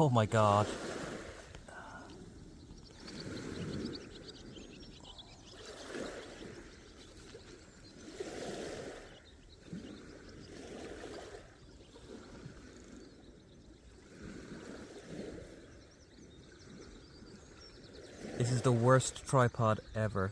Oh my god. This is the worst tripod ever.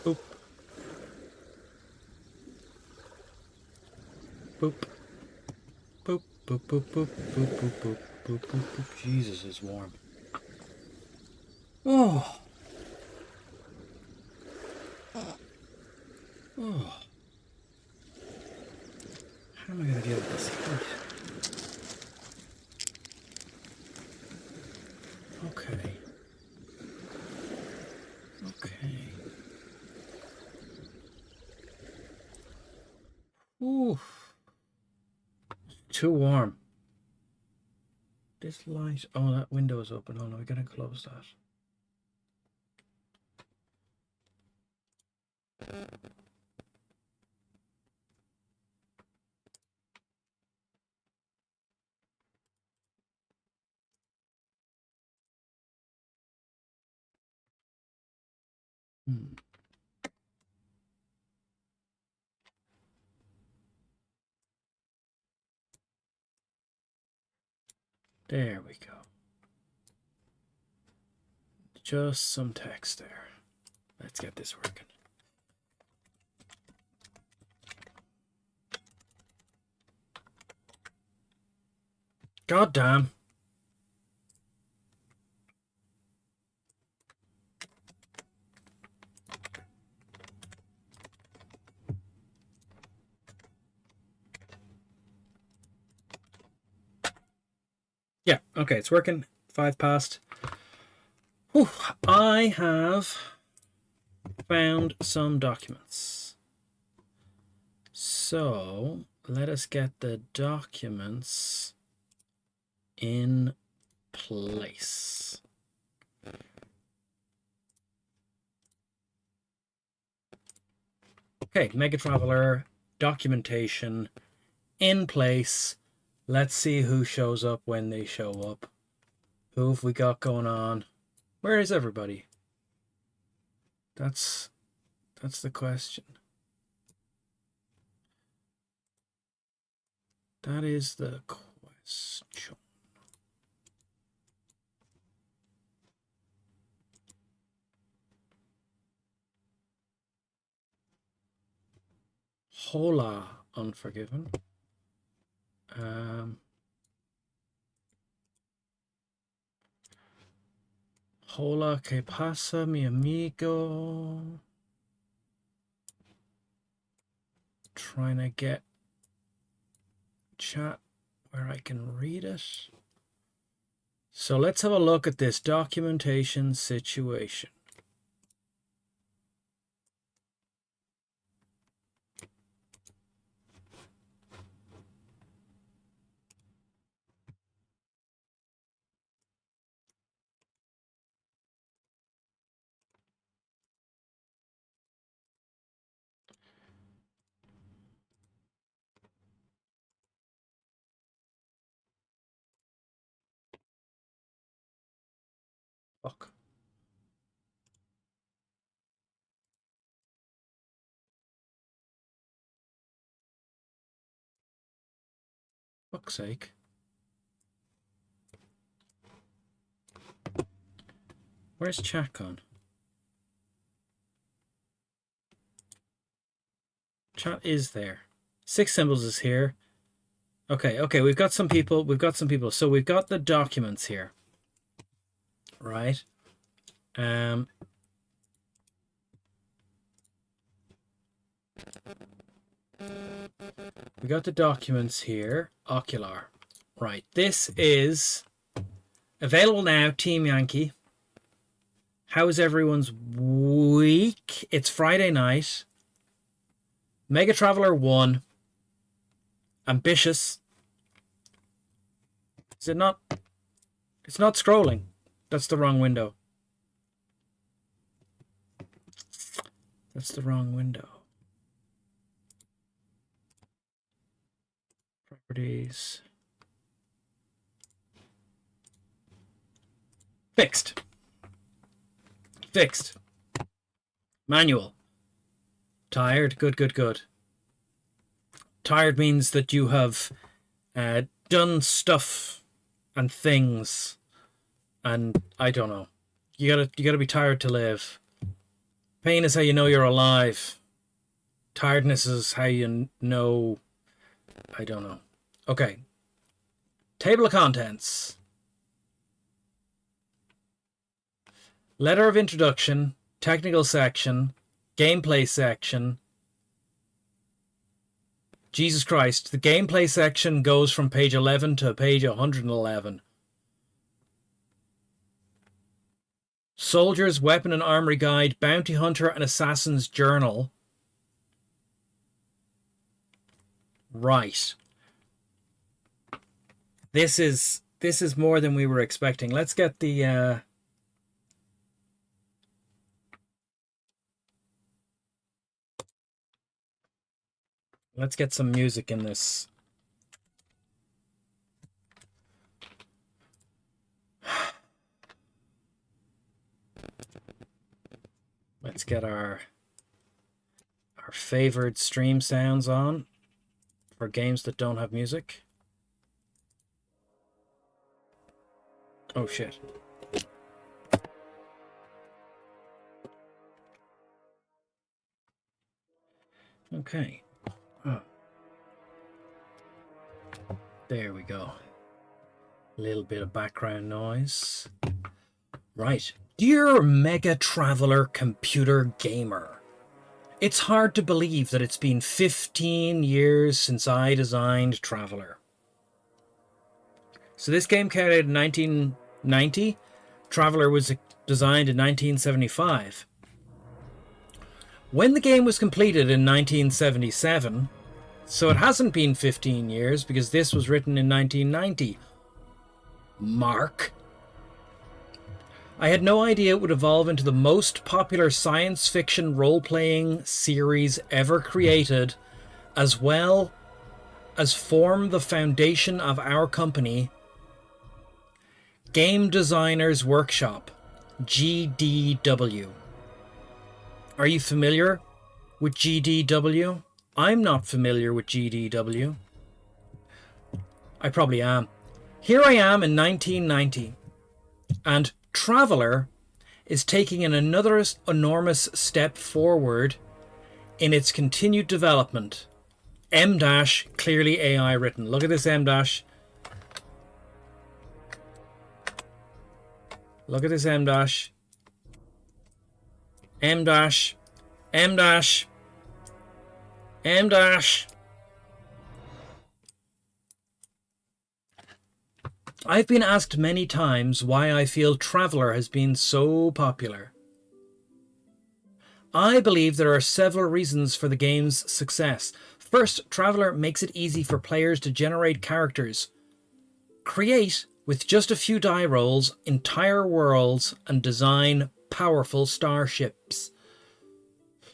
Boop. Boop. Boop, boop, boop, boop, boop, boop, boop, boop, boop, boop. Jesus, it's warm. Oh. Oh. How am I going to deal with this heat? Okay. Okay. Ooh. Too warm. This light. Oh, that window is open. Oh no, we gotta close that. There we go. Just some text there. Let's get this working. God damn. Yeah, okay, it's working. 5 past. Whew, I have found some documents. So let us get the documents in place. Okay, MegaTraveller documentation in place. Let's see who shows up when they show up. Who have we got going on? Where is everybody? That's the question. That is the question. Hola, Unforgiven. Hola, ¿qué pasa, mi amigo? Trying to get chat where I can read it. So let's have a look at this documentation situation. Fuck. Fuck's sake. Where's chat gone? Chat is there. 6 symbols is here. Okay, we've got some people. So we've got the documents here. Right? We got the documents here. Ocular. Right. This is available now, Team Yankee. How is everyone's week? It's Friday night. MegaTraveller 1. Ambitious. Is it not? It's not scrolling. That's the wrong window. That's the wrong window. Properties. Fixed. Fixed. Manual. Tired. Good, good, good. Tired means that you have done stuff and things, and I don't know. You gotta be tired to live. Pain is how you know you're alive. Tiredness is how you know. I don't know. Okay. Table of contents. Letter of introduction, technical section, gameplay section. Jesus Christ, the gameplay section goes from page 11 to page 111. Soldier's Weapon and Armory Guide, Bounty Hunter and Assassin's Journal. Right. This is more than we were expecting. Let's get the let's get some music in this. Let's get our favored stream sounds on for games that don't have music. Oh shit. Okay. Oh. There we go. A little bit of background noise. Right. Dear MegaTraveller computer gamer, it's hard to believe that it's been 15 years since I designed Traveller. So this game came out in 1990. Traveller was designed in 1975. When the game was completed in 1977, so it hasn't been 15 years because this was written in 1990. Mark. I had no idea it would evolve into the most popular science fiction role-playing series ever created, as well as form the foundation of our company, Game Designers Workshop, GDW. Are you familiar with GDW? I'm not familiar with GDW. I probably am. Here I am in 1990, and Traveller is taking another enormous step forward in its continued development. M-, clearly AI written. Look at this M-. Look at this M-. M-, M-, M-. I've been asked many times why I feel Traveller has been so popular. I believe there are several reasons for the game's success. First, Traveller makes it easy for players to generate characters, create, with just a few die rolls, entire worlds, and design powerful starships.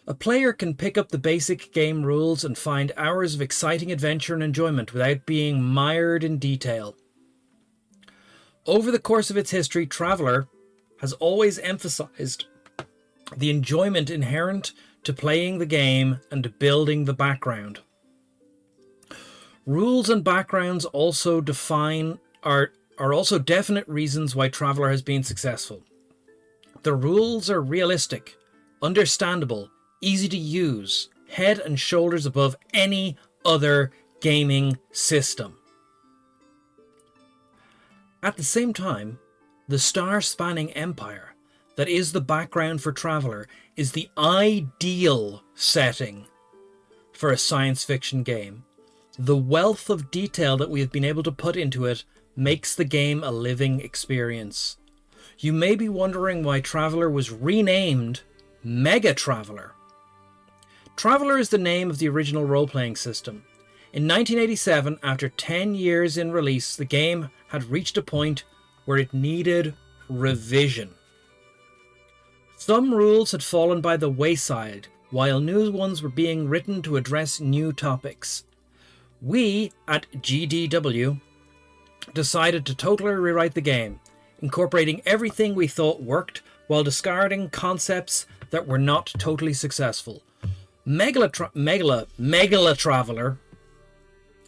A player can pick up the basic game rules and find hours of exciting adventure and enjoyment without being mired in detail. Over the course of its history, Traveller has always emphasized the enjoyment inherent to playing the game and building the background. Rules and backgrounds also are also definite reasons why Traveller has been successful. The rules are realistic, understandable, easy to use, head and shoulders above any other gaming system. At the same time, the star-spanning empire that is the background for Traveller is the ideal setting for a science fiction game. The wealth of detail that we have been able to put into it makes the game a living experience. You may be wondering why Traveller was renamed MegaTraveller. Traveller is the name of the original role-playing system. In 1987, after 10 years in release, the game had reached a point where it needed revision. Some rules had fallen by the wayside, while new ones were being written to address new topics. We, at GDW, decided to totally rewrite the game, incorporating everything we thought worked while discarding concepts that were not totally successful.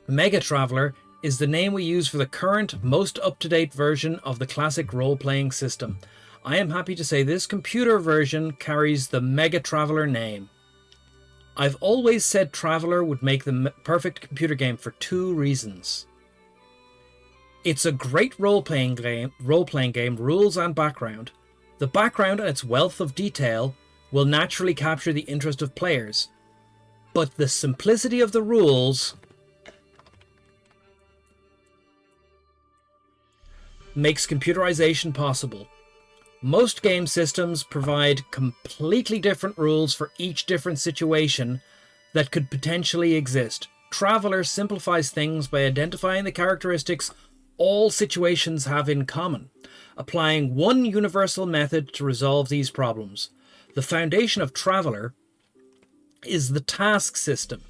MegaTraveller is the name we use for the current, most up-to-date version of the classic role-playing system. I am happy to say this computer version carries the MegaTraveller name. I've always said Traveller would make the perfect computer game for two reasons. It's a great role-playing game, rules and background. The background and its wealth of detail will naturally capture the interest of players, but the simplicity of the rules makes computerization possible. Most game systems provide completely different rules for each different situation that could potentially exist. Traveller simplifies things by identifying the characteristics all situations have in common, applying one universal method to resolve these problems. The foundation of Traveller is the task system,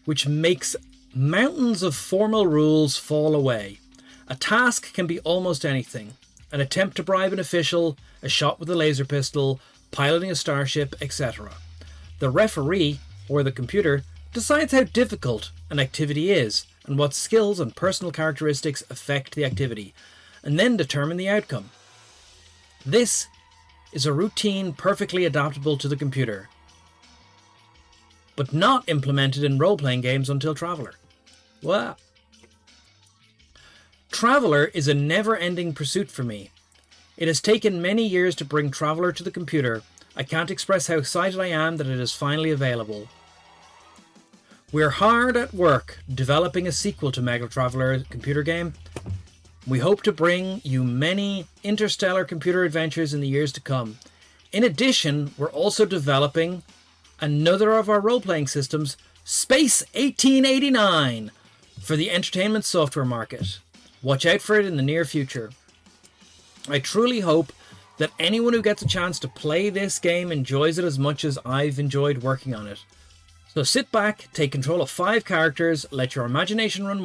which makes mountains of formal rules fall away. A task can be almost anything. An attempt to bribe an official, a shot with a laser pistol, piloting a starship, etc. The referee, or the computer, decides how difficult an activity is and what skills and personal characteristics affect the activity, and then determine the outcome. This is a routine perfectly adaptable to the computer, but not implemented in role-playing games until Traveller. Wow. Traveller is a never-ending pursuit for me. It has taken many years to bring Traveller to the computer. I can't express how excited I am that it is finally available. We're hard at work developing a sequel to MegaTraveller computer game. We hope to bring you many interstellar computer adventures in the years to come. In addition, we're also developing another of our role-playing systems, Space 1889, for the entertainment software market. Watch out for it in the near future. I truly hope that anyone who gets a chance to play this game enjoys it as much as I've enjoyed working on it. So sit back, take control of 5 characters, let your imagination run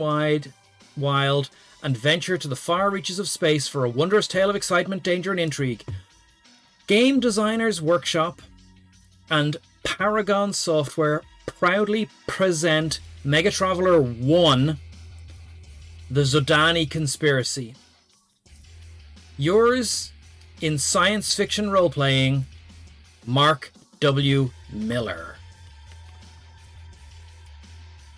wild, and venture to the far reaches of space for a wondrous tale of excitement, danger, and intrigue. Game Designers Workshop and Paragon Software proudly present MegaTraveller 1, The Zodani Conspiracy. Yours in science fiction role-playing, Mark W. Miller.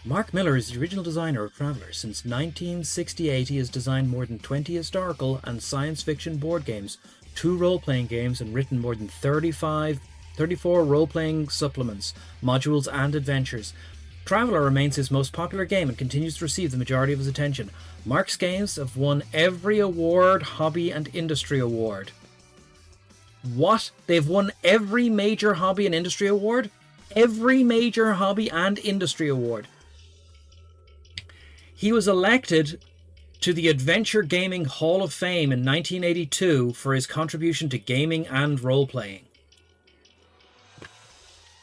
Mark Miller is the original designer of Traveller. Since 1968, he has designed more than 20 historical and science fiction board games, 2 role-playing games, and written more than 34 role-playing supplements, modules, and adventures. Traveller remains his most popular game and continues to receive the majority of his attention. Mark's games have won every award, hobby, and industry award. What? They've won every major hobby and industry award? Every major hobby and industry award. He was elected to the Adventure Gaming Hall of Fame in 1982 for his contribution to gaming and role-playing.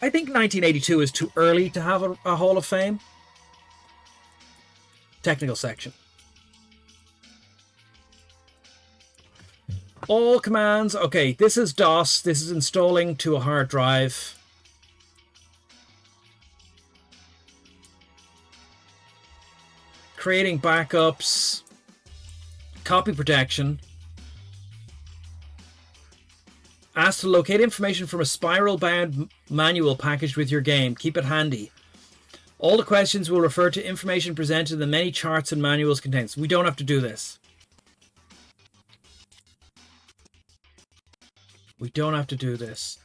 I think 1982 is too early to have a Hall of Fame. Technical section. All commands. Okay, this is DOS. This is installing to a hard drive. Creating backups. Copy protection. Asked to locate information from a spiral-bound manual packaged with your game. Keep it handy. All the questions will refer to information presented in the many charts and manuals contains. We don't have to do this. We don't have to do this.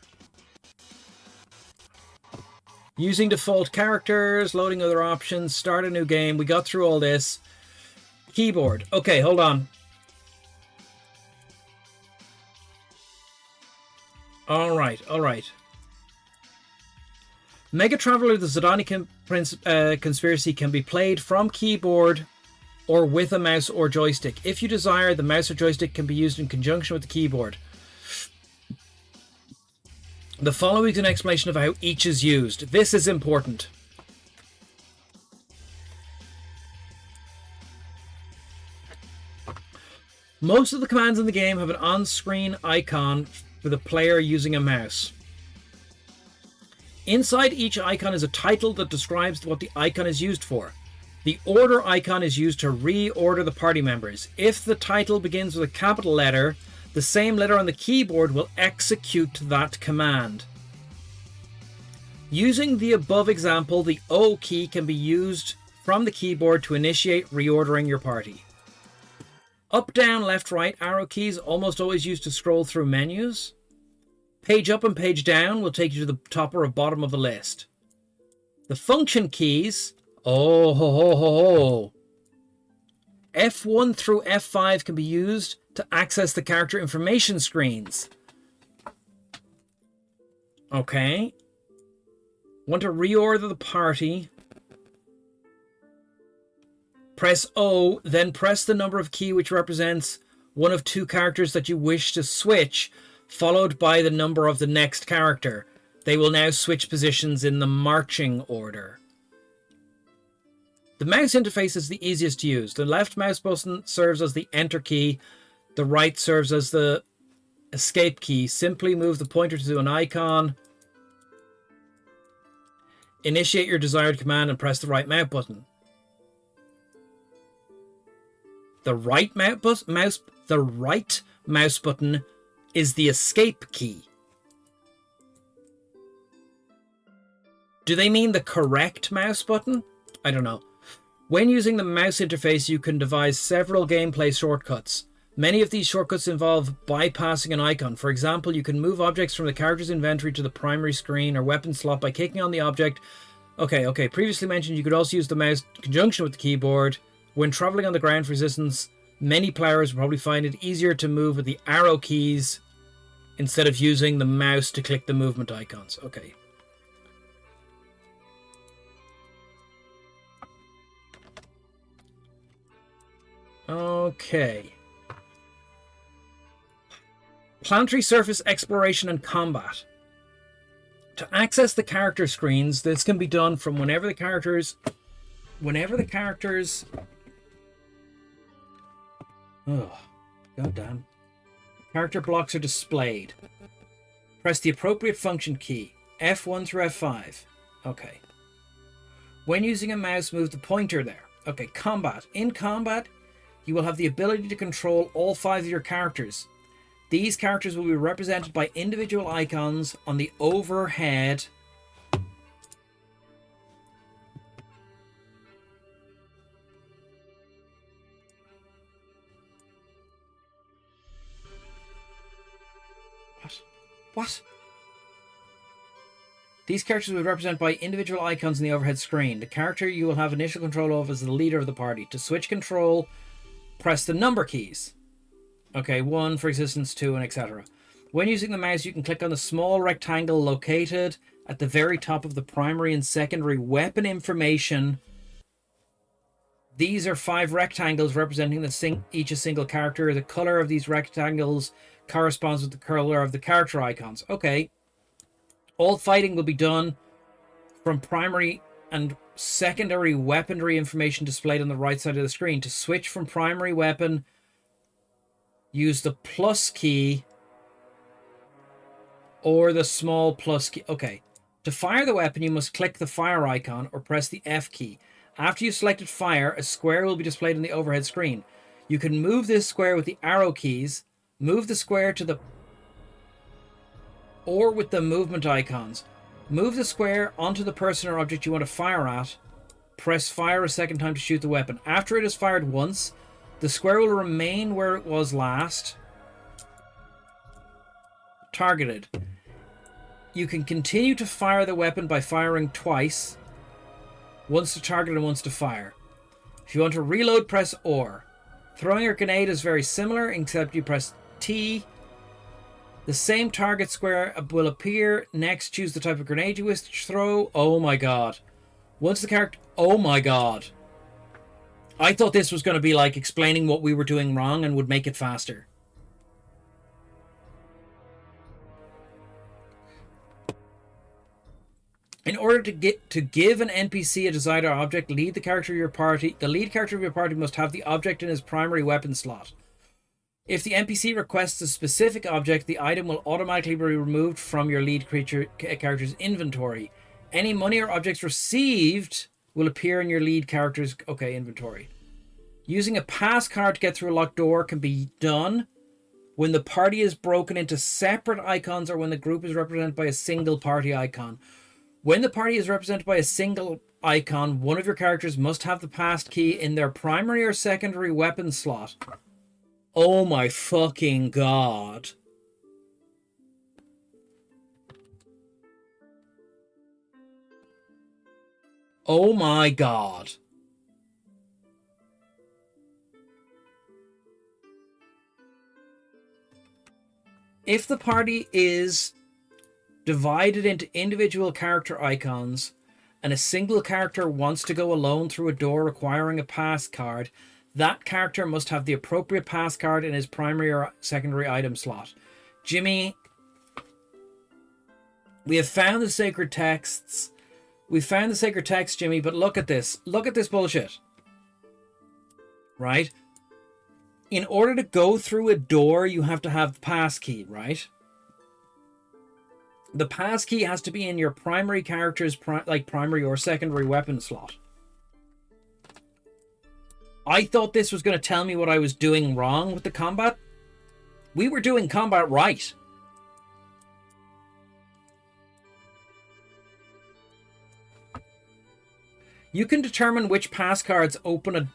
Using default characters, loading other options, start a new game. We got through all this. Keyboard. Okay, hold on. All right. MegaTraveller: The Zidane Conspiracy can be played from keyboard or with a mouse or joystick. If you desire, the mouse or joystick can be used in conjunction with the keyboard. The following is an explanation of how each is used. This is important. Most of the commands in the game have an on-screen icon for the player using a mouse. Inside each icon is a title that describes what the icon is used for. The order icon is used to reorder the party members. If the title begins with a capital letter, the same letter on the keyboard will execute that command. Using the above example, the O key can be used from the keyboard to initiate reordering your party. Up, down, left, right arrow keys almost always used to scroll through menus. Page up and page down will take you to the top or bottom of the list. The function keys, F1 through F5 can be used to access the character information screens. Okay. Want to reorder the party? Press O, then press the number of key which represents one of two characters that you wish to switch, followed by the number of the next character. They will now switch positions in the marching order. The mouse interface is the easiest to use. The left mouse button serves as the enter key. The right serves as the escape key. Simply move the pointer to an icon. Initiate your desired command and press the right mouse button. The right mouse button is the escape key. Do they mean the correct mouse button? I don't know. When using the mouse interface, you can devise several gameplay shortcuts. Many of these shortcuts involve bypassing an icon. For example, you can move objects from the character's inventory to the primary screen or weapon slot by clicking on the object. Okay. Previously mentioned, you could also use the mouse in conjunction with the keyboard. When traveling on the ground for resistance, many players will probably find it easier to move with the arrow keys instead of using the mouse to click the movement icons. Okay. Okay. Planetary surface exploration and combat. To access the character screens, this can be done from whenever the characters goddamn. Character blocks are displayed. Press the appropriate function key, F1 through F5. Okay. When using a mouse, move the pointer there. Okay, combat. In combat, you will have the ability to control all 5 of your characters. These characters will be represented by individual icons on the overhead What? These characters will be represented by individual icons in the overhead screen. The character you will have initial control of is the leader of the party. To switch control, press the number keys. Okay, 1 for existence, 2, and etc. When using the mouse, you can click on the small rectangle located at the very top of the primary and secondary weapon information. These are 5 rectangles representing each a single character. The color of these rectangles corresponds with the color of the character icons. Okay. All fighting will be done from primary and secondary weaponry information displayed on the right side of the screen. To switch from primary weapon, use the plus key or the small plus key. Okay. To fire the weapon, you must click the fire icon or press the F key. After you've selected fire, a square will be displayed on the overhead screen. You can move this square with the arrow keys, move the square to the or with the movement icons. Move the square onto the person or object you want to fire at. Press fire a second time to shoot the weapon. After it is fired once, the square will remain where it was last. Targeted. You can continue to fire the weapon by firing twice. Once to target and once to fire. If you want to reload, press OR. Throwing a grenade is very similar, except you press T. The same target square will appear. Next, choose the type of grenade you wish to throw. Oh my god. Once the character... Oh my god. I thought this was going to be like explaining what we were doing wrong and would make it faster. In order to give an NPC a desired object, the lead character of your party must have the object in his primary weapon slot. If the NPC requests a specific object, the item will automatically be removed from your lead character's inventory. Any money or objects received will appear in your lead character's inventory. Using a pass card to get through a locked door can be done when the party is broken into separate icons or when the group is represented by a single party icon. When the party is represented by a single icon, one of your characters must have the pass key in their primary or secondary weapon slot. Oh my fucking god. Oh my god. If the party is divided into individual character icons and a single character wants to go alone through a door requiring a pass card, that character must have the appropriate pass card in his primary or secondary item slot. Jimmy, we have found the sacred texts. We found the sacred text, Jimmy, but look at this. Look at this bullshit. Right? In order to go through a door, you have to have the pass key, right? The pass key has to be in your primary character's primary or secondary weapon slot. I thought this was going to tell me what I was doing wrong with the combat. We were doing combat right. You can determine which pass cards open a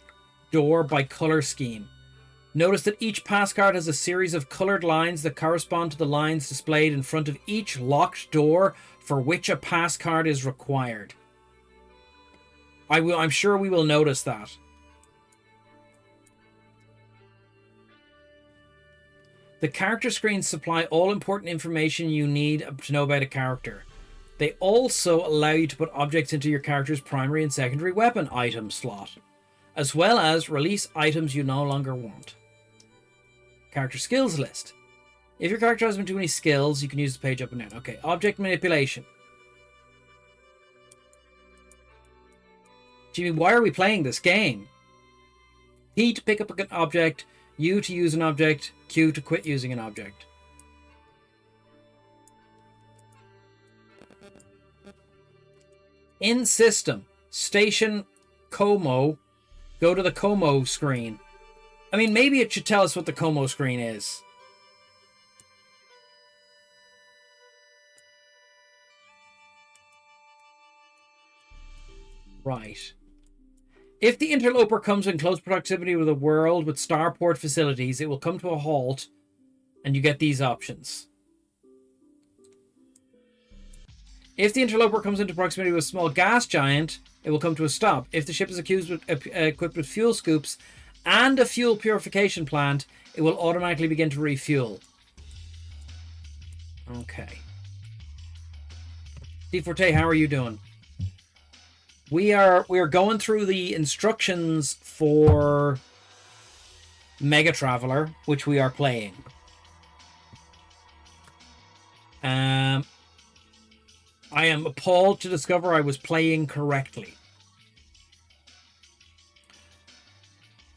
door by color scheme. Notice that each pass card has a series of colored lines that correspond to the lines displayed in front of each locked door for which a pass card is required. I'm sure we will notice that. The character screens supply all important information you need to know about a character. They also allow you to put objects into your character's primary and secondary weapon item slot, as well as release items you no longer want. Character skills list. If your character has too many skills, you can use the page up and down. Okay, object manipulation. Jimmy, why are we playing this game? P to pick up an object, U to use an object, Q to quit using an object. In system, station Como, go to the Como screen. I mean, maybe it should tell us what the Como screen is. Right. If the interloper comes in close proximity with a world with starport facilities, it will come to a halt, and you get these options. If the interloper comes into proximity with a small gas giant, it will come to a stop. If the ship is equipped with fuel scoops and a fuel purification plant, it will automatically begin to refuel. Okay. D4T, how are you doing? We are going through the instructions for MegaTraveller, which we are playing. I am appalled to discover I was playing correctly.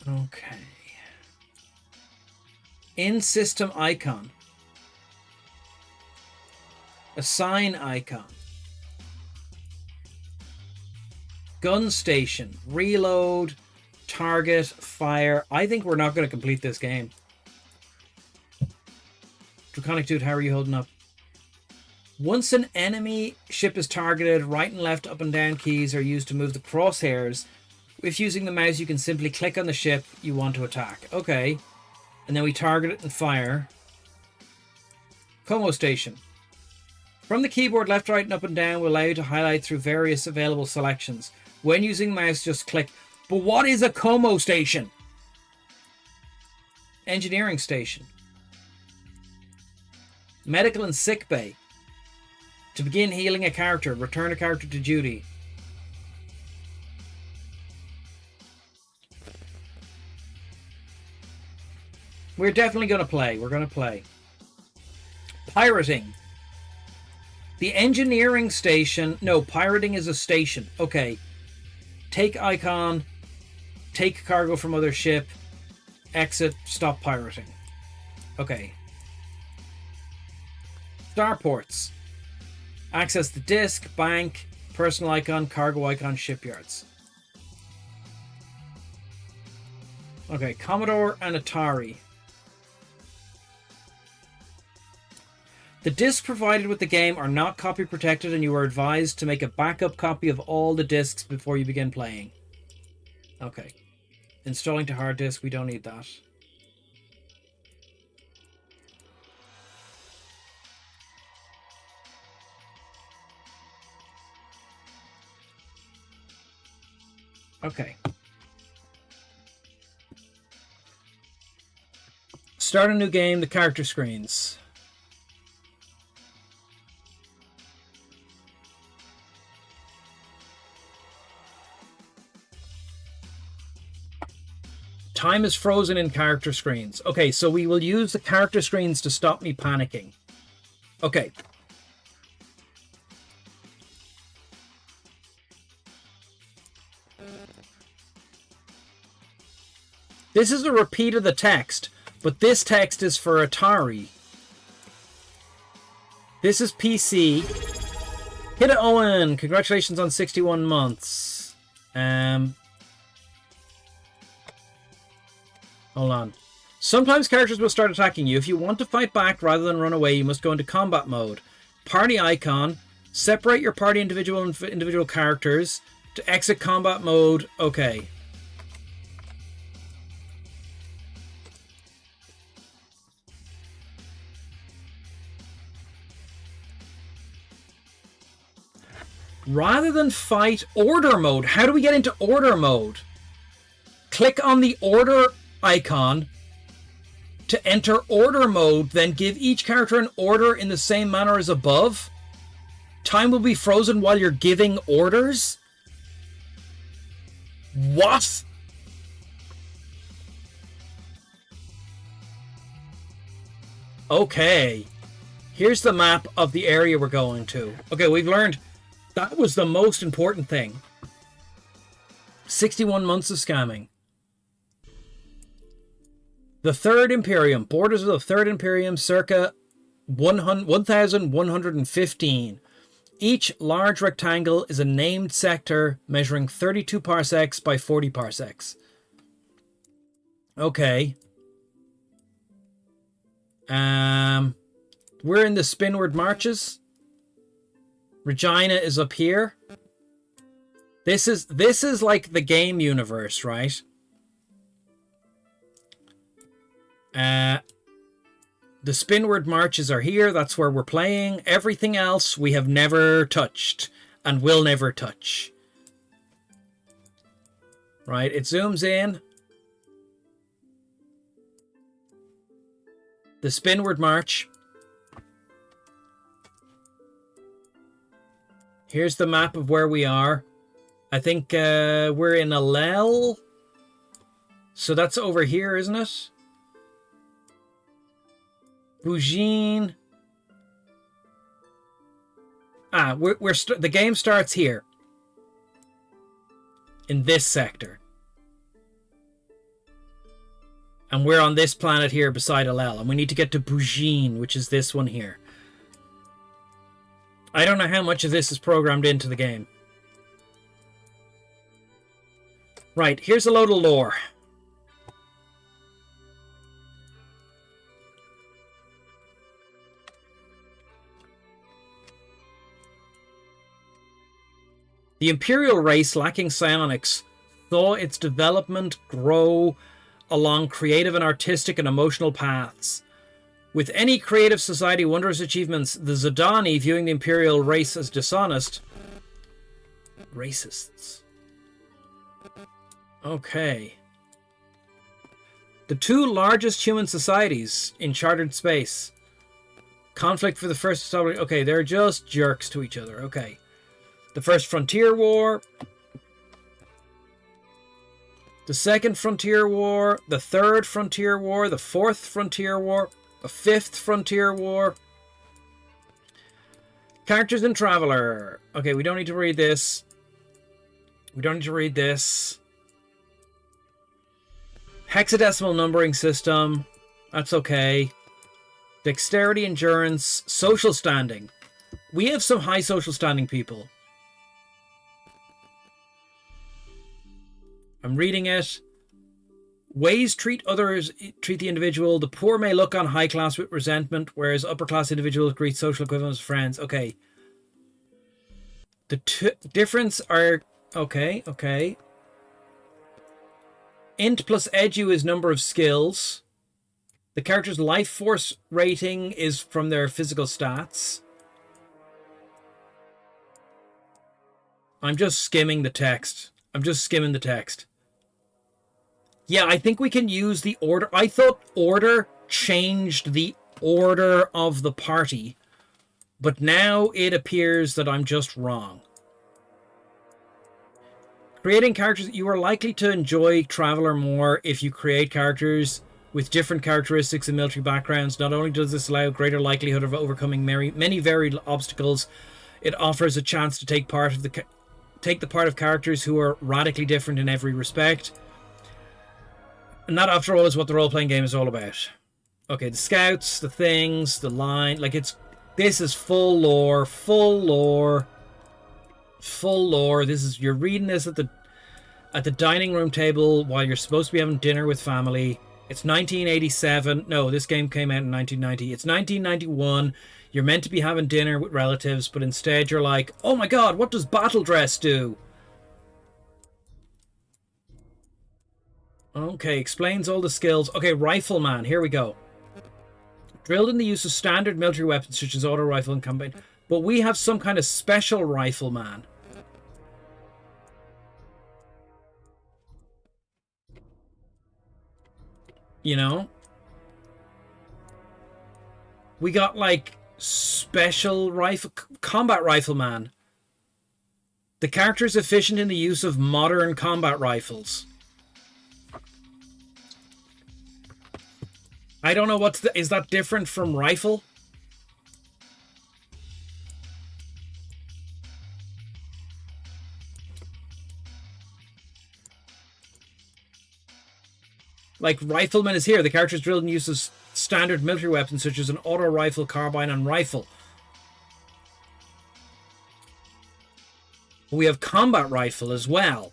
Okay. In system icon. Assign icon. Gun station. Reload. Target. Fire. I think we're not going to complete this game. Draconic Dude, how are you holding up? Once an enemy ship is targeted, right and left, up and down keys are used to move the crosshairs. If using the mouse, you can simply click on the ship you want to attack. Okay. And then we target it and fire. Como station. From the keyboard, left, right, and up and down will allow you to highlight through various available selections. When using mouse, just click. But what is a Como station? Engineering station. Medical and sick bay. To begin healing a character, return a character to duty. We're definitely going to play. We're going to play. Pirating. The engineering station. No, pirating is a station. Okay. Take icon. Take cargo from other ship. Exit. Stop pirating. Okay. Starports. Access the disk, bank, personal icon, cargo icon, shipyards. Okay, Commodore and Atari. The discs provided with the game are not copy protected, and you are advised to make a backup copy of all the discs before you begin playing. Okay. Installing to hard disk, we don't need that. Okay. Start a new game, the character screens. Time is frozen in character screens. Okay, so we will use the character screens to stop me panicking. Okay. This is a repeat of the text, but this text is for Atari. This is PC. Hit it, Owen! Congratulations on 61 months. Hold on. Sometimes characters will start attacking you. If you want to fight back rather than run away, you must go into combat mode. Party icon. Separate your party individual characters. To exit combat mode. Okay. Rather than fight, order mode. How do we get into order mode? Click on the order icon to enter order mode, then give each character an order in the same manner as above. Time will be frozen while you're giving orders? What? Okay. Here's the map of the area we're going to. Okay, we've learned that was the most important thing. 61 months of scamming. The Third Imperium. Borders of the Third Imperium circa 1115. Each large rectangle is a named sector measuring 32 parsecs by 40 parsecs. Okay. We're in the Spinward Marches. Regina is up here. This is like the game universe, right? The Spinward Marches are here. That's where we're playing. Everything else we have never touched and will never touch. Right, it zooms in. The Spinward March. Here's the map of where we are. I think we're in Alel. So that's over here, isn't it? Bougine. The game starts here. In this sector. And we're on this planet here beside Alel. And we need to get to Bougine, which is this one here. I don't know how much of this is programmed into the game. Right, here's a load of lore. The Imperial race, lacking psionics, saw its development grow along creative and artistic and emotional paths. With any creative society wondrous achievements, the Zodani, viewing the Imperial race as dishonest... Racists. Okay. The two largest human societies in chartered space. Conflict for the first... Okay, they're just jerks to each other. Okay. The First Frontier War. The Second Frontier War. The Third Frontier War. The Fourth Frontier War. The Fifth Frontier War. Characters in Traveller. Okay, we don't need to read this. We don't need to read this. Hexadecimal numbering system. That's okay. Dexterity, endurance, social standing. We have some high social standing people. I'm reading it. Ways treat the individual. The poor may look on high class with resentment, whereas upper class individuals greet social equivalents as friends. Okay. The difference are... Okay. Int plus edu is number of skills. The character's life force rating is from their physical stats. I'm just skimming the text. Yeah, I think we can use the order. I thought order changed the order of the party, but now it appears that I'm just wrong. Creating characters. You are likely to enjoy Traveller more if you create characters with different characteristics and military backgrounds. Not only does this allow greater likelihood of overcoming many varied obstacles, it offers a chance to take the part of characters who are radically different in every respect. And that, after all, is what the role-playing game is all about. Okay, the scouts, the things, the line... This is full lore. This is... You're reading this at the dining room table while you're supposed to be having dinner with family. It's 1987. No, this game came out in 1990. It's 1991. You're meant to be having dinner with relatives, but instead you're like, oh my god, what does battle dress do? Okay, explains all the skills. Okay, Rifleman, here we go. Drilled in the use of standard military weapons such as auto rifle and combat. But we have some kind of special Rifleman. You know? We got like special combat Rifleman. The character is efficient in the use of modern combat rifles. I don't know is that different from rifle? Like, Rifleman is here. The character is drilled and uses standard military weapons such as an auto rifle, carbine, and rifle. We have combat rifle as well.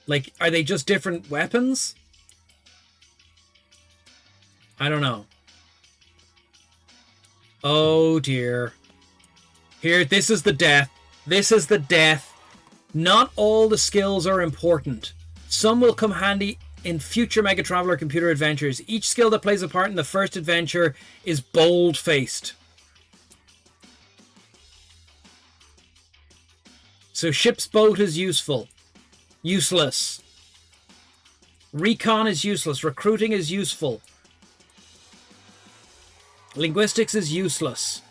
Like, are they just different weapons? I don't know. Oh dear. Here, this is the death. This is the death. Not all the skills are important. Some will come handy in future MegaTraveller computer adventures. Each skill that plays a part in the first adventure is bold-faced. So ship's boat is useful. Useless. Recon is useless. Recruiting is useful. Linguistics is useless.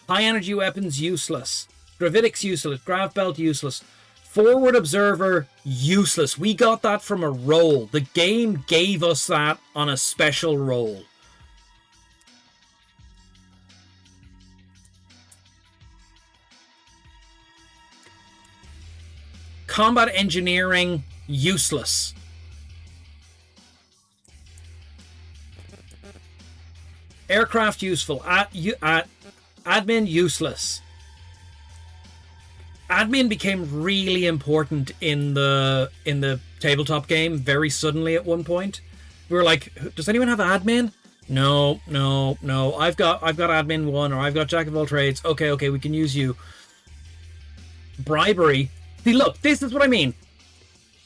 High energy weapons useless. Gravitics useless. Grav belt useless. Forward observer useless. We got that from a roll. The game gave us that on a special roll. Combat engineering useless. Aircraft useful. Admin useless. Admin became really important in the tabletop game very suddenly at one point. We were like, does anyone have admin? No. I've got admin 1, or I've got jack of all trades. Okay, we can use you. Bribery. See, look, this is what I mean.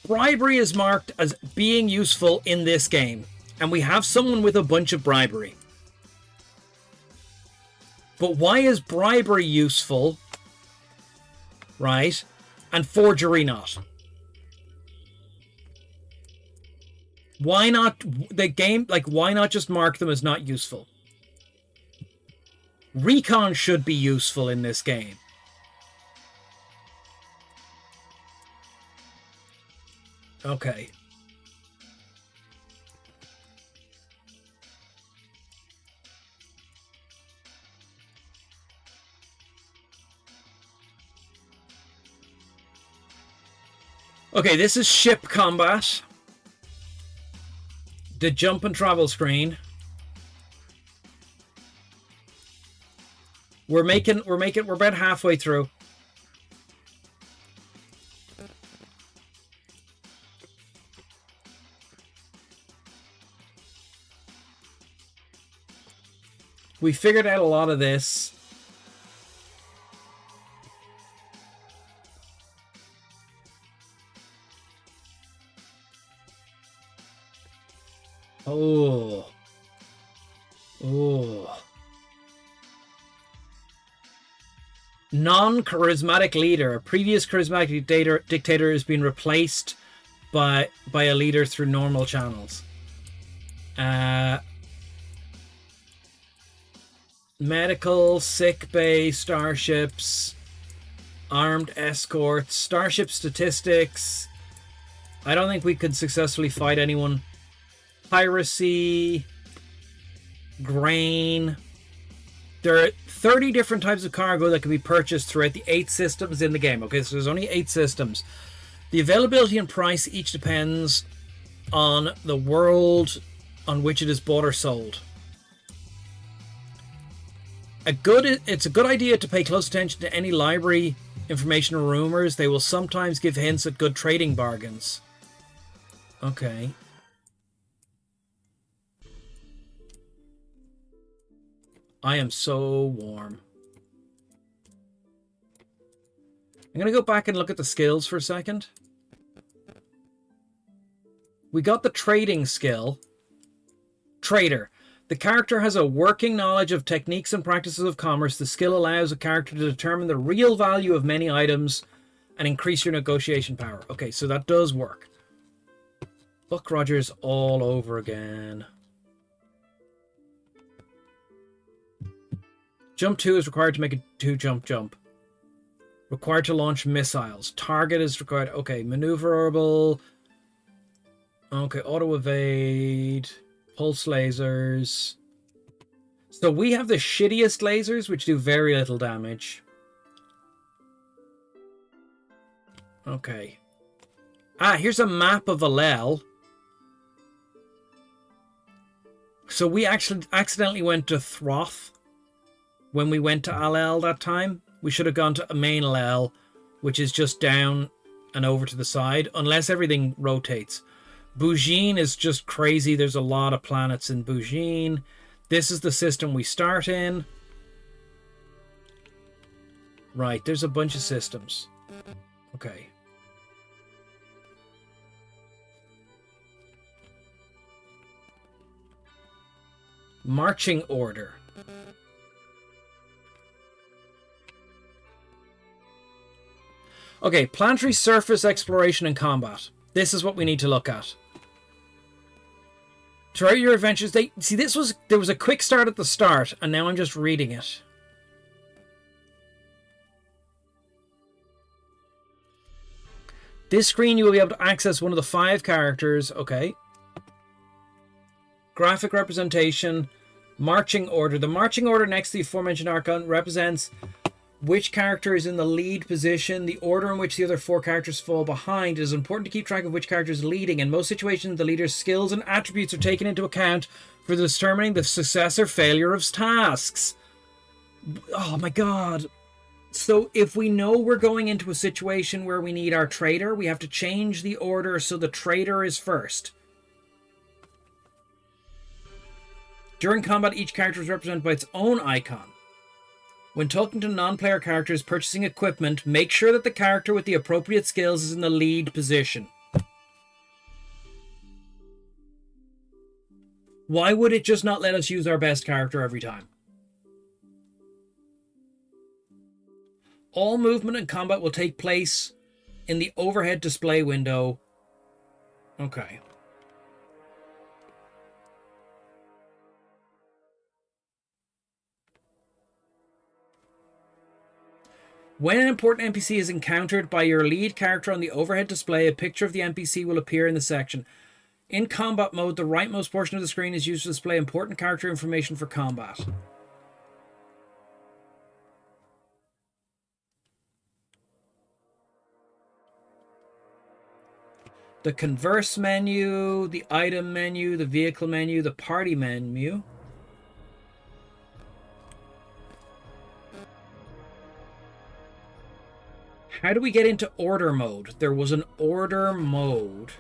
Bribery is marked as being useful in this game, and we have someone with a bunch of bribery. But why is bribery useful, right, and forgery not? Why not the game, like, why not just mark them as not useful? Recon should be useful in this game. Okay. Okay, this is ship combat. The jump and travel screen. We're about halfway through. We figured out a lot of this. Oh. Oh. Non-charismatic leader. A previous charismatic dictator has been replaced by a leader through normal channels. Medical, sick bay, starships, armed escorts, starship statistics. I don't think we could successfully fight anyone. Piracy, grain. There are 30 different types of cargo that can be purchased throughout the 8 systems in the game. Okay, so there's only 8 systems. The availability and price each depends on the world on which it is bought or sold. It's a good idea to pay close attention to any library information or rumors. They will sometimes give hints at good trading bargains. Okay. I am so warm. I'm going to go back and look at the skills for a second. We got the trading skill. Trader. The character has a working knowledge of techniques and practices of commerce. The skill allows a character to determine the real value of many items and increase your negotiation power. Okay, so that does work. Buck Rogers all over again. Jump 2 is required to make a 2-jump jump. Required to launch missiles. Target is required. Okay, maneuverable. Okay, auto evade. Pulse lasers. So we have the shittiest lasers, which do very little damage. Okay. Here's a map of Alel. So we actually accidentally went to Throth when we went to Alel that time. We should have gone to main Alel, which is just down and over to the side, unless everything rotates. Bougine is just crazy. There's a lot of planets in Bougine. This is the system we start in. Right, there's a bunch of systems. Okay. Marching order. Okay, planetary surface exploration and combat. This is what we need to look at. Throughout your adventures, there was a quick start at the start, and now I'm just reading it. This screen, you will be able to access one of the 5 characters. Okay. Graphic representation. Marching order. The marching order next to the aforementioned icon represents which character is in the lead position, the order in which the other 4 characters fall behind. It is important to keep track of which character is leading. In most situations, the leader's skills and attributes are taken into account for determining the success or failure of tasks. Oh my god. So if we know we're going into a situation where we need our trader, we have to change the order so the trader is first. During combat, each character is represented by its own icon. When talking to non-player characters purchasing equipment, make sure that the character with the appropriate skills is in the lead position. Why would it just not let us use our best character every time? All movement and combat will take place in the overhead display window. Okay. When an important NPC is encountered by your lead character on the overhead display, a picture of the NPC will appear in the section. In combat mode, the rightmost portion of the screen is used to display important character information for combat. The converse menu, the item menu, the vehicle menu, the party menu. How do we get into order mode? There was an order mode.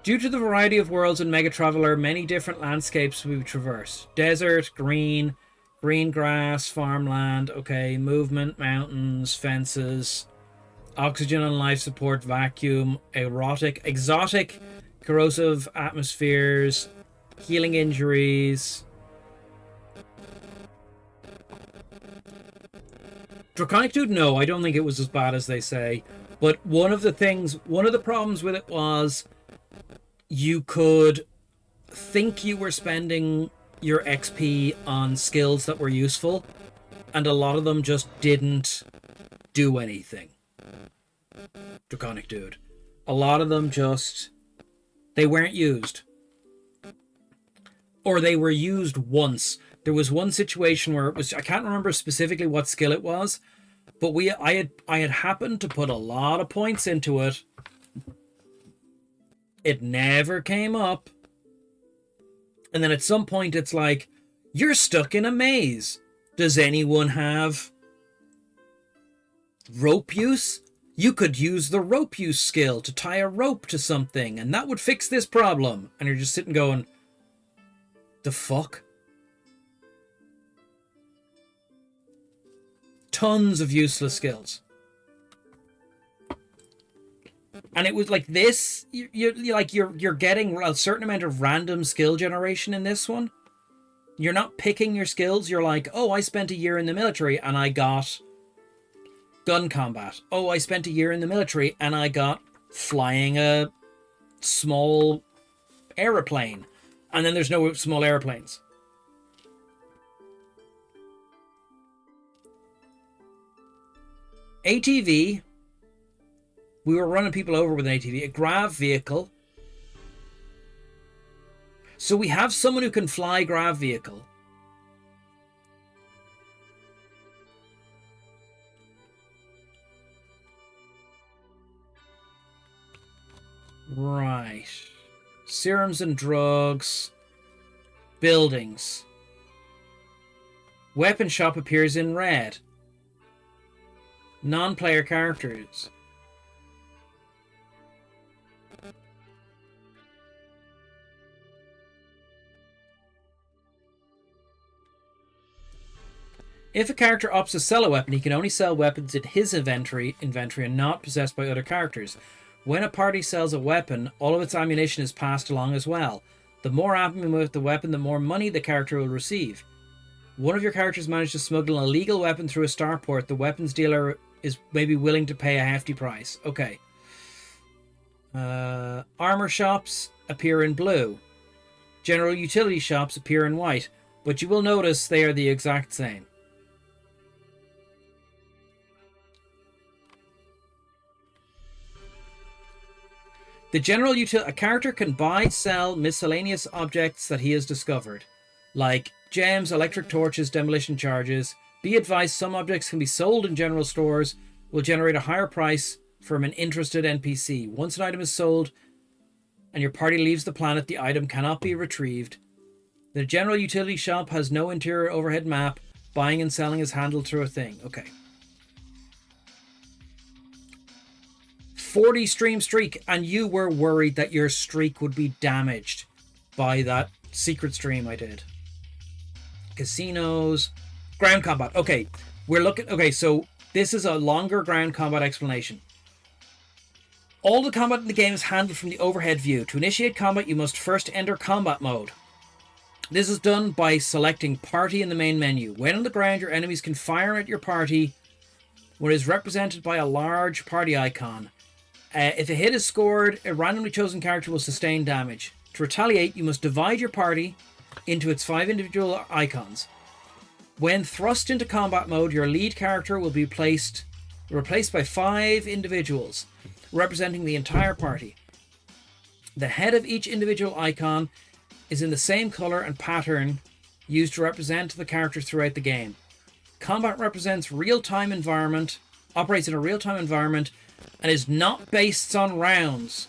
Due to the variety of worlds in MegaTraveller, many different landscapes we traverse. Desert, green, green grass, farmland, okay, movement, mountains, fences, oxygen and life support, vacuum, exotic, corrosive atmospheres, healing injuries. Draconic Dude, no, I don't think it was as bad as they say. But one of the problems with it was you could think you were spending your XP on skills that were useful, and a lot of them just didn't do anything. Draconic Dude. A lot of them just... they weren't used. Or they were used once. There was one situation where it was... I can't remember specifically what skill it was, but I had happened to put a lot of points into it. It never came up. And then at some point it's like, you're stuck in a maze. Does anyone have rope use? You could use the rope use skill to tie a rope to something, and that would fix this problem. And you're just sitting going, the fuck? Tons of useless skills. And it was like this, you're getting a certain amount of random skill generation in this one. You're not picking your skills. You're like, oh, I spent a year in the military and I got gun combat. Oh, I spent a year in the military and I got flying a small aeroplane. And then there's no small airplanes. ATV. We were running people over with an ATV. A grav vehicle. So we have someone who can fly grav vehicle. Right. Serums and drugs. Buildings. Weapon shop appears in red. Non-player characters. If a character opts to sell a weapon, he can only sell weapons in his inventory and not possessed by other characters. When a party sells a weapon, all of its ammunition is passed along as well. The more ammo with the weapon, the more money the character will receive. One of your characters managed to smuggle an illegal weapon through a starport. The weapons dealer is maybe willing to pay a hefty price. Okay. Armor shops appear in blue. General utility shops appear in white. But you will notice they are the exact same. The general utility... A character can buy, sell miscellaneous objects that he has discovered, like gems, electric torches, demolition charges. Be advised, some objects can be sold in general stores, will generate a higher price from an interested NPC. Once an item is sold and your party leaves the planet, the item cannot be retrieved. The general utility shop has no interior overhead map. Buying and selling is handled through a thing. Okay. 40 stream streak, and you were worried that your streak would be damaged by that secret stream I did. Casinos, ground combat. Okay, we're looking. Okay, so this is a longer ground combat explanation. All the combat in the game is handled from the overhead view. To initiate combat, you must first enter combat mode. This is done by selecting Party in the main menu. When on the ground, your enemies can fire at your party, which is represented by a large party icon. If a hit is scored, a randomly chosen character will sustain damage. To retaliate, you must divide your party into its 5 individual icons. When thrust into combat mode, your lead character will be replaced by 5 individuals, representing the entire party. The head of each individual icon is in the same color and pattern used to represent the character throughout the game. Combat operates in a real-time environment, and is not based on rounds.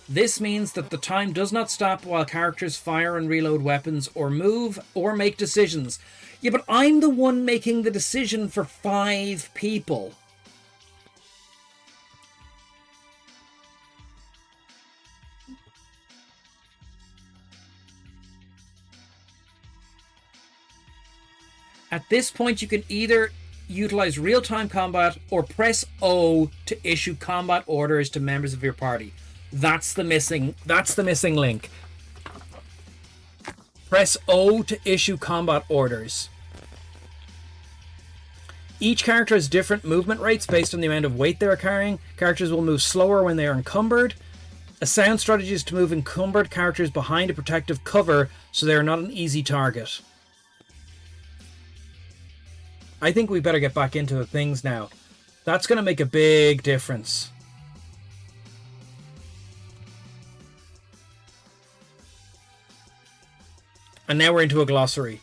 This means that the time does not stop while characters fire and reload weapons or move or make decisions. Yeah, but I'm the one making the decision for 5 people. At this point, you can either utilize real-time combat or press O to issue combat orders to members of your party. That's the missing link. Press O to issue combat orders. Each character has different movement rates based on the amount of weight they are carrying. Characters will move slower when they are encumbered. A sound strategy is to move encumbered characters behind a protective cover so they are not an easy target. I think we better get back into the things now. That's going to make a big difference. And now we're into a glossary.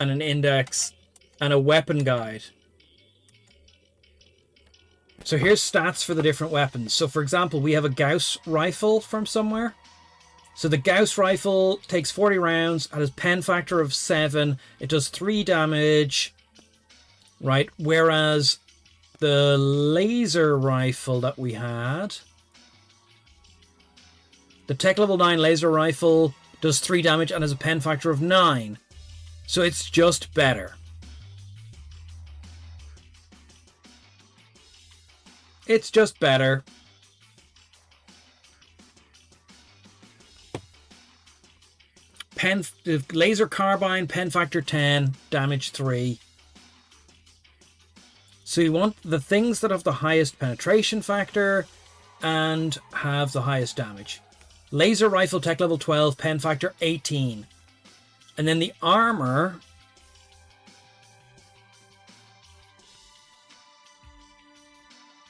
And an index. And a weapon guide. So here's stats for the different weapons. So for example, we have a Gauss rifle from somewhere. So the Gauss rifle takes 40 rounds, has a pen factor of 7, it does 3 damage, right? Whereas the laser rifle that we had, the Tech Level 9 laser rifle does 3 damage and has a pen factor of 9. So it's just better. It's just better. Laser carbine, pen factor 10, damage 3. So you want the things that have the highest penetration factor and have the highest damage. Laser rifle, tech level 12, pen factor 18. And then the armor,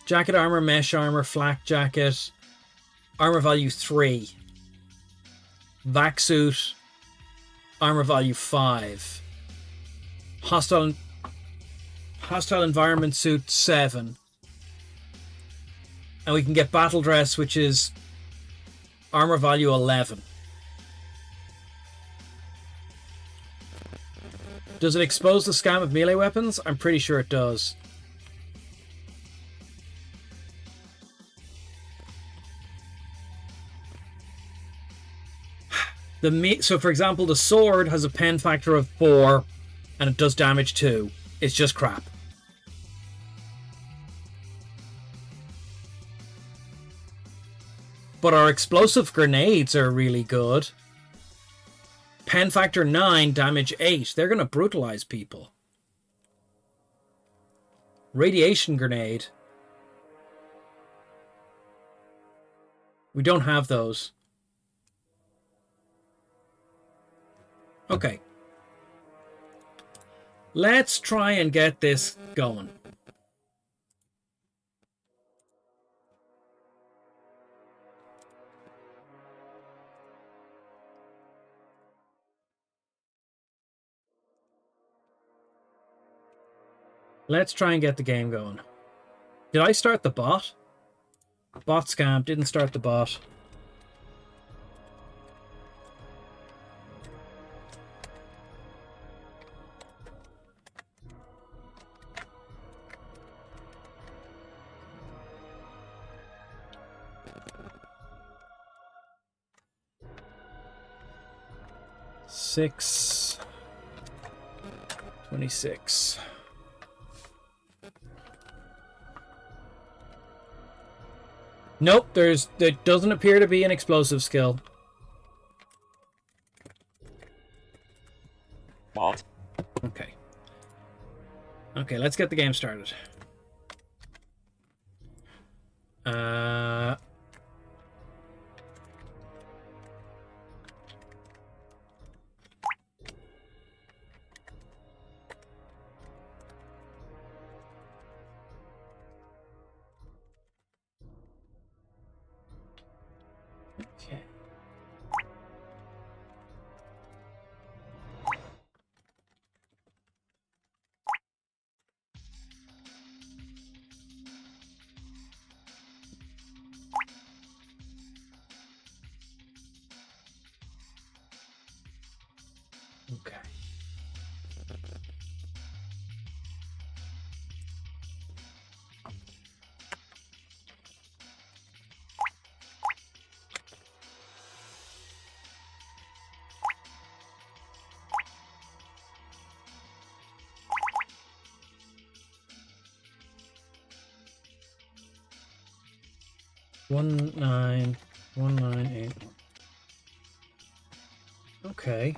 jacket armor, mesh armor, flak jacket, armor value 3. Vac suit, armor value 5. Hostile environment suit 7. And we can get battle dress, which is armor value 11. Does it expose the scam of melee weapons? I'm pretty sure it does. So for example, the sword has a pen factor of 4 and it does damage 2. It's just crap. But our explosive grenades are really good. Pen factor 9, damage 8. They're going to brutalize people. Radiation grenade. We don't have those. Okay. Let's try and get this going. Let's try and get the game going. Did I start the bot? Bot scam, didn't start the bot. Six 26. Nope, there doesn't appear to be an explosive skill. What? Okay. Okay, let's get the game started. Okay. Okay. One nine 1981. Okay.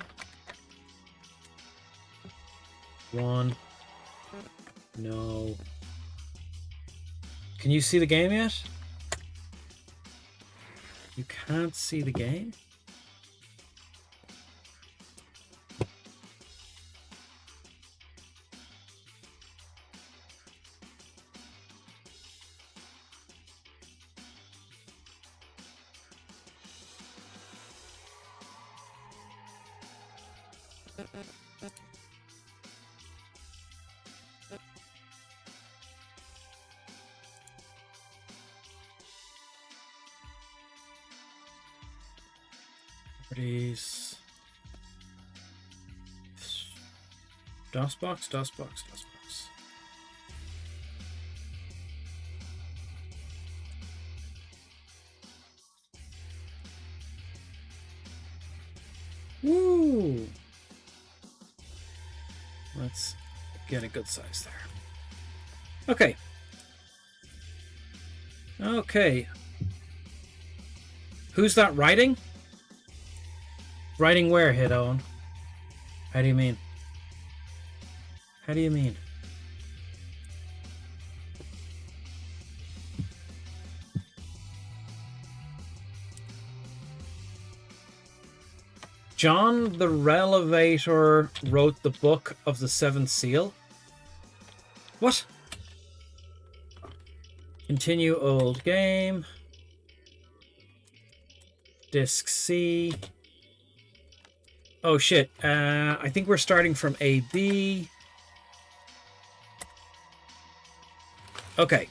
One. No. Can you see the game yet? You can't see the game? Properties. DOSBox, DOSBox, DOSBox. Woo! Let's get a good size there. Okay. Okay. Who's that writing? Writing where, Hit Owen? How do you mean? How do you mean? John the Relevator wrote the Book of the Seventh Seal? What? Continue old game. Disc C. Oh shit. I think we're starting from AB. Okay.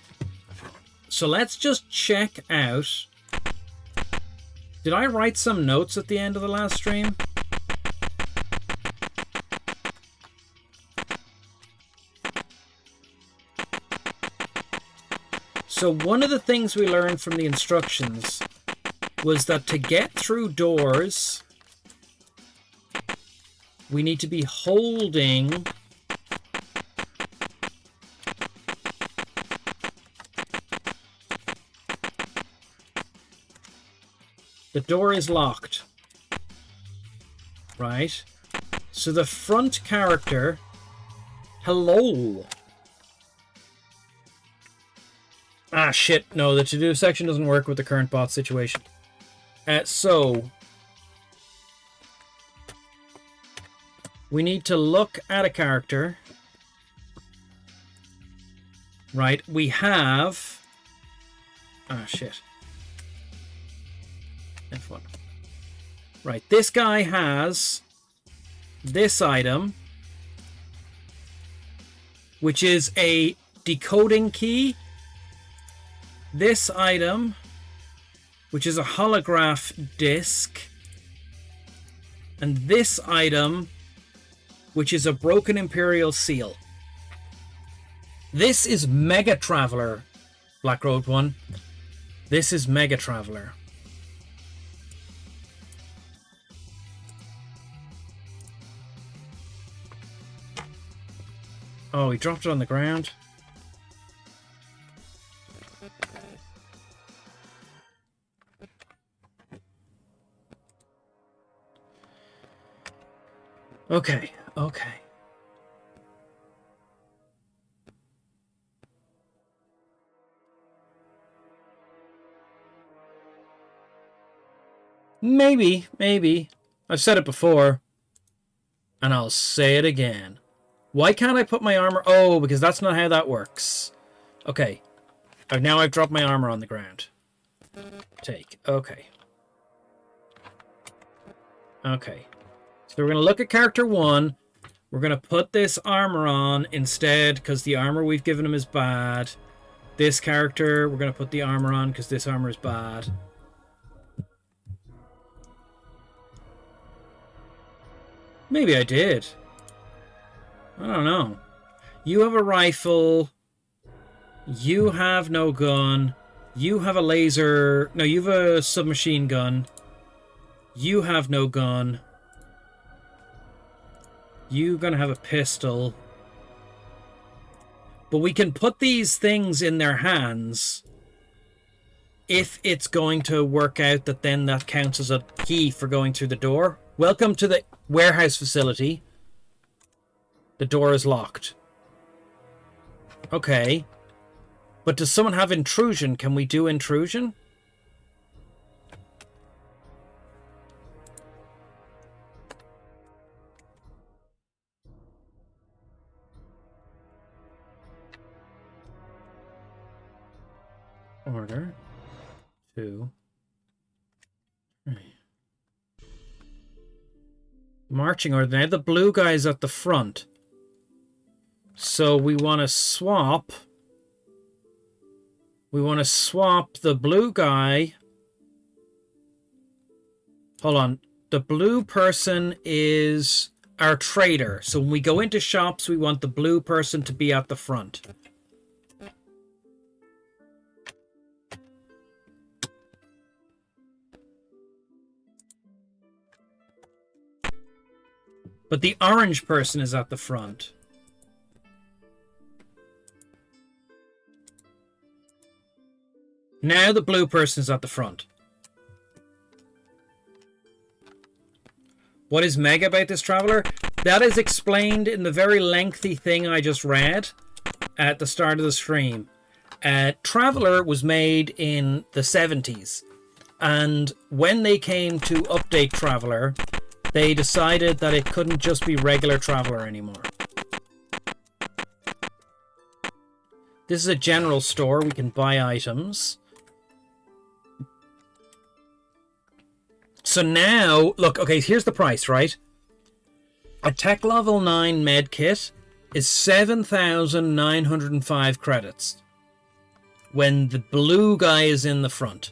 So let's just check out. Did I write some notes at the end of the last stream? So one of the things we learned from the instructions was that to get through doors, we need to be holding the door is locked, right? So the front character, hello. Ah, shit. No, the to-do section doesn't work with the current bot situation. So we need to look at a character. Right, we have... Ah, shit. F1. Right, this guy has this item, which is a decoding key. This item, which is a holograph disc. And this item, which is a broken Imperial seal. This is MegaTraveller, Black Road 1. This is MegaTraveller. Oh, he dropped it on the ground. Okay, okay. Maybe, maybe. I've said it before. And I'll say it again. Why can't I put my armor... Oh, because that's not how that works. Okay. Now I've dropped my armor on the ground. Take. Okay. Okay. So we're going to look at character 1. We're going to put this armor on instead because the armor we've given him is bad. This character, we're going to put the armor on because this armor is bad. Maybe I did. I don't know. You have a rifle. You have no gun. You have a laser. No, you have a submachine gun. You have no gun. You're going to have a pistol. But we can put these things in their hands if it's going to work out that then that counts as a key for going through the door. Welcome to the warehouse facility. The door is locked. Okay. But does someone have intrusion? Can we do intrusion? Order. 2. 3. Marching order. Now the blue guy's at the front. So we want to swap. We want to swap the blue guy. Hold on. The blue person is our trader. So when we go into shops, we want the blue person to be at the front. But the orange person is at the front. Now the blue person is at the front. What is mega about this traveler? That is explained in the very lengthy thing I just read at the start of the stream. Traveler was made in the 70s. And when they came to update Traveler, they decided that it couldn't just be regular Traveler anymore. This is a general store. We can buy items. So now, look, okay, here's the price, right? A tech level 9 med kit is 7,905 credits when the blue guy is in the front.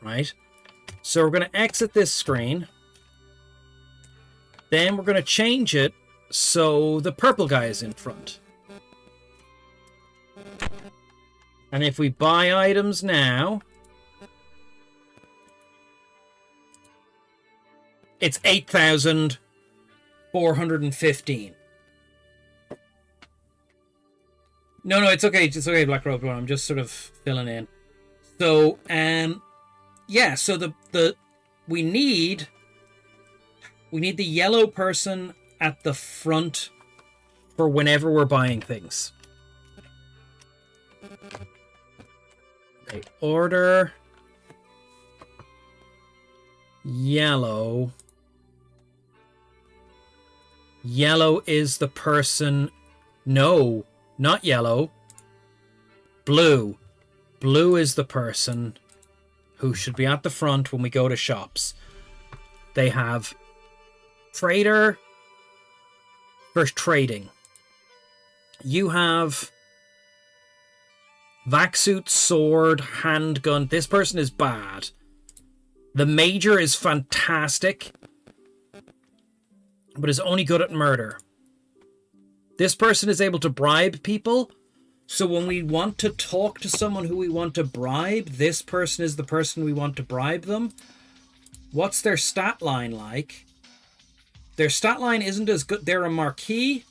Right? So we're going to exit this screen. Then we're going to change it so the purple guy is in front. And if we buy items now, it's 8,415. No, it's okay. It's okay, Black Robe One. I'm just sort of filling in. So, yeah. So we need the yellow person at the front for whenever we're buying things. Okay, order yellow. Yellow is the person. No, not yellow. Blue. Blue is the person who should be at the front when we go to shops. They have trader for trading. You have vac suit, sword, handgun. This person is bad. The major is fantastic, but is only good at murder. This person is able to bribe people. So when we want to talk to someone who we want to bribe, this person is the person we want to bribe them. What's their stat line like? Their stat line isn't as good. They're a marquee.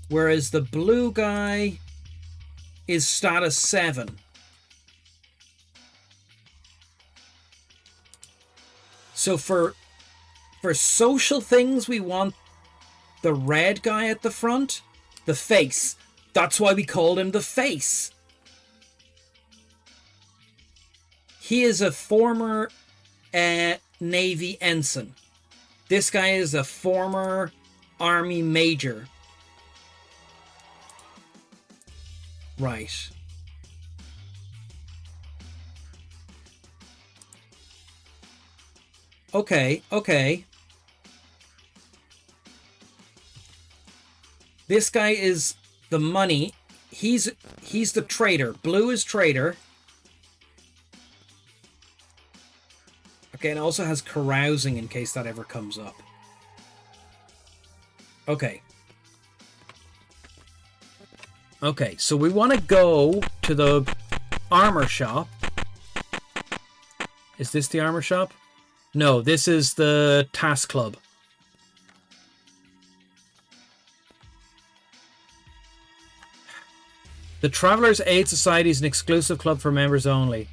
Whereas the blue guy is status 7. So for For social things, we want the red guy at the front. The face. That's why we called him the face. He is a former Navy ensign. This guy is a former Army major. Right. Okay, okay. This guy is the money. He's the trader. Blue is trader. Okay, and also has carousing in case that ever comes up. Okay. Okay, so we want to go to the armor shop. Is this the armor shop? No, this is the task club. The Travelers Aid Society is an exclusive club for members only.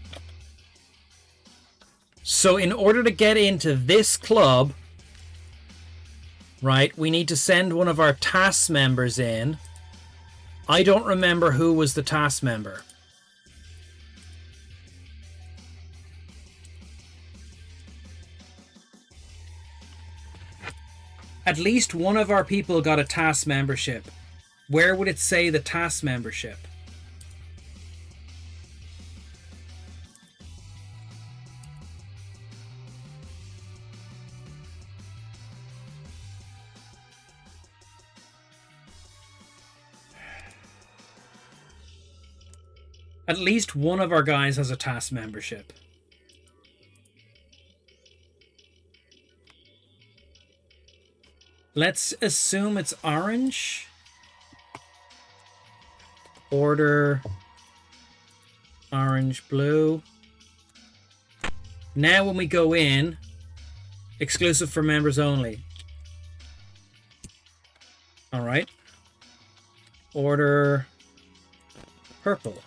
So in order to get into this club, right, we need to send one of our task members in. I don't remember who was the task member. At least one of our people got a task membership. Where would it say the task membership? At least one of our guys has a task membership. Let's assume it's orange. Order orange, blue. Now when we go in, exclusive for members only. All right. Order purple.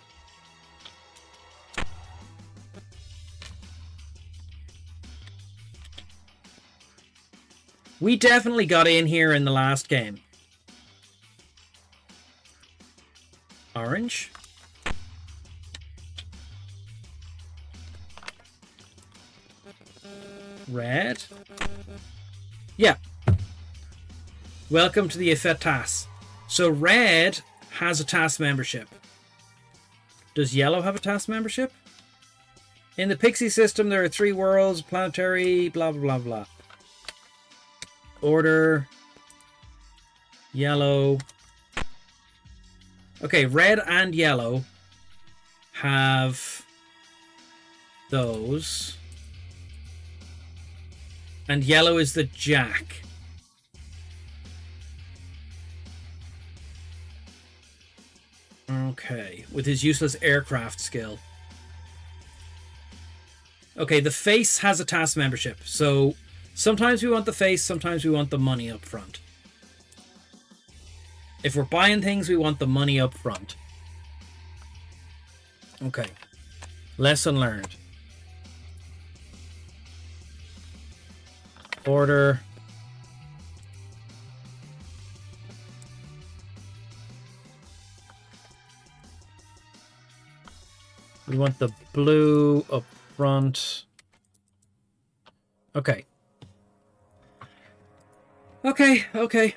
We definitely got in here in the last game. Orange. Red. Yeah. Welcome to the Effet task. So red has a task membership. Does yellow have a task membership? In the Pixie system, there are 3 worlds, planetary, blah, blah, blah, blah. Order. Yellow. Okay, red and yellow have those. And yellow is the jack. Okay, with his useless aircraft skill. Okay, the face has a task membership, so sometimes we want the face, sometimes we want the money up front. If we're buying things, we want the money up front. Okay. Lesson learned. Order. We want the blue up front. Okay. Okay.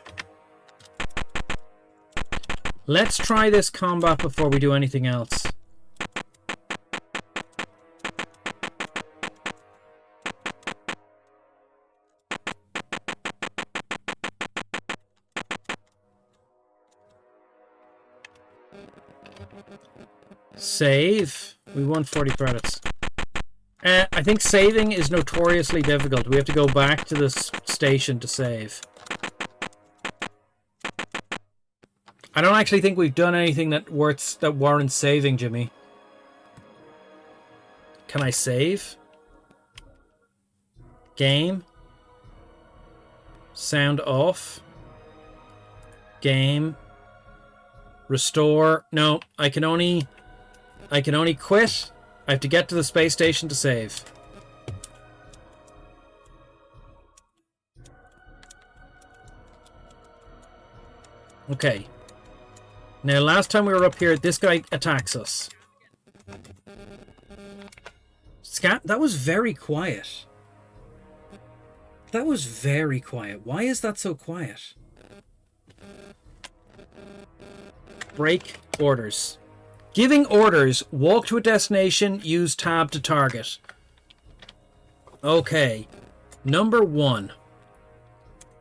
Let's try this combat before we do anything else. Save. We want 40 credits. I think saving is notoriously difficult. We have to go back to the station to save. I don't actually think we've done anything that warrants saving, Jimmy. Can I save? Game. Sound off. Game. Restore. No, I can only quit. I have to get to the space station to save. Okay. Now, last time we were up here, this guy attacks us. That was very quiet. That was very quiet. Why is that so quiet? Break orders. Giving orders. Walk to a destination. Use tab to target. Okay. Number 1.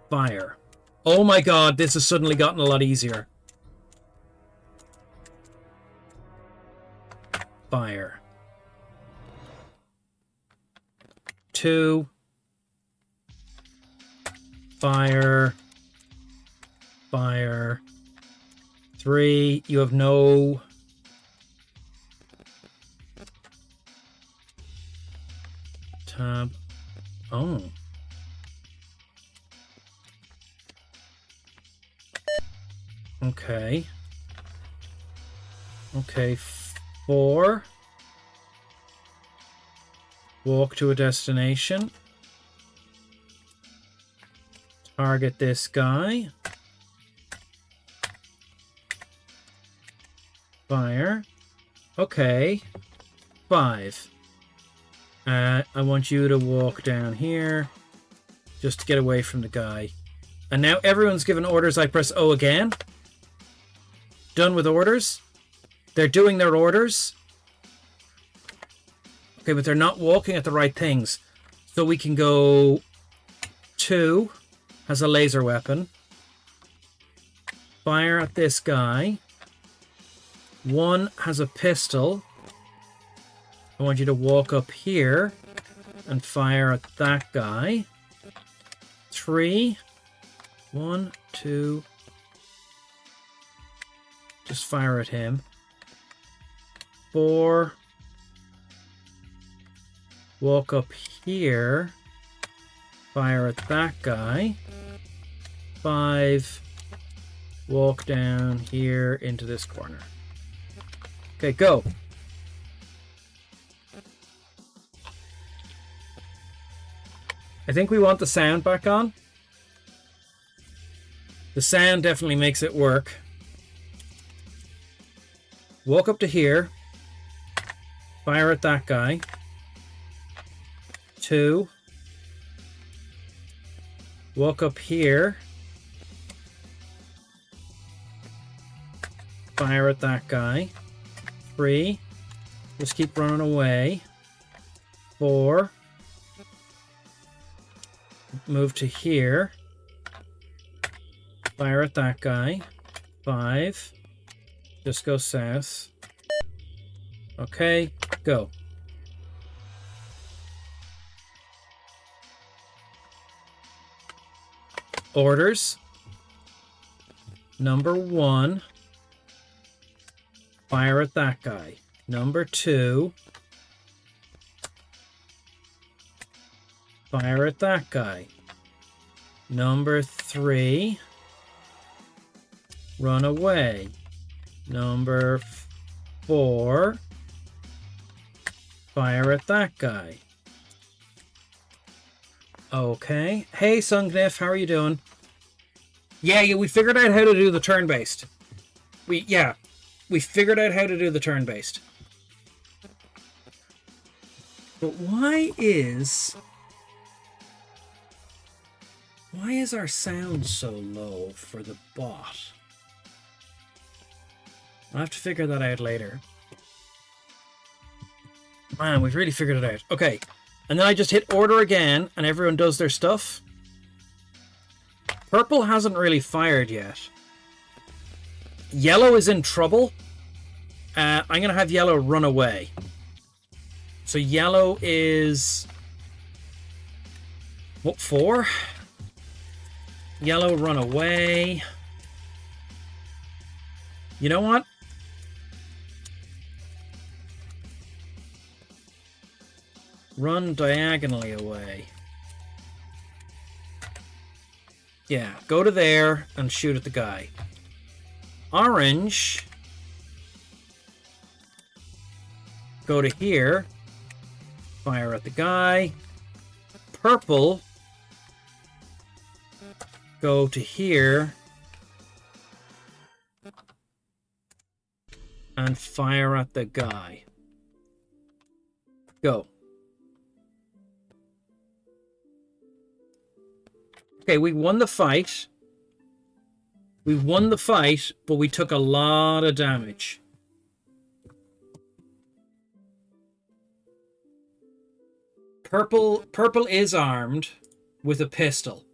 Fire. Oh my god, this has suddenly gotten a lot easier. Fire. 2. Fire. Fire. 3. You have no... Tab. Oh. Okay. Okay, 4. Walk to a destination. Target this guy. Fire. Okay. 5. I want you to walk down here. Just to get away from the guy. And now everyone's given orders. I press O again. Done with orders. They're doing their orders. Okay, but they're not walking at the right things. So we can go... 2 has a laser weapon. Fire at this guy. 1 has a pistol. I want you to walk up here and fire at that guy. 3. 1, 2. Just fire at him. 4. Walk up here. Fire at that guy. 5. Walk down here into this corner. Okay, go. I think we want the sound back on. The sound definitely makes it work. Walk up to here. Fire at that guy. 2. Walk up here. Fire at that guy. 3. Just keep running away. 4. Move to here. Fire at that guy. 5. Just go south. Okay, go. Orders. Number 1. Fire at that guy. Number 2. Fire at that guy. Number 3. Run away. Number 4. Fire at that guy. Okay. Hey, Sungniff, how are you doing? Yeah, we figured out how to do the turn-based. We figured out how to do the turn-based. But why is our sound so low for the bot? I'll have to figure that out later. Man, we've really figured it out. Okay. And then I just hit order again, and everyone does their stuff. Purple hasn't really fired yet. Yellow is in trouble. I'm going to have yellow run away. So yellow is... what, 4? Yellow run away. You know what? Run diagonally away. Yeah, go to there and shoot at the guy. Orange. Go to here. Fire at the guy. Purple. Go to here. and fire at the guy. Go. Okay, we won the fight. We won the fight, but we took a lot of damage. Purple is armed with a pistol.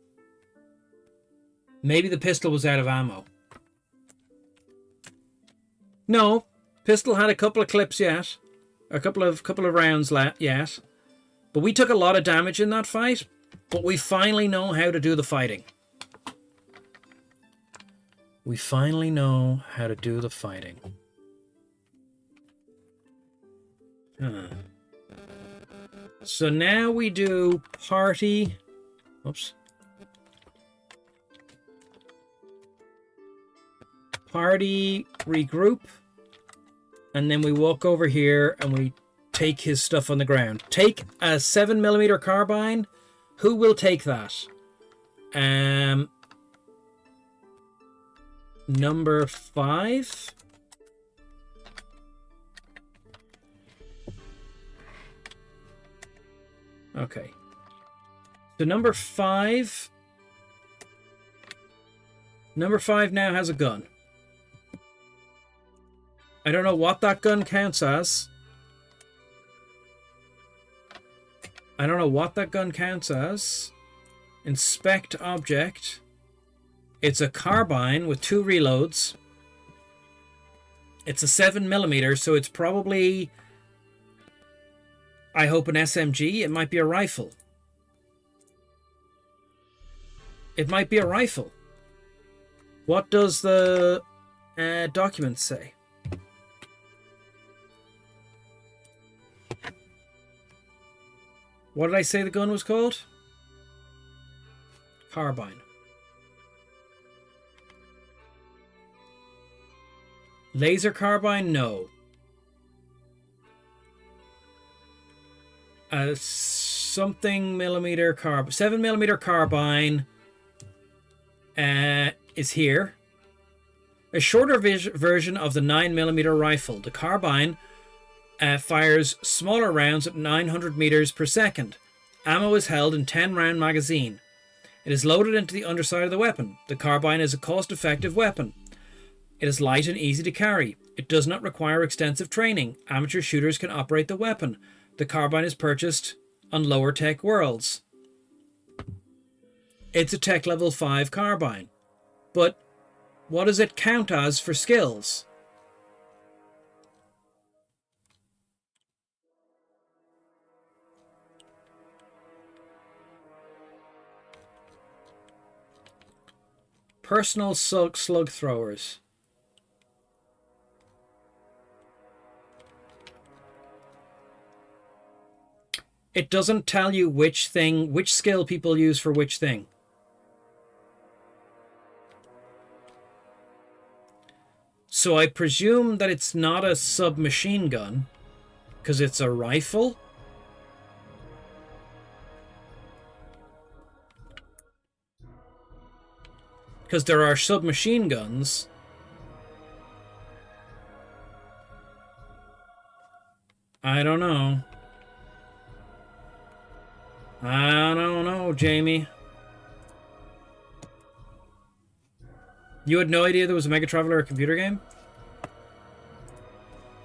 Maybe the pistol was out of ammo. No, pistol had a couple of clips yet. A couple of rounds yet. But we took a lot of damage in that fight. But we finally know how to do the fighting. We finally know how to do the fighting. So now we do party. Oops. Party, regroup. And then we walk over here and we take his stuff on the ground. Take a 7mm carbine. Who will take that? Number 5. Okay. So number 5. Number 5 now has a gun. I don't know what that gun counts as. I don't know what that gun counts as. Inspect object. It's a carbine with 2 reloads. It's a 7mm, so it's probably, I hope, an SMG. It might be a rifle. It might be a rifle. What does the document say? What did I say the gun was called? Carbine. Laser carbine? No. Something millimeter 7mm carbine is here. A shorter version of the 9mm rifle. The carbine fires smaller rounds at 900 meters per second. Ammo is held in 10-round magazine. It is loaded into the underside of the weapon. The carbine is a cost-effective weapon. It is light and easy to carry. It does not require extensive training. Amateur shooters can operate the weapon. The carbine is purchased on lower tech worlds. It's a tech level 5 carbine. But what does it count as for skills? Personal slug throwers. It doesn't tell you which skill people use for which thing. So I presume that it's not a submachine gun, because it's a rifle. Because there are submachine guns. I don't know. I don't know, Jamie. You had no idea there was a MegaTraveller a computer game?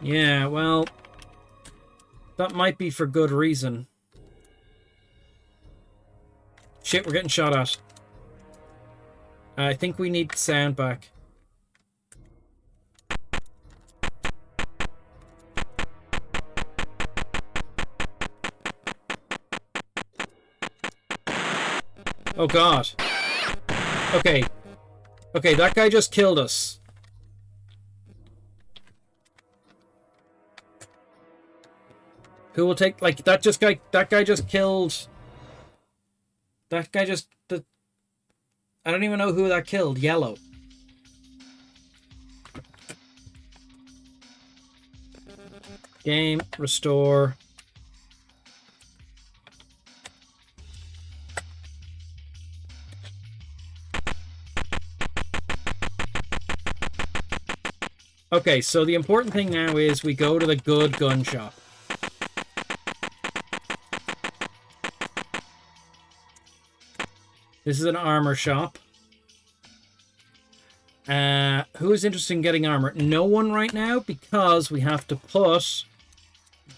Yeah, well, that might be for good reason. Shit, we're getting shot at. I think we need sound back. Oh god. Okay. Okay, that guy just killed us. Who will take, like, that guy just killed. That guy just, I don't even know who that killed. Yellow. Game, restore. Okay, so the important thing now is we go to the good gun shop. This is an armor shop. Who is interested in getting armor? No one right now, because we have to put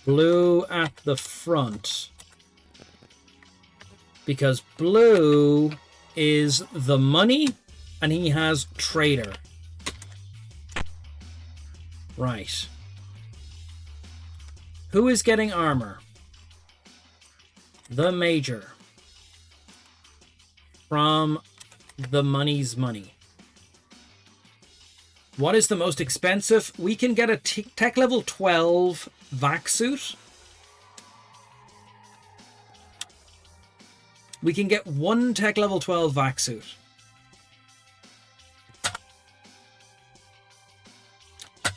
Blue at the front. Because Blue is the money, and he has trader. Right. Who is getting armor? The Major. From the money's money. What is the most expensive? We can get a tech level 12 vac suit. We can get one tech level 12 vac suit.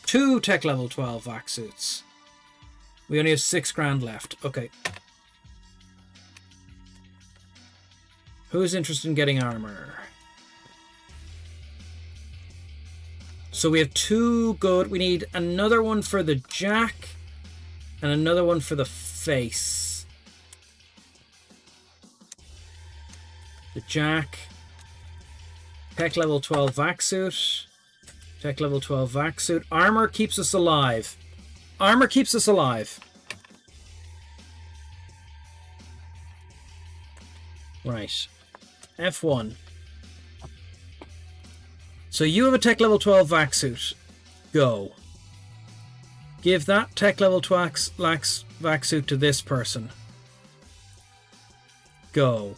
Two tech level 12 vac suits. We only have $6,000 left. Okay. Who's interested in getting armor? So we have two good. We need another one for the jack and another one for the face. The jack. Tech level 12 vac suit. Tech level 12 vac suit. Armor keeps us alive. Armor keeps us alive. Right. F1. So you have a tech level 12 vac suit. Go. Give that tech level 12 vac suit to this person. Go.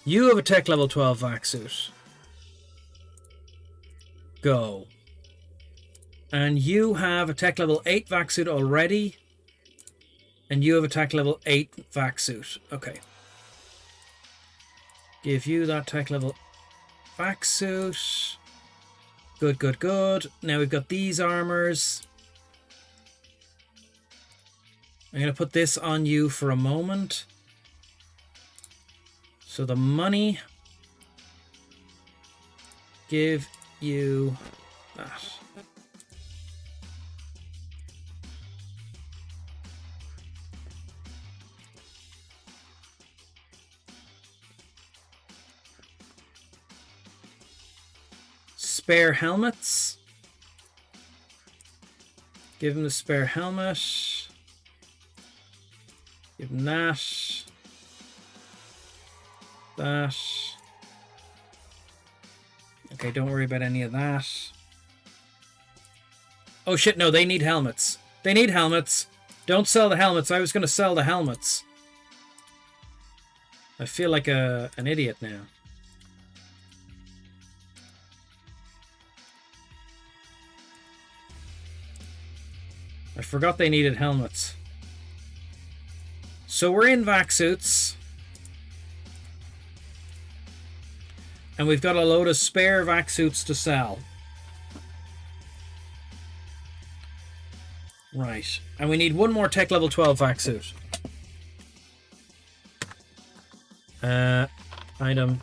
You have a tech level 12 vac suit. Go. And you have a tech level 8 vac suit already. And you have a tech level 8 vac suit. Okay. Give you that tech level vac suit. Good, good, good. Now we've got these armors. I'm going to put this on you for a moment. So the money. Give you that. Spare helmets. Give him the spare helmet. Give him that. That. Okay, don't worry about any of that. Oh shit, no, they need helmets. They need helmets. Don't sell the helmets. I was going to sell the helmets. I feel like an idiot now. I forgot they needed helmets. So we're in vac suits. And we've got a load of spare vac suits to sell. Right. And we need one more tech level 12 vac suit. Item.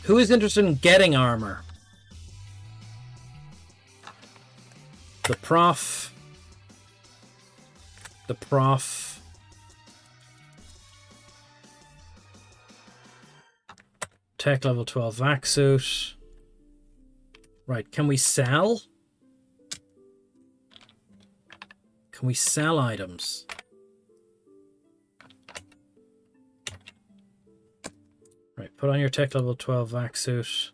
Who is interested in getting armor? The prof. The prof. Tech level 12 vac suit. Right, can we sell? Can we sell items? Right, put on your tech level 12 vac suit.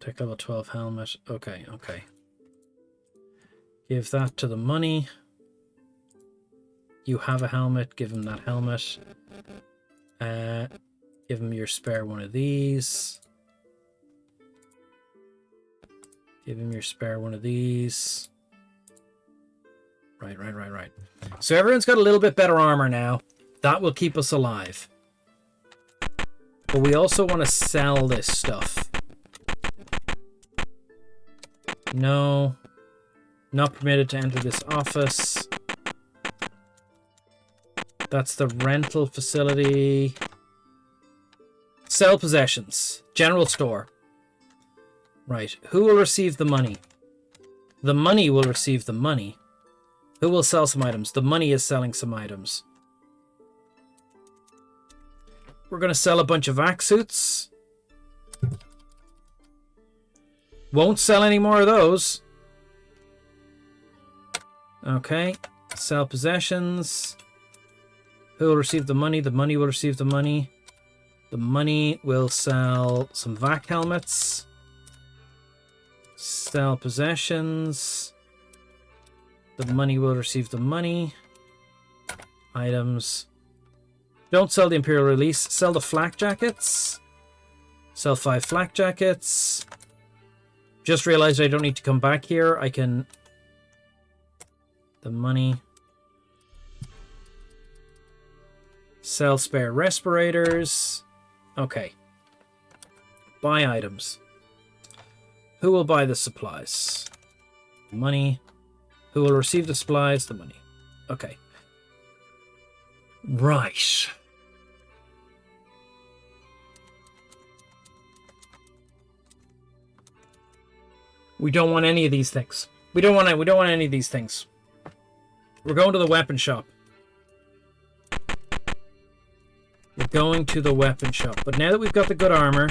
Tech level 12 helmet. Okay, okay. Give that to the money. You have a helmet. Give him that helmet. Give him your spare one of these. Give him your spare one of these. Right. So everyone's got a little bit better armor now. That will keep us alive. But we also want to sell this stuff. No. Not permitted to enter this office. That's the rental facility. Sell possessions. General store. Right. Who will receive the money? The money will receive the money. Who will sell some items? The money is selling some items. We're going to sell a bunch of axe suits. Won't sell any more of those. Okay. Sell possessions. Who will receive the money? The money will receive the money. The money will sell some vac helmets. Sell possessions. The money will receive the money. Items. Don't sell the Imperial Release. Sell the flak jackets. Sell 5 flak jackets. Just realized I don't need to come back here. I can... The money. Sell spare respirators. Okay. Buy items. Who will buy the supplies? Money. Who will receive the supplies? The money. Okay. Right. We don't want any of these things. We don't want any of these things. We're going to the weapon shop. We're going to the weapon shop. But now that we've got the good armor,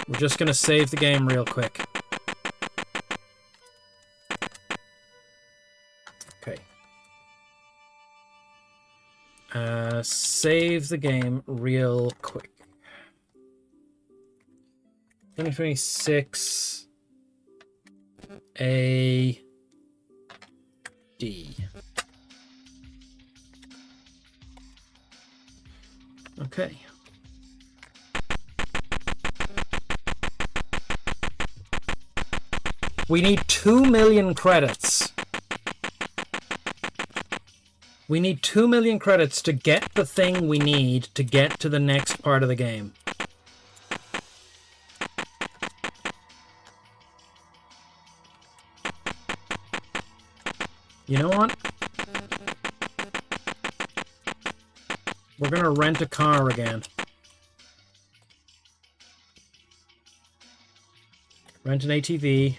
we're just going to save the game real quick. Okay. Save the game real quick. 2026 AD. Okay. We need 2 million credits. We need 2 million credits to get the thing we need to get to the next part of the game. You know what? We're gonna rent a car again. Rent an ATV.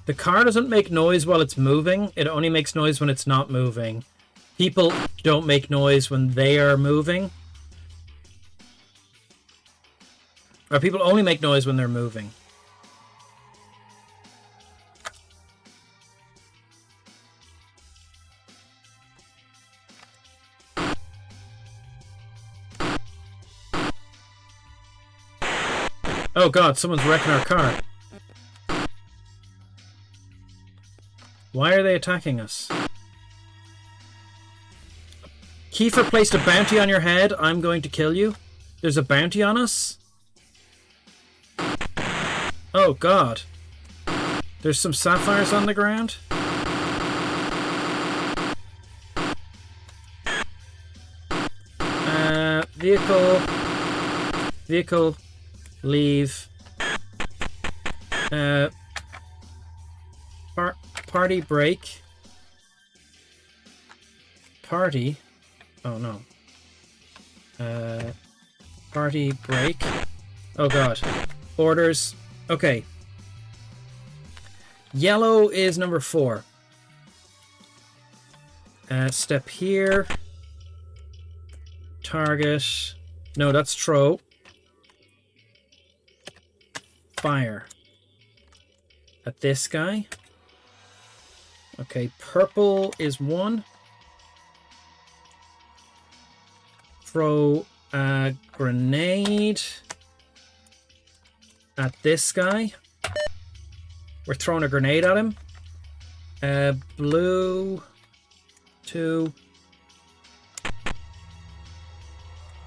The car doesn't make noise while it's moving. It only makes noise when it's not moving. People don't make noise when they are moving. Or people only make noise when they're moving. Oh god, someone's wrecking our car. Why are they attacking us? Kiefer placed a bounty on your head. I'm going to kill you. There's a bounty on us? Oh god. There's some sapphires on the ground? Vehicle. Vehicle. Leave. Party break. Party. Oh no. Party break. Oh god. Orders. Okay. Yellow is number 4. Step here. Target. No, that's throw. Fire. At this guy. Okay, purple is 1. Throw a grenade at this guy. We're throwing a grenade at him. Blue 2.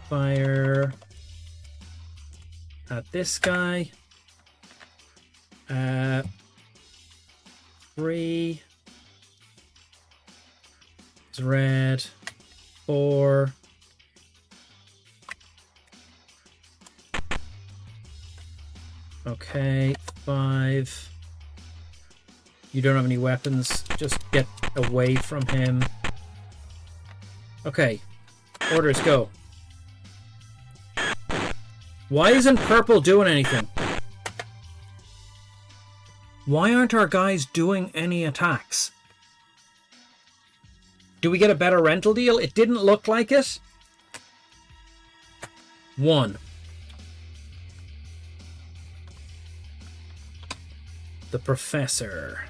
Fire at this guy. 3 is red. 4. Okay, 5. You don't have any weapons. Just get away from him. Okay. Orders, go. Why isn't purple doing anything? Why aren't our guys doing any attacks? Do we get a better rental deal? It didn't look like it. 1. The professor.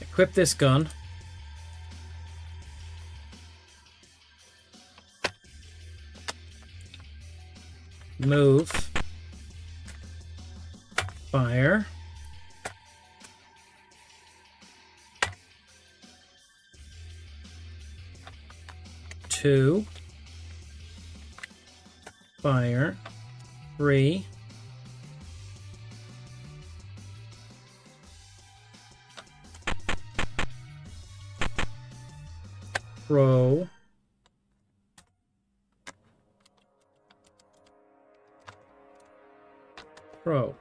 Equip this gun. Move. Fire. Two. Fire. 3. Throw. Throw.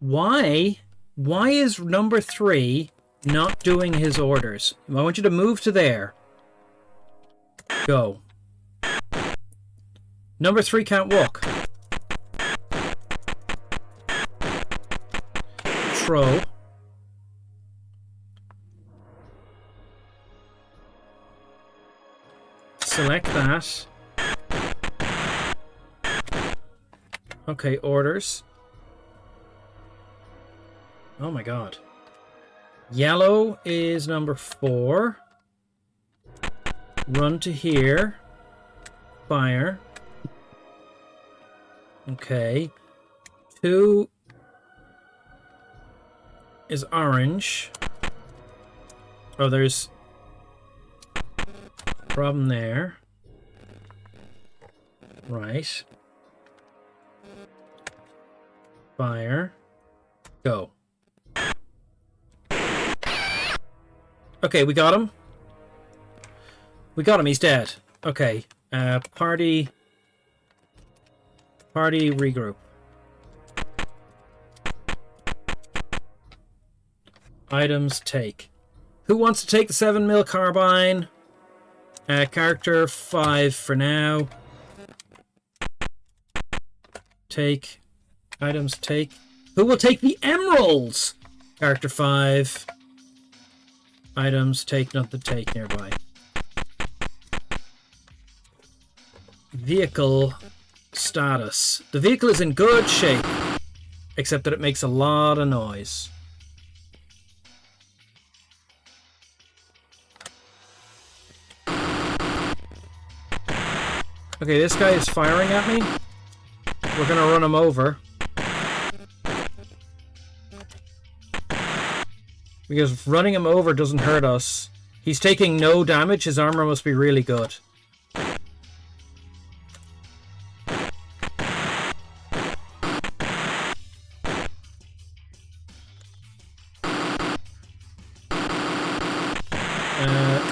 Why is number 3 not doing his orders? I want you to move to there. Go. Number 3 can't walk. Throw. Select that. Okay, orders. Oh my god. Yellow is number 4. Run to here. Fire. Okay. 2 is orange. Oh, there's a problem there. Right. Fire. Go. Okay, we got him. We got him, he's dead. Okay. Party regroup. Items take. Who wants to take the 7mm carbine? Character 5 for now. Take. Items take. Who will take the emeralds? Character 5. Items take, not the take nearby. Vehicle status. The vehicle is in good shape, except that it makes a lot of noise. Okay, this guy is firing at me. We're gonna run him over. Because running him over doesn't hurt us. He's taking no damage. His armor must be really good.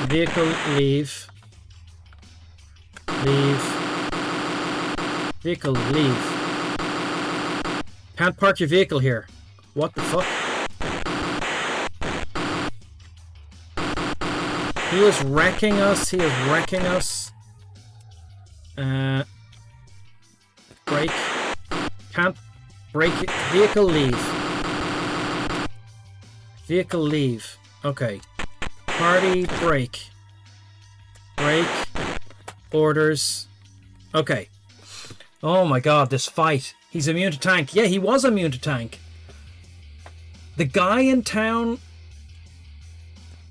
Vehicle, leave. Leave. Vehicle, leave. Can't park your vehicle here. What the fuck? He is wrecking us. He is wrecking us. Brake. Can't brake it. Vehicle leave. Vehicle leave. Okay. Party brake. Brake. Orders. Okay. Oh my god, this fight. He's immune to tank. Yeah, he was immune to tank. The guy in town...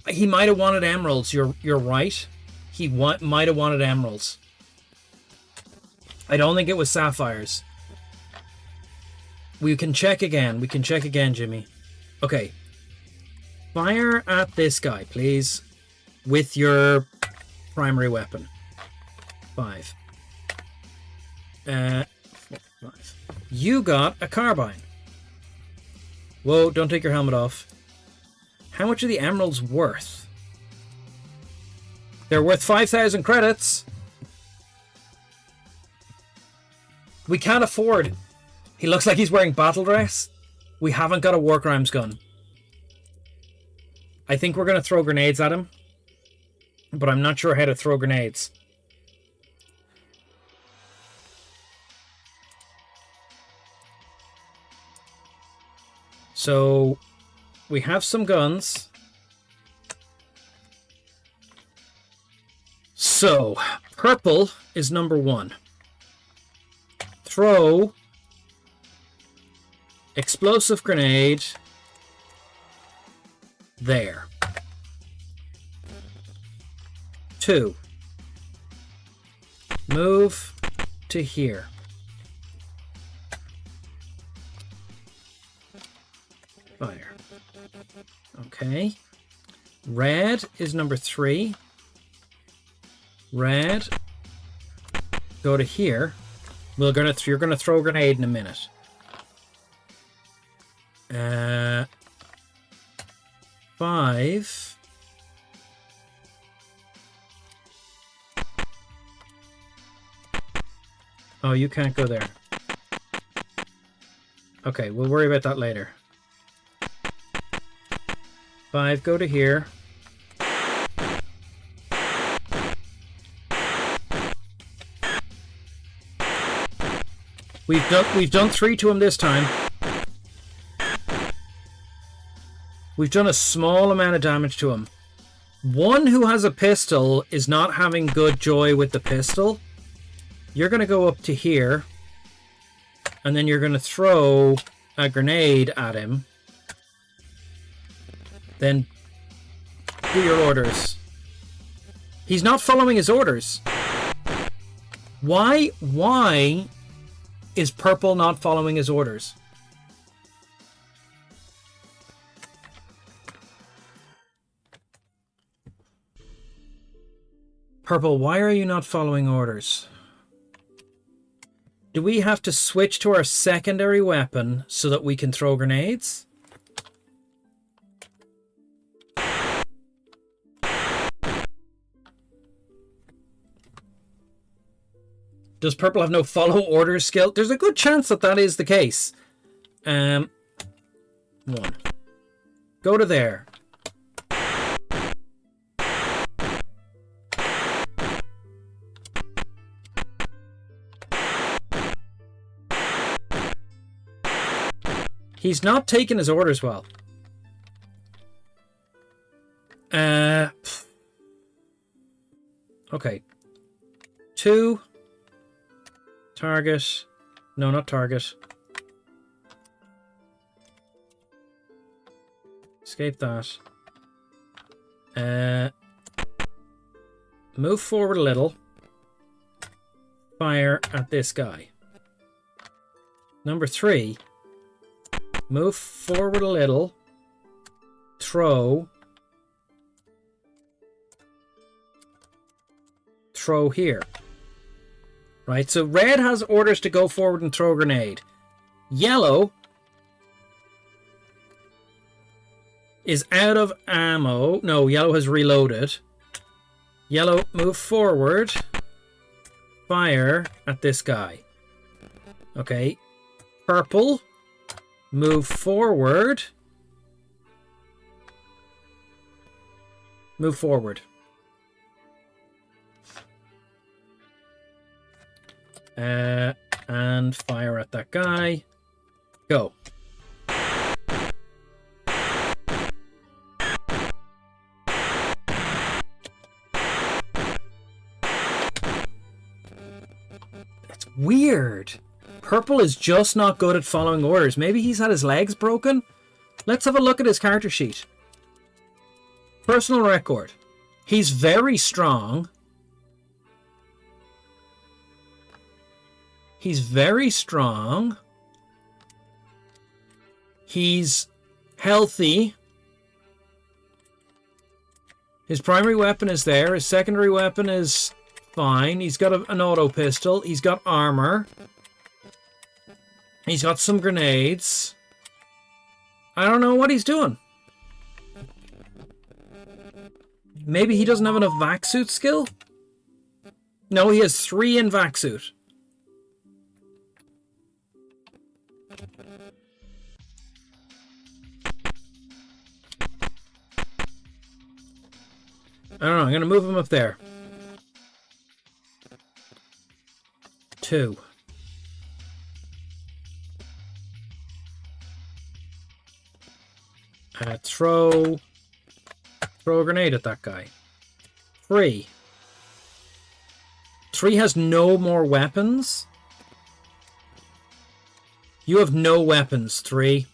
He might have wanted emeralds. You're right. He might have wanted emeralds. I don't think it was sapphires. We can check again. We can check again, Jimmy. Okay. Fire at this guy, please. With your primary weapon. 5. 4, 5. You got a carbine. Whoa, don't take your helmet off. How much are the emeralds worth? They're worth 5,000 credits. We can't afford. He looks like he's wearing battle dress. We haven't got a war crimes gun. I think we're going to throw grenades at him. But I'm not sure how to throw grenades. So, we have some guns. So, purple is number 1. Throw explosive grenade there. 2. Move to here. Fire. Okay. Red is number 3. Red. Go to here. You're gonna throw a grenade in a minute. 5. Oh, you can't go there. Okay, we'll worry about that later. 5, go to here. We've done 3 to him this time. We've done a small amount of damage to him. One who has a pistol is not having good joy with the pistol. You're going to go up to here. And then you're going to throw a grenade at him. Then do your orders. He's not following his orders. Why is purple not following his orders? Purple, why are you not following orders? Do we have to switch to our secondary weapon so that we can throw grenades? Does purple have no follow orders skill? There's a good chance that that is the case. 1. Go to there. He's not taking his orders well. Okay. 2. Target. No, not target. Escape that. Move forward a little. Fire at this guy. Number 3. Move forward a little. Throw. Throw here. Right, so red has orders to go forward and throw a grenade. Yellow is out of ammo. No, yellow has reloaded. Yellow, move forward. Fire at this guy. Okay. Purple, move forward. Move forward. And fire at that guy. Go. It's weird. Purple is just not good at following orders. Maybe he's had his legs broken? Let's have a look at his character sheet. Personal record. He's very strong. He's very strong. He's healthy. His primary weapon is there. His secondary weapon is fine. He's got an auto pistol. He's got armor. He's got some grenades. I don't know what he's doing. Maybe he doesn't have enough vac suit skill? No, he has 3 in vac suit. I don't know, I'm going to move him up there. 2. Throw a grenade at that guy. 3. 3 has no more weapons. You have no weapons, 3.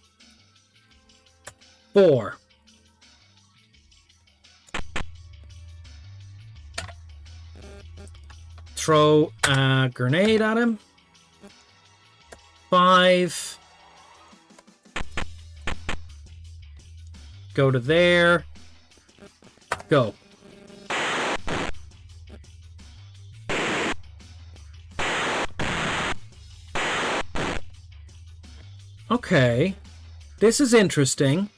4. Throw a grenade at him. 5. Go to there. Go. Okay. This is interesting.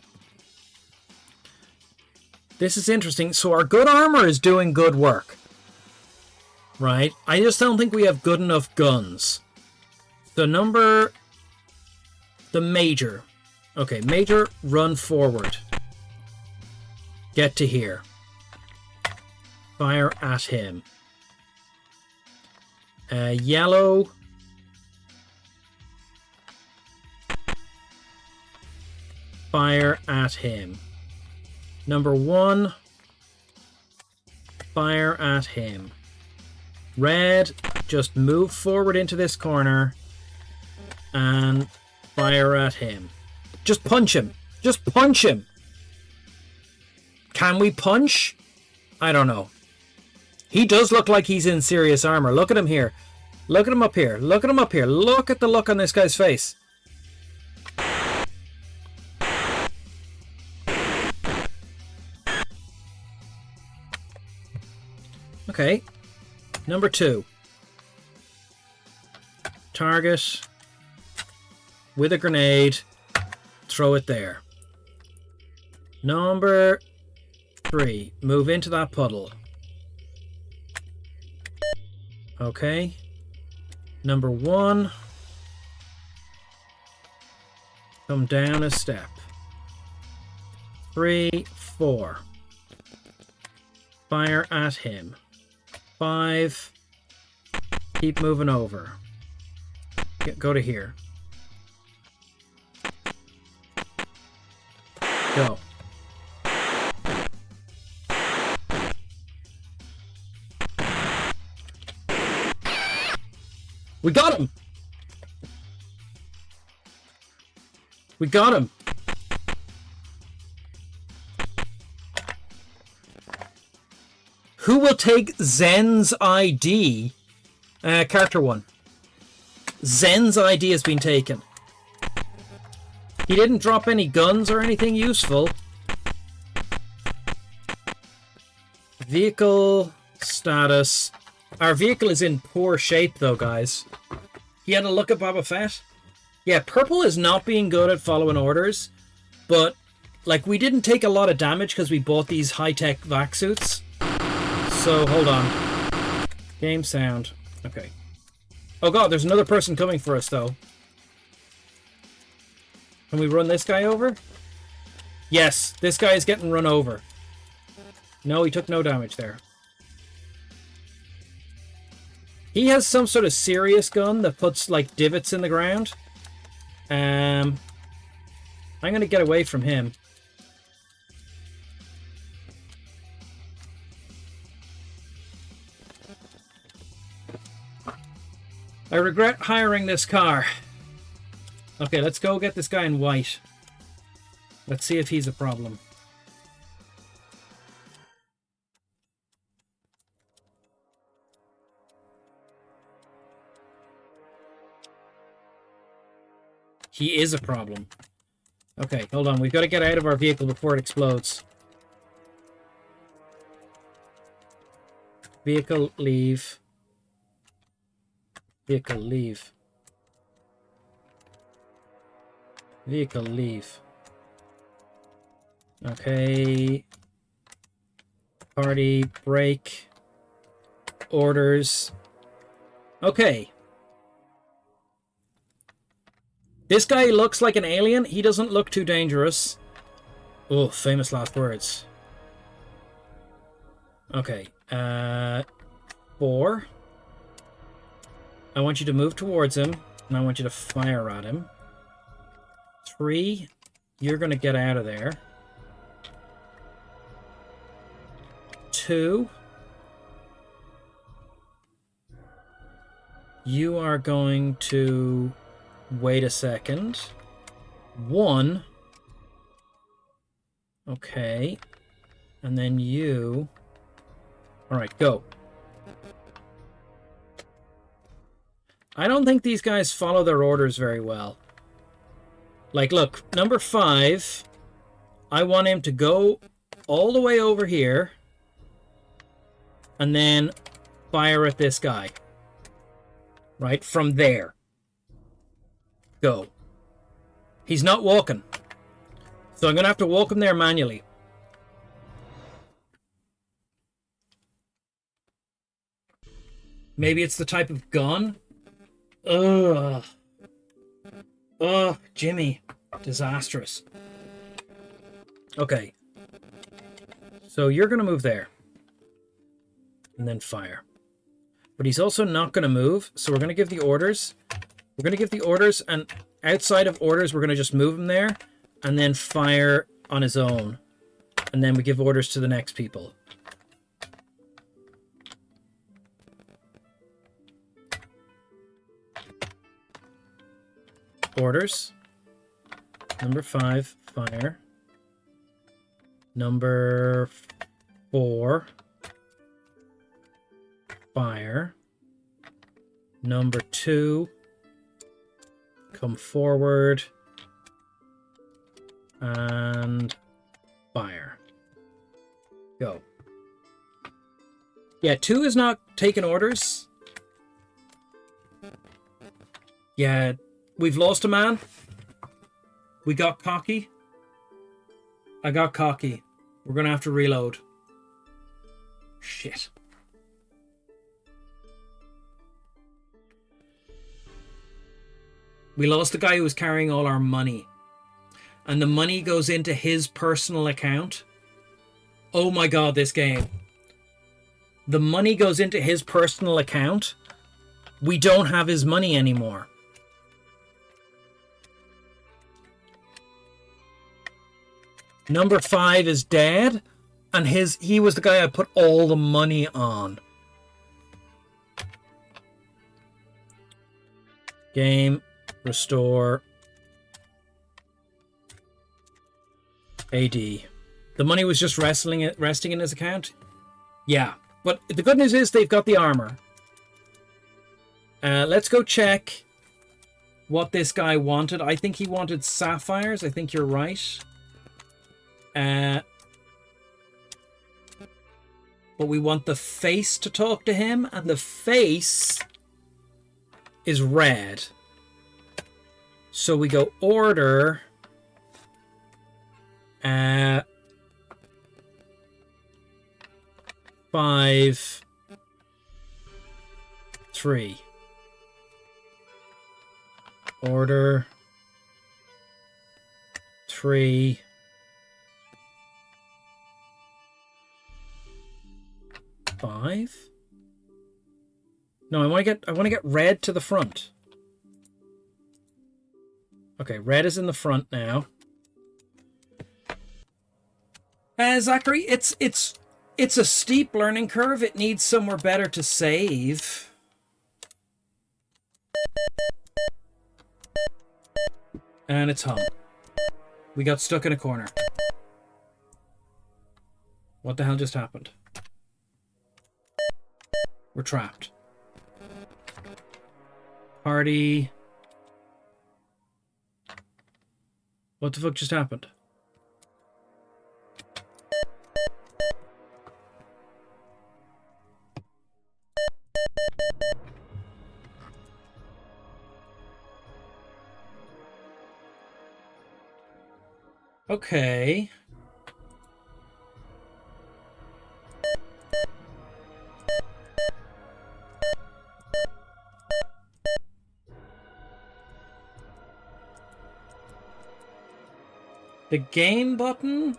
This is interesting. So our good armor is doing good work. Right? I just don't think we have good enough guns. The Major. Okay, Major, run forward. Get to here. Fire at him. Yellow. Fire at him. Number 1. Fire at him. Red, just move forward into this corner and fire at him. Just punch him. Just punch him. Can we punch? I don't know. He does look like he's in serious armor. Look at him here. Look at him up here. Look at him up here. Look at the look on this guy's face. Okay. Number 2. Target with a grenade. Throw it there. Number 3. Move into that puddle. Okay. Number 1. Come down a step. 3, 4. Fire at him. 5. Keep moving over. Go to here. Go. We got him! We got him! Who will take Zen's ID? Character 1. Zen's ID has been taken. He didn't drop any guns or anything useful. Vehicle status. Our vehicle is in poor shape though, guys. You had a look at Boba Fett? Yeah, purple is not being good at following orders, but like we didn't take a lot of damage because we bought these high-tech vac suits. So, hold on. Game sound. Okay. Oh god, there's another person coming for us, though. Can we run this guy over? Yes, this guy is getting run over. No, he took no damage there. He has some sort of serious gun that puts, like, divots in the ground. I'm going to get away from him. I regret hiring this car. Okay, let's go get this guy in white. Let's see if he's a problem. He is a problem. Okay, hold on. We've got to get out of our vehicle before it explodes. Vehicle, leave. Vehicle, leave. Vehicle, leave. Okay. Party, break. Orders. Okay. This guy looks like an alien. He doesn't look too dangerous. Oh, famous last words. Okay. 4. I want you to move towards him, and I want you to fire at him. 3. You're going to get out of there. 2. You are going to wait a second. 1. Okay. And then you... Alright, go. I don't think these guys follow their orders very well. Like, look, number 5, I want him to go all the way over here and then fire at this guy. Right, from there. Go. He's not walking. So I'm going to have to walk him there manually. Maybe it's the type of gun. Ugh. Ugh, Jimmy. Disastrous. Okay. So you're going to move there. And then fire. But he's also not going to move, so we're going to give the orders. We're going to give the orders, and outside of orders, we're going to just move him there, and then fire on his own. And then we give orders to the next people. Orders. Number 5, fire. Number 4, fire. Number 2, come forward and fire. Go. Yeah, 2 is not taking orders. Yeah, we've lost a man. We got cocky. I got cocky. We're going to have to reload. Shit. We lost the guy who was carrying all our money. And the money goes into his personal account. Oh my god, this game. The money goes into his personal account. We don't have his money anymore. Number 5 is dead. And he was the guy I put all the money on. Game. Restore. AD. The money was just resting in his account? Yeah. But the good news is they've got the armor. Let's go check what this guy wanted. I think he wanted sapphires. I think you're right. But we want the face to talk to him, and the face is red. So we go order. 5, 3. Order 3. 5. No, I want to get red to the front. Okay, red is in the front now. Zachary, it's a steep learning curve. It needs somewhere better to save. And it's hung. We got stuck in a corner. What the hell just happened? We're trapped. Party. What the fuck just happened? Okay. The game button?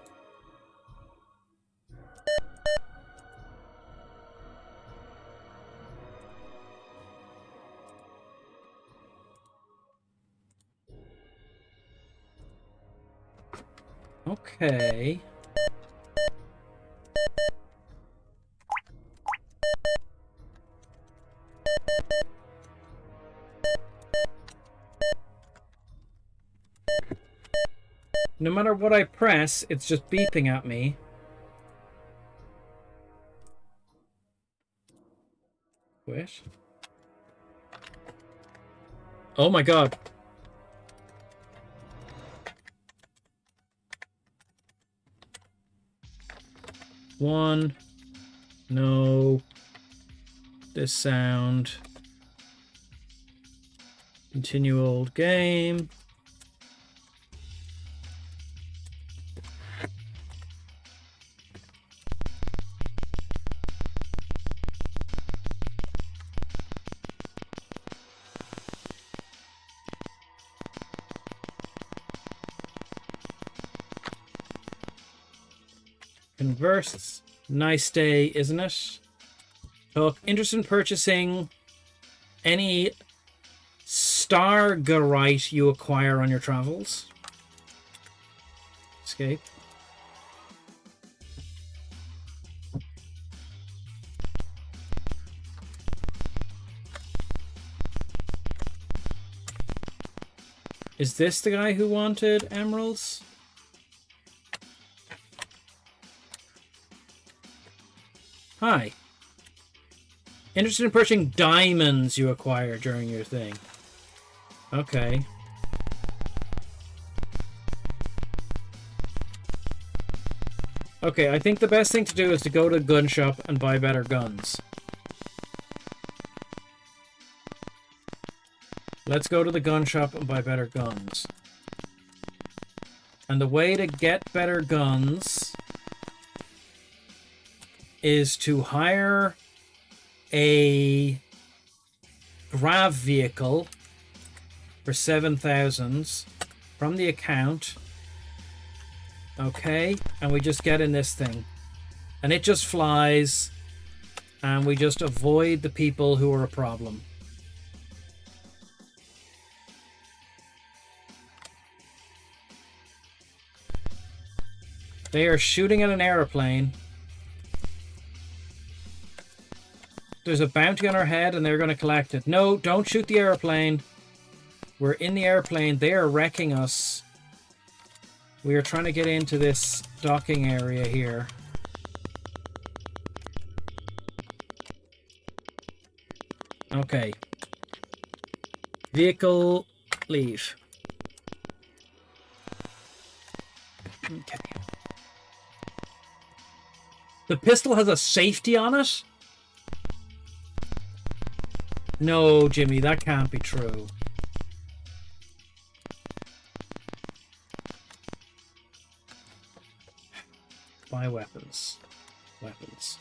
Okay. No matter what I press, it's just beeping at me. Wait. Oh my god. One. No. This sound. Continue old game. Converse. Nice day, isn't it? Talk. Interested in purchasing any Stargarite you acquire on your travels. Escape. Is this the guy who wanted emeralds? Hi. Interested in purchasing diamonds you acquire during your thing. Okay. Okay, I think the best thing to do is to go to a gun shop and buy better guns. Let's go to the gun shop and buy better guns. And the way to get better guns is to hire a grav vehicle for 7,000 from the account. Okay, and we just get in this thing. And it just flies, and we just avoid the people who are a problem. They are shooting at an airplane. There's a bounty on our head and they're going to collect it. No, don't shoot the airplane. We're in the airplane. They are wrecking us. We are trying to get into this docking area here. Okay. Vehicle, leave. Okay. The pistol has a safety on it? No, Jimmy, that can't be true. Buy weapons. Weapons.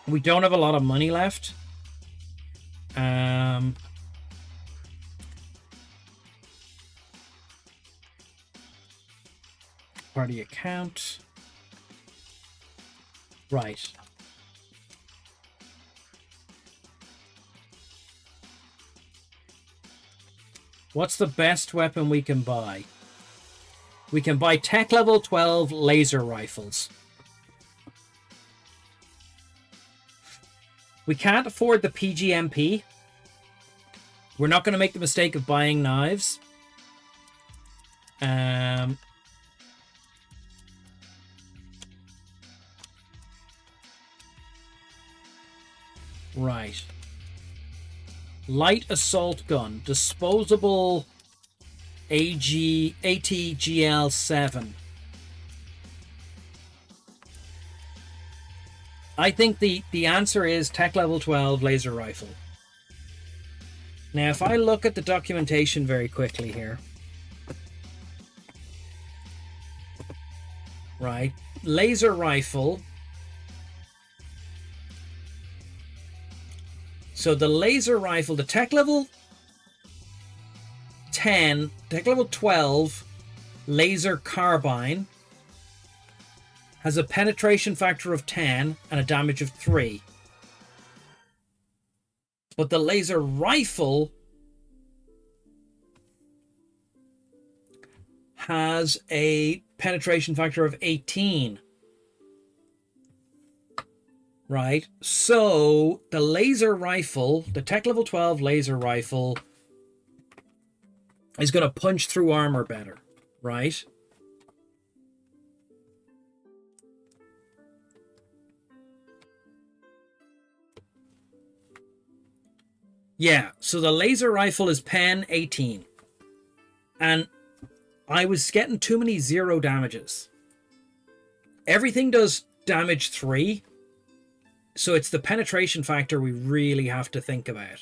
We don't have a lot of money left. Party account. Right. What's the best weapon we can buy? We can buy tech level 12 laser rifles. We can't afford the PGMP. We're not going to make the mistake of buying knives. Right. Light assault gun. Disposable ATGL7. I think the answer is tech level 12 laser rifle. Now, if I look at the documentation very quickly here. right? Laser rifle. So the laser rifle, the tech level 10, tech level 12 laser carbine has a penetration factor of 10 and a damage of 3. But the laser rifle has a penetration factor of 18. Right? So the laser rifle, the tech level 12 laser rifle, is going to punch through armor better. Right? Yeah, so the laser rifle is pen 18. And I was getting too many 0 damages. Everything does damage 3. So it's the penetration factor we really have to think about.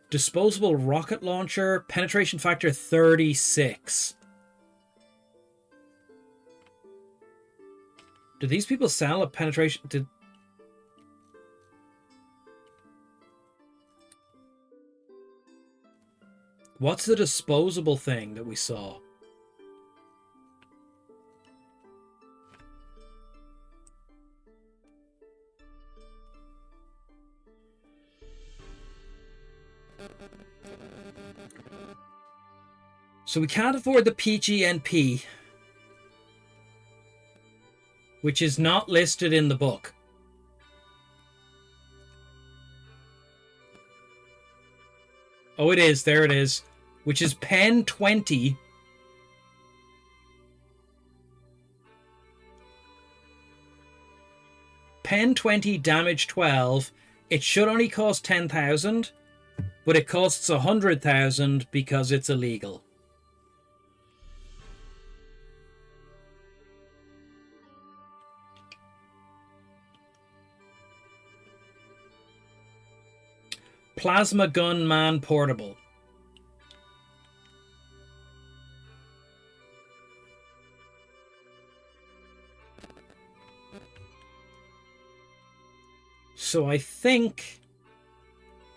Disposable rocket launcher, penetration factor 36. Do these people sell a penetration? What's the disposable thing that we saw? So we can't afford the PGNP, which is not listed in the book. Oh, it is. There it is. Which is pen 20. Pen 20, damage 12. It should only cost 10,000, but it costs 100,000 because it's illegal. Plasma gun man portable. So I think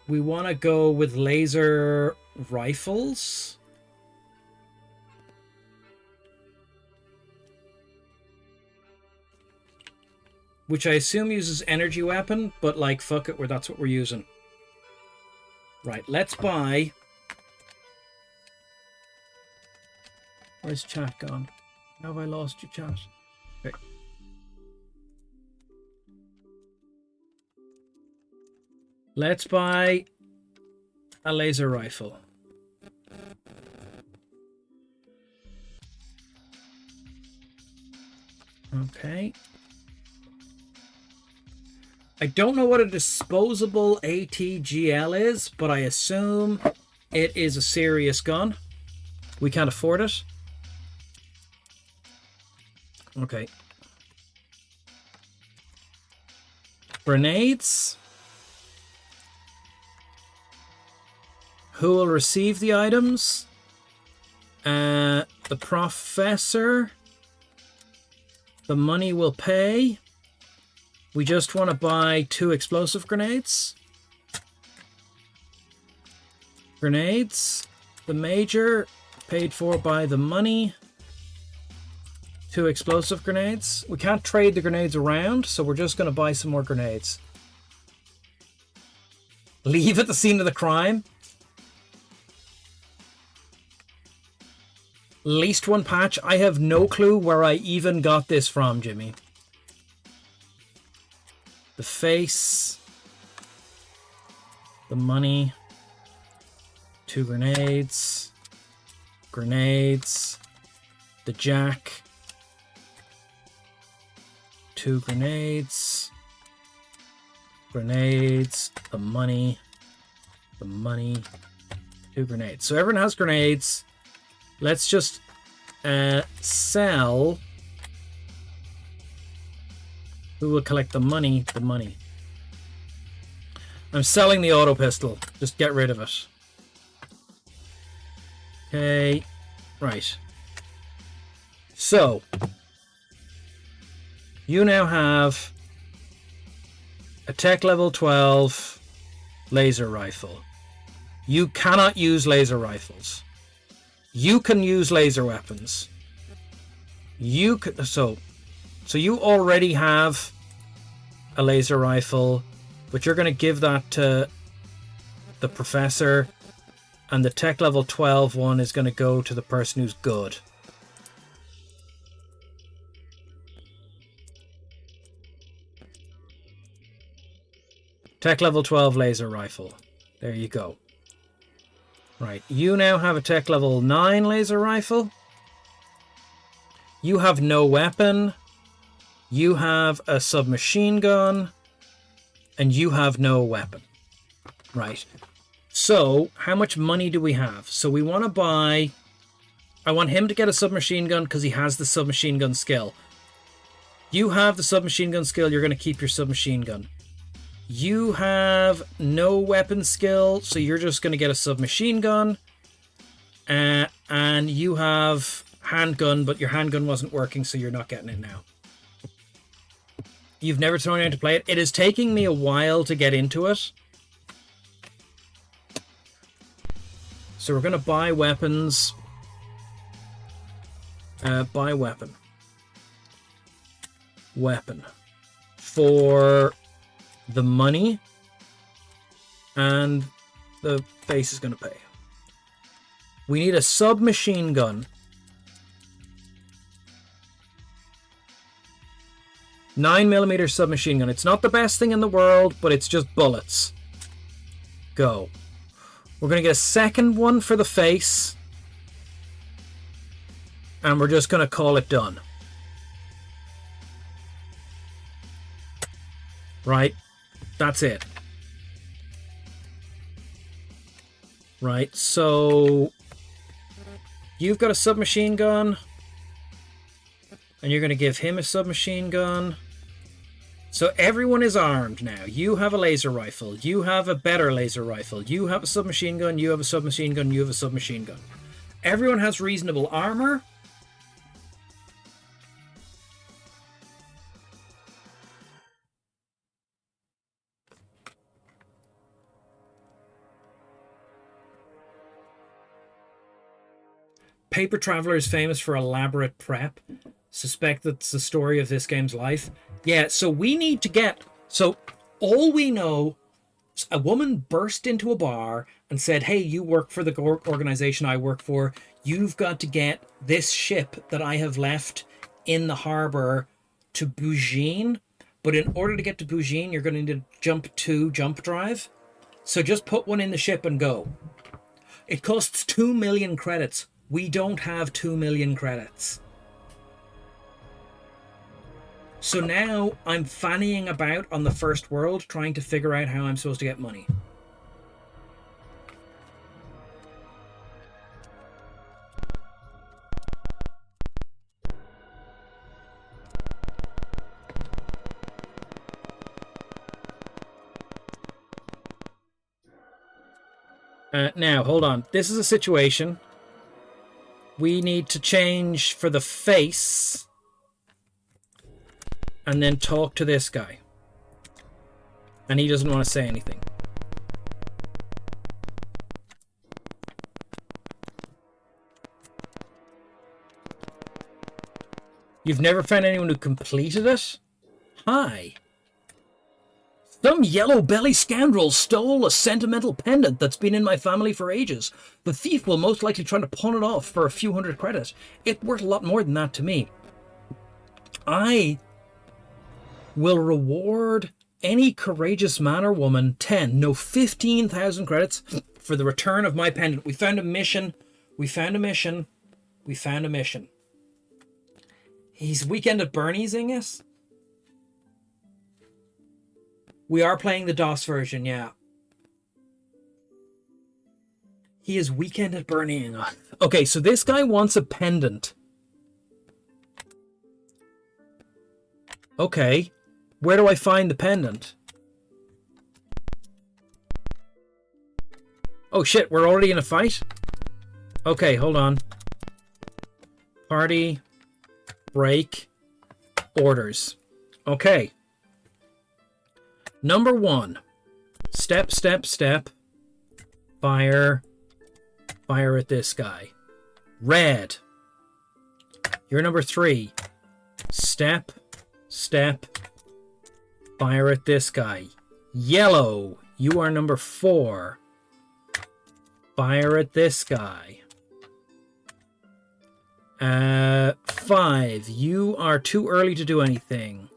we want to go with laser rifles. Which I assume uses energy weapon, but like fuck it, that's what we're using. Right, let's buy... Where's chat gone? How have I lost your chat? Okay. Let's buy a laser rifle. Okay. I don't know what a disposable ATGL is, but I assume it is a serious gun. We can't afford it. Okay. Grenades. Who will receive the items? The professor. The money will pay. We just want to buy 2 explosive grenades. Grenades. The major, paid for by the money. 2 explosive grenades. We can't trade the grenades around, so we're just going to buy some more grenades. Leave at the scene of the crime. Least 1 patch. I have no clue where I even got this from, Jimmy. The face, the money, 2 grenades, the jack, 2 grenades, the money, 2 grenades. So everyone has grenades. Let's just sell. Who will collect the money? The money. I'm selling the auto pistol. Just get rid of it. Okay. Right. So, you now have a tech level 12 laser rifle. You cannot use laser rifles. You can use laser weapons. You can, so you already have a laser rifle, but you're going to give that to the professor, and the tech level 12 one is going to go to the person who's good. Tech level 12 laser rifle. There you go. Right, you now have a tech level 9 laser rifle. You have no weapon. You have a submachine gun. And you have no weapon. Right. So, how much money do we have? So we want to buy... I want him to get a submachine gun because he has the submachine gun skill. You have the submachine gun skill, you're going to keep your submachine gun. You have no weapon skill, so you're just going to get a submachine gun. And you have handgun, but your handgun wasn't working, so you're not getting it now. You've never thrown it in to play it. It is taking me a while to get into it. So we're going to buy weapons. Buy weapon. Weapon. For the money. And the base is going to pay. We need a submachine gun. 9mm submachine gun. It's not the best thing in the world, but it's just bullets. Go. We're going to get a second one for the face. And we're just going to call it done. Right. That's it. Right. So you've got a submachine gun. And you're going to give him a submachine gun. So everyone is armed now. You have a laser rifle. You have a better laser rifle. You have a submachine gun. You have a submachine gun. You have a submachine gun. Everyone has reasonable armor. Paper Traveller is famous for elaborate prep. Suspect that's the story of this game's life. Yeah, so we need to get... So, all we know... A woman burst into a bar and said, hey, you work for the organization I work for. You've got to get this ship that I have left in the harbor to Bujin. But in order to get to Bujin, you're going to need a jump drive. So just put one in the ship and go. It costs 2 million credits. We don't have 2 million credits. So now I'm fannying about on the first world trying to figure out how I'm supposed to get money. Now, hold on. This is a situation. We need to change for the face... and then talk to this guy. And he doesn't want to say anything. You've never found anyone who completed it? Hi. Some yellow-belly scoundrel stole a sentimental pendant that's been in my family for ages. The thief will most likely try to pawn it off for a few hundred credits. It's worth a lot more than that to me. I will reward any courageous man or woman 15,000 credits for the return of my pendant. We found a mission. We found a mission. We found a mission. He's Weekend at Bernie's, Ingus? We are playing the DOS version, yeah. He is Weekend at Bernie. Okay, so this guy wants a pendant. Okay. Where do I find the pendant? Oh shit, we're already in a fight? Okay, hold on. Party, break, orders. Okay. Number 1. Step, step, step. Fire. Fire at this guy. Red. You're number 3. Step, step. Fire at this guy. Yellow. You are number 4. Fire at this guy. 5. You are too early to do anything.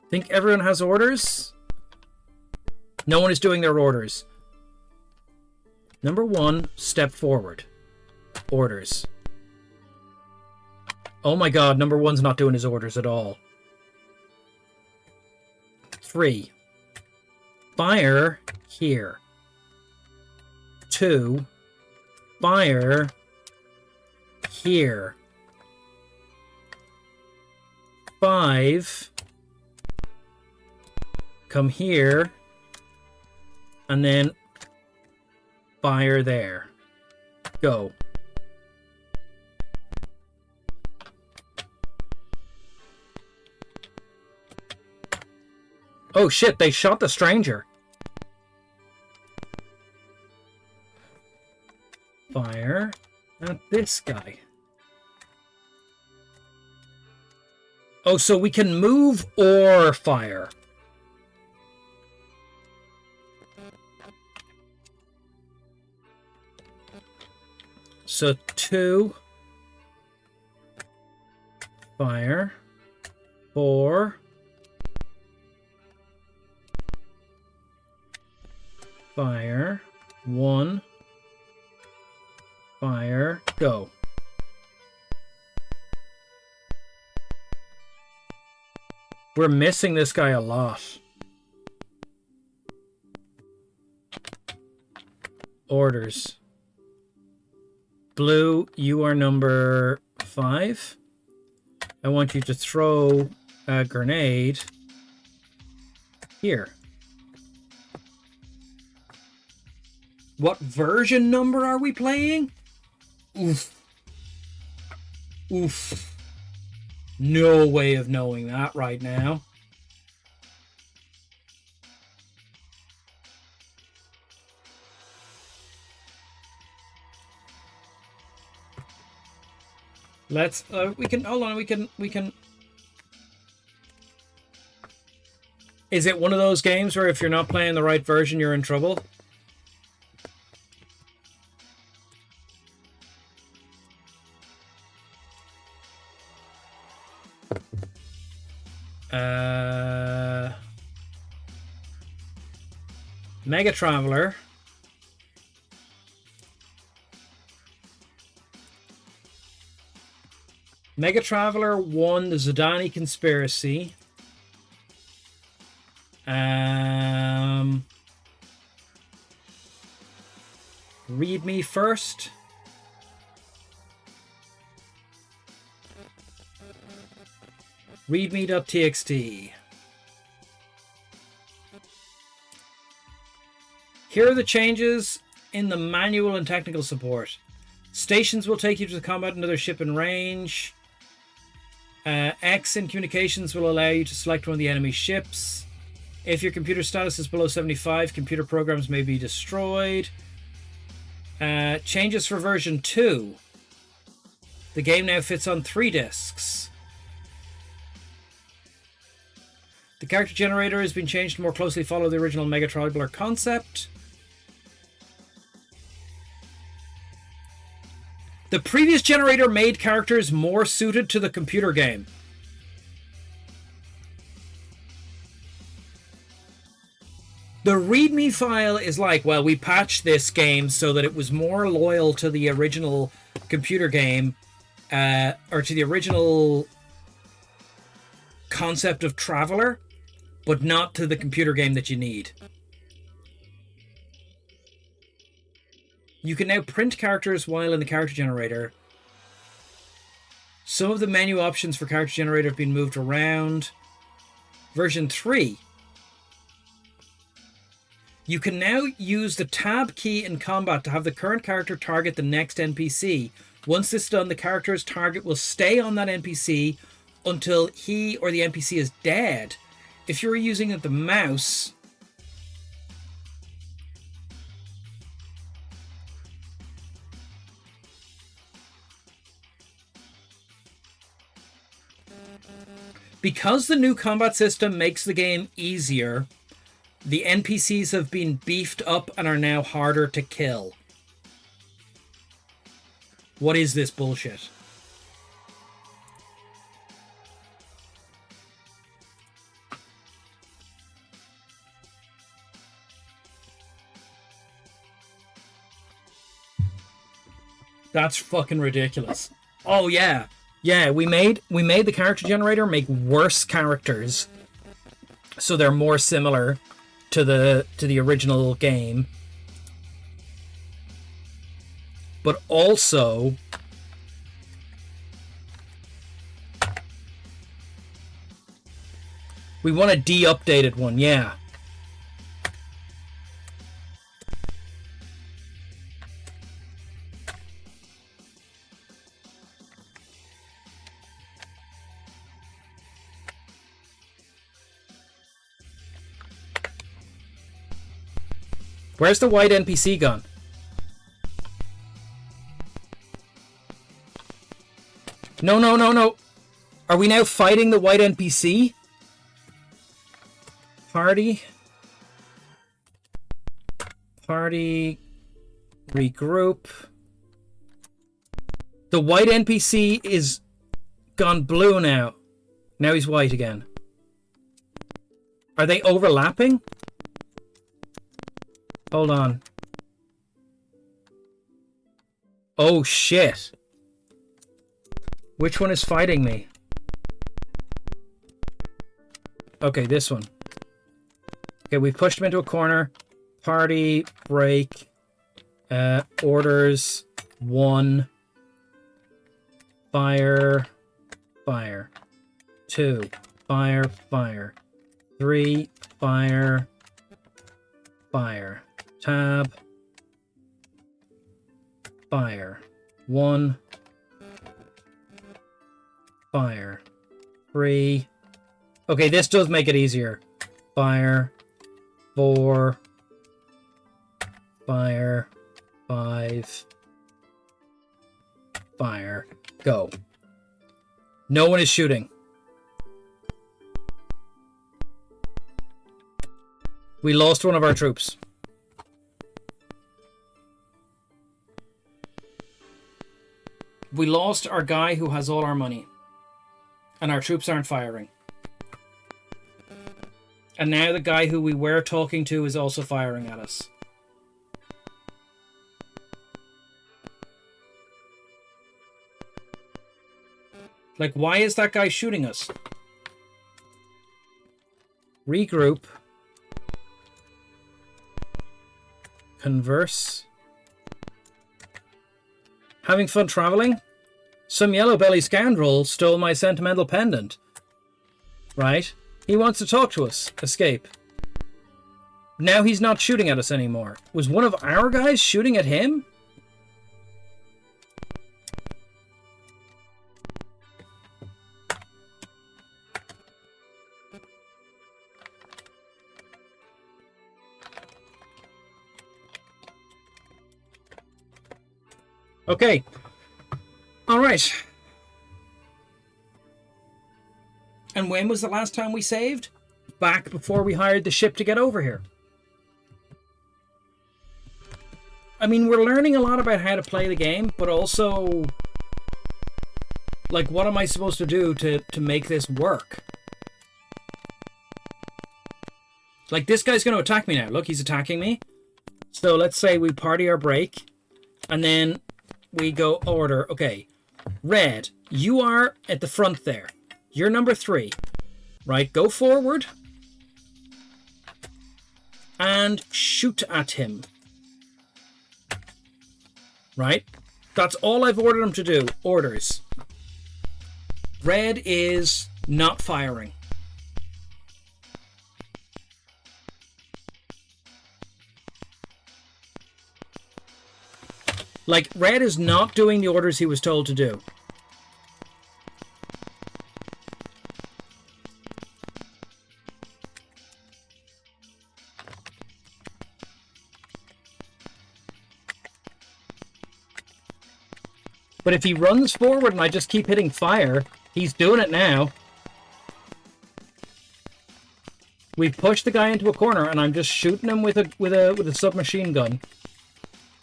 Think everyone has orders? No one is doing their orders. Number 1, step forward. Orders. Oh my god, number 1's not doing his orders at all. 3. Fire here. 2. Fire here. 5. Come here. And then fire there. Go. Oh shit, they shot the stranger. Fire at this guy. Oh, so we can move or fire. So 2. Fire. 4. Fire. 1. Fire. Go. We're missing this guy a lot. Orders. Blue, you are number 5. I want you to throw a grenade here. What version number are we playing? Oof. Oof. No way of knowing that right now. Let's we can hold on, we can Is it one of those games where if you're not playing the right version you're in trouble? MegaTraveller. MegaTraveller 1, the Zidani Conspiracy. Read me first. Readme.txt. Here are the changes in the manual and technical support. Stations will take you to the combat another ship in range. X in communications will allow you to select one of the enemy ships. If your computer status is below 75, computer programs may be destroyed. Changes for version 2. The game now fits on 3 discs. The character generator has been changed to more closely follow the original MegaTraveller concept. The previous generator made characters more suited to the computer game. The README file is like, well, we patched this game so that it was more loyal to the original computer game, or to the original concept of Traveller, but not to the computer game that you need. You can now print characters while in the character generator. Some of the menu options for character generator have been moved around. Version 3. You can now use the tab key in combat to have the current character target the next NPC Once this is done, the character's target will stay on that NPC until he or the NPC is dead. If you're using the mouse, because the new combat system makes the game easier, the NPCs have been beefed up and are now harder to kill. What is this bullshit? That's fucking ridiculous. Oh yeah. Yeah, we made the character generator make worse characters so they're more similar to the original game. But also we want a de-updated one, yeah. Where's the white NPC gone? No, no, no, no. Are we now fighting the white NPC? Party. Regroup. The white NPC is gone blue now. Now he's white again. Are they overlapping? Hold on. Oh shit. Which one is fighting me? Okay, this one. Okay, we pushed him into a corner. Party, break, orders, 1. Fire, fire. 2, fire, fire. 3, fire, fire. Tab, fire. 1, fire. 3. Okay, this does make it easier. Fire. 4. Fire. 5. Fire. Go. No one is shooting. We lost one of our troops. We lost our guy who has all our money. And our troops aren't firing. And now the guy who we were talking to is also firing at us. Like, why is that guy shooting us? Regroup. Converse. Having fun traveling? Some yellow-belly scoundrel stole my sentimental pendant. Right? He wants to talk to us. Escape. Now he's not shooting at us anymore. Was one of our guys shooting at him? Okay. All right. And when was the last time we saved? Back before we hired the ship to get over here. I mean, we're learning a lot about how to play the game, but also, like, what am I supposed to do to make this work? Like, this guy's going to attack me now. Look, he's attacking me. So let's say we party our break, and then we go order. Okay, Red, you are at the front there. You're number 3. Right, go forward. And shoot at him. Right? That's all I've ordered him to do. Orders. Red is not firing. Like, Red is not doing the orders he was told to do. But if he runs forward and I just keep hitting fire, he's doing it now. We've pushed the guy into a corner and I'm just shooting him with a submachine gun.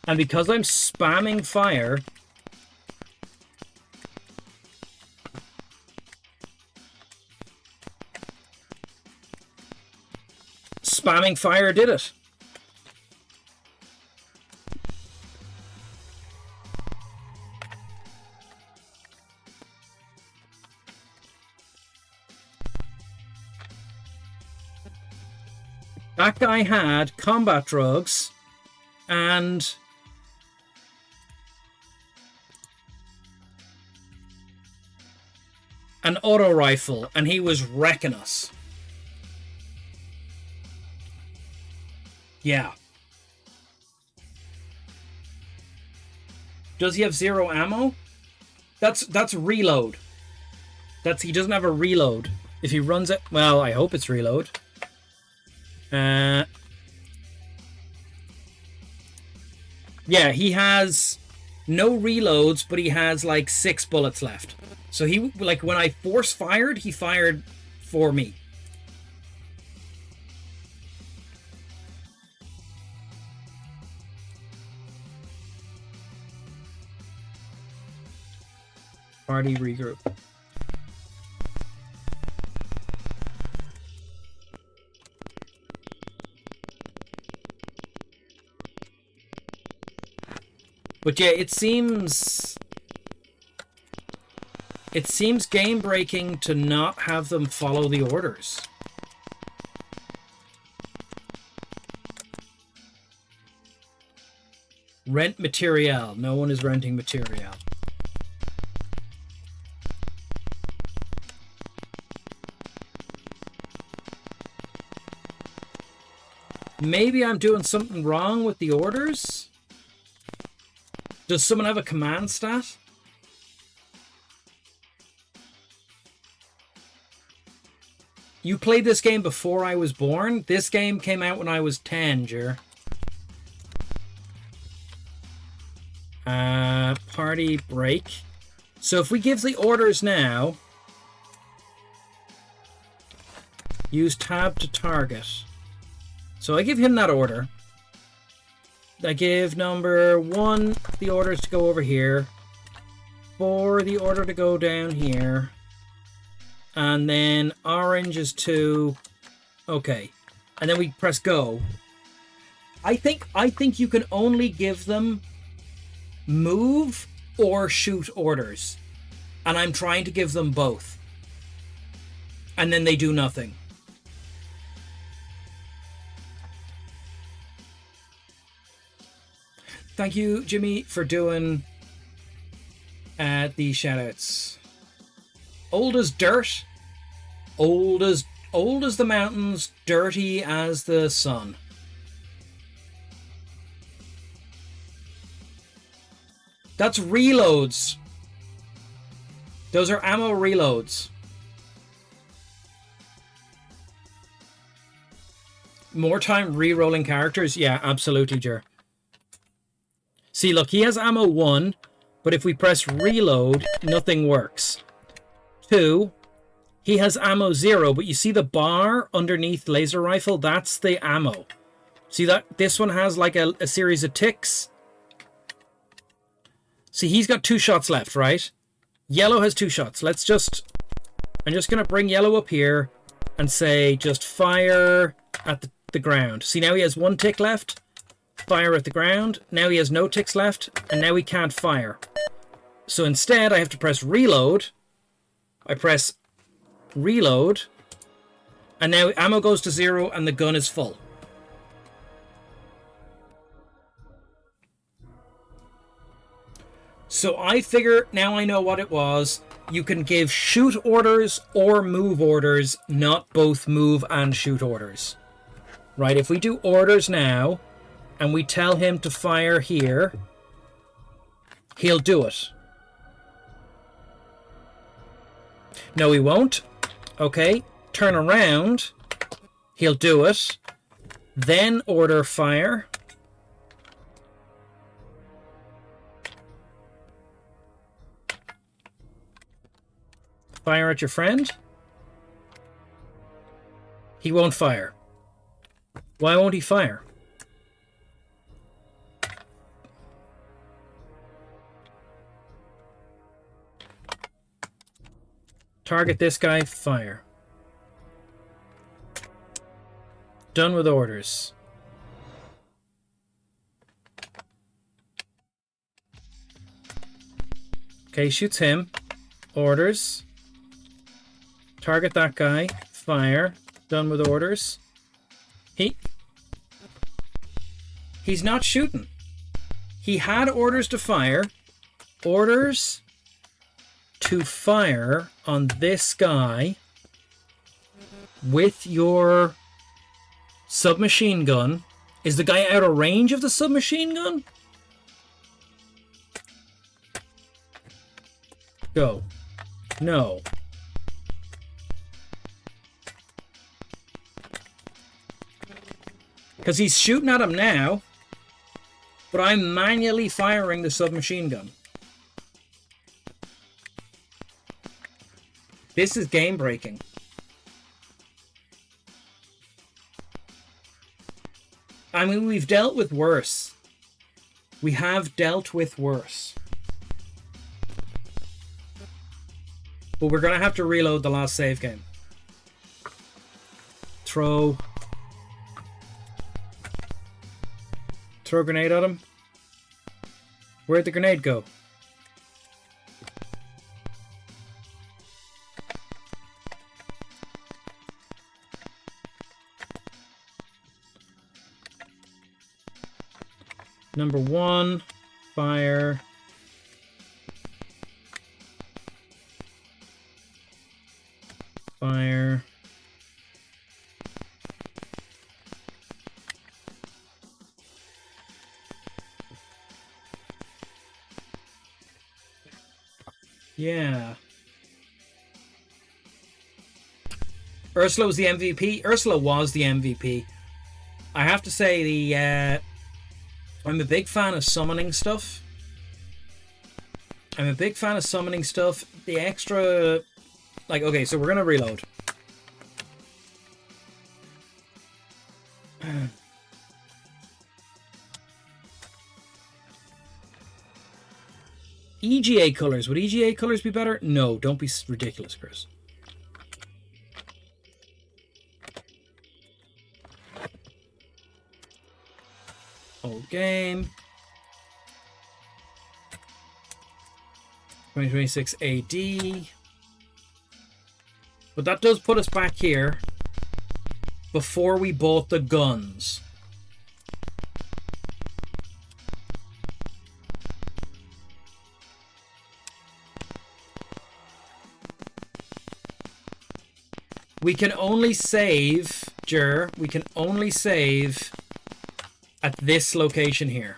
And because I'm spamming fire, did it. That guy had combat drugs and an auto rifle, and he was wrecking us. Yeah. Does he have 0 ammo? That's reload. He doesn't have a reload. If he runs it, well, I hope it's reload. Yeah, he has no reloads, but he has like 6 bullets left. So he, like, when I force fired, he fired for me. Party regroup. But yeah, it seems game breaking to not have them follow the orders. Rent material. No one is renting material. Maybe I'm doing something wrong with the orders? Does someone have a command stat? You played this game before I was born? This game came out when I was 10, Jer. Party break. So if we give the orders now, use tab to target. So I give him that order. I give number 1 the orders to go over here. 4 the order to go down here. And then orange is 2. Okay. And then we press go. I think you can only give them move or shoot orders. And I'm trying to give them both. And then they do nothing. Thank you, Jimmy, for doing the shoutouts. Old as dirt, old as the mountains, dirty as the sun. That's reloads. Those are ammo reloads. More time re-rolling characters? Yeah, absolutely, Jer. See, look, he has ammo 1, but if we press reload, nothing works. 2, he has ammo 0, but you see the bar underneath laser rifle? That's the ammo. See that? This one has like a series of ticks. See, he's got 2 shots left, right? Yellow has 2 shots. I'm just going to bring yellow up here and say just fire at the ground. See, now he has 1 tick left. Fire at the ground. Now he has no ticks left, and now he can't fire. So instead, I have to press reload. I press reload, and now ammo goes to 0, and the gun is full. So I figure, now I know what it was. You can give shoot orders or move orders, not both move and shoot orders. Right, if we do orders now, and we tell him to fire here, He'll do it. No, he won't. Okay. Turn around. He'll do it. Then order fire. Fire at your friend. He won't fire. Why won't he fire? Target this guy, fire. Done with orders. Okay, shoots him. Orders. Target that guy, fire. Done with orders. He's not shooting. He had orders to fire. Orders to fire on this guy with your submachine gun. Is the guy out of range of the submachine gun? Go. No. Because he's shooting at him now, but I'm manually firing the submachine gun. This is game breaking. I mean, we've dealt with worse. We have dealt with worse. But we're going to have to reload the last save game. Throw a grenade at him. Where'd the grenade go? Number 1, fire. Fire. Yeah. Ursula was the MVP. Ursula was the MVP. I have to say I'm a big fan of summoning stuff. The extra... Like, okay, so we're going to reload. EGA colors. Would EGA colors be better? No, don't be ridiculous, Chris. Old game. 2026 AD. But that does put us back here before we bought the guns. We can only save, we can only save at this location here.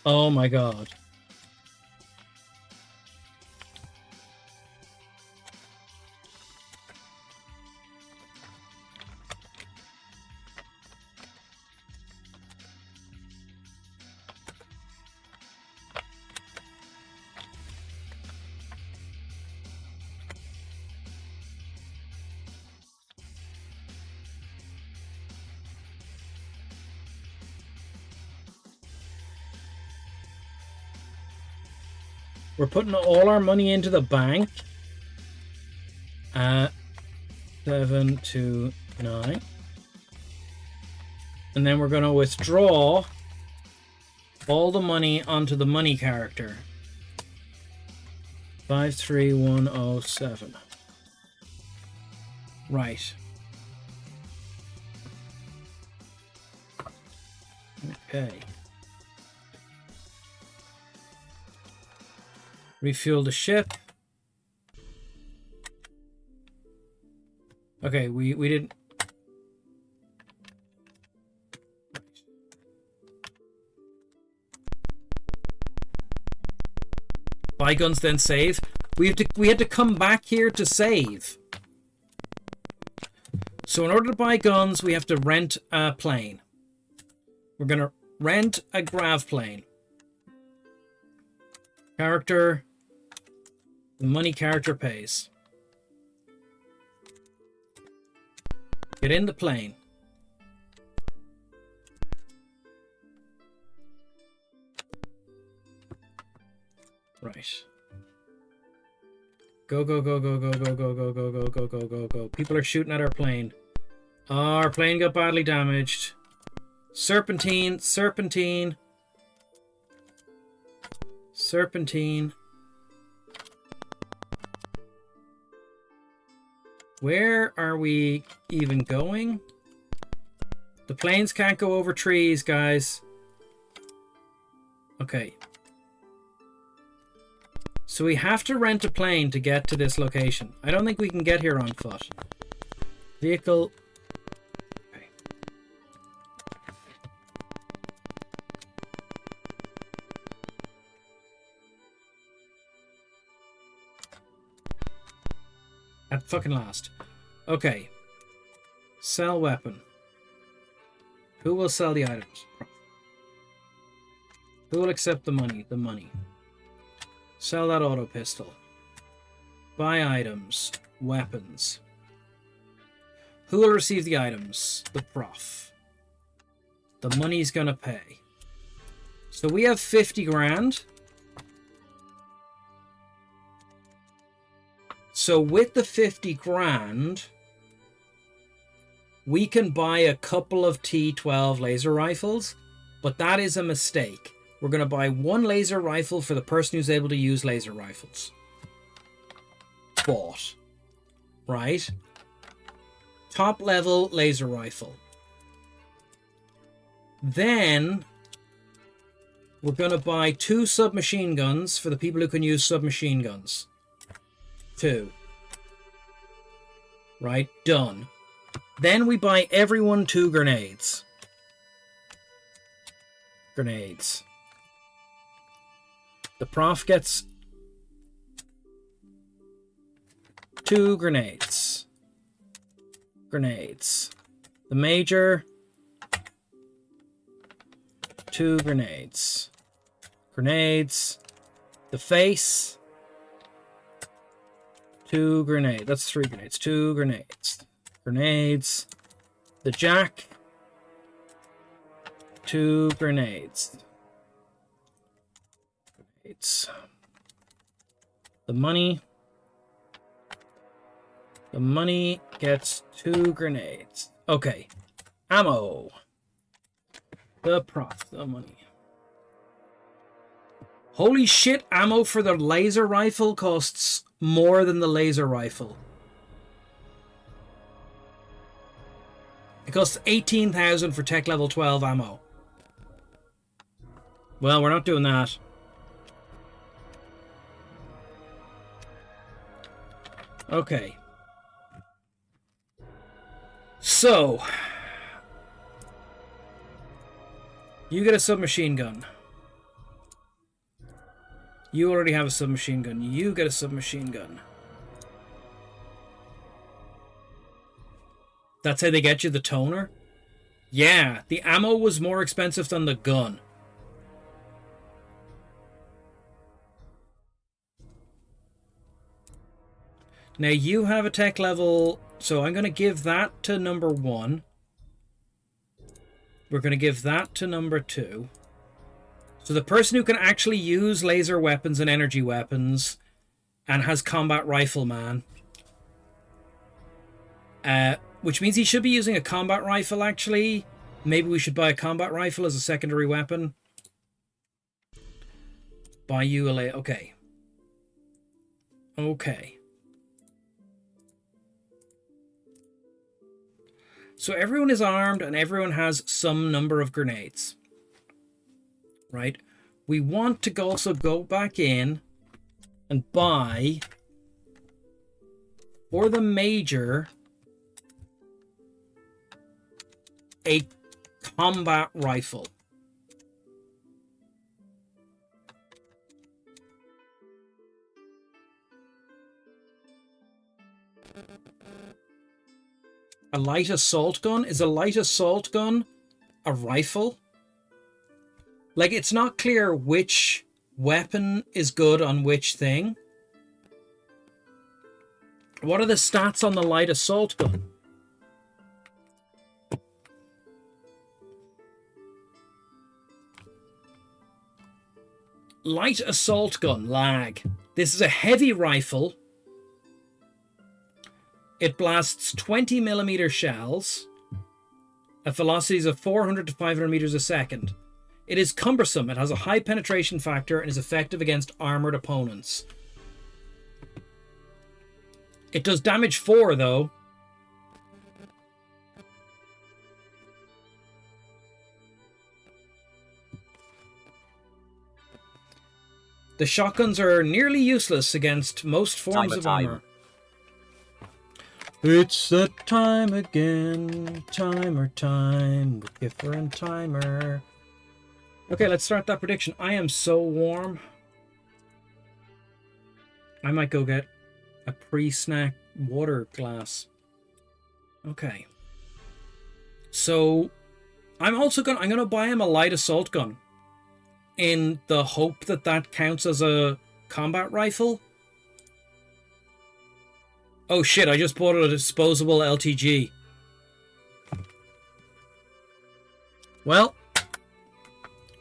Oh my god. We're putting all our money into the bank at 729. And then we're going to withdraw all the money onto the money character. 53107. Right. Okay. Refuel the ship. Okay, we didn't. Buy guns, then save. We had to come back here to save. So in order to buy guns, we have to rent a plane. We're gonna rent a grav plane. Character. The money character pays. Get in the plane. Right. Go, go, go, go, go, go, go, go, go, go, go, go, go, go. People are shooting at our plane. Oh, our plane got badly damaged. Serpentine, serpentine. Serpentine. Where are we even going? The planes can't go over trees, guys. Okay. So we have to rent a plane to get to this location. I don't think we can get here on foot. Vehicle. Okay. At fucking last. Okay. Sell weapon. Who will sell the items? Who will accept the money? The money. Sell that auto pistol. Buy items. Weapons. Who will receive the items? The prof. The money's gonna pay. So we have 50 grand. So with the 50 grand, we can buy a couple of T12 laser rifles, but that is a mistake. We're going to buy one laser rifle for the person who's able to use laser rifles. Bought. Right? Top level laser rifle. Then we're going to buy 2 submachine guns for the people who can use submachine guns. 2. Right? Done. Then we buy everyone 2 grenades. Grenades. The prof gets 2 grenades. Grenades. The major, 2 grenades. Grenades. The face, 2 grenades. That's 3 grenades. 2 grenades. Grenades. The jack, 2 grenades. The money. The money gets 2 grenades. Okay. Ammo. The prof. The money. Holy shit, ammo for the laser rifle costs more than the laser rifle. It costs 18,000 for tech level 12 ammo. Well, we're not doing that. Okay. So, you get a submachine gun. You already have a submachine gun. You get a submachine gun. That's how they get you the toner? Yeah, the ammo was more expensive than the gun. Now you have a tech level, so I'm going to give that to number 1. We're going to give that to number 2. So the person who can actually use laser weapons and energy weapons and has combat rifleman, which means he should be using a combat rifle actually. Maybe we should buy a combat rifle as a secondary weapon. Buy you a laser. Okay. Okay. So everyone is armed and everyone has some number of grenades. right? We want to also go back in and buy for the major a combat rifle. A light assault gun? Is a light assault gun a rifle? Like, it's not clear which weapon is good on which thing. What are the stats on the light assault gun? Light assault gun, lag. This is a heavy rifle. It blasts 20mm shells at velocities of 400 to 500 meters a second. It is cumbersome. It has a high penetration factor and is effective against armored opponents. It does damage 4, though. The shotguns are nearly useless against most forms of armor. It's that time again. Timer time with Giffer and Timer. Okay, let's start that prediction. I am so warm. I might go get a pre-snack water glass. Okay. So I'm gonna buy him a light assault gun in the hope that that counts as a combat rifle. Oh shit, I just bought a disposable LTG. Well,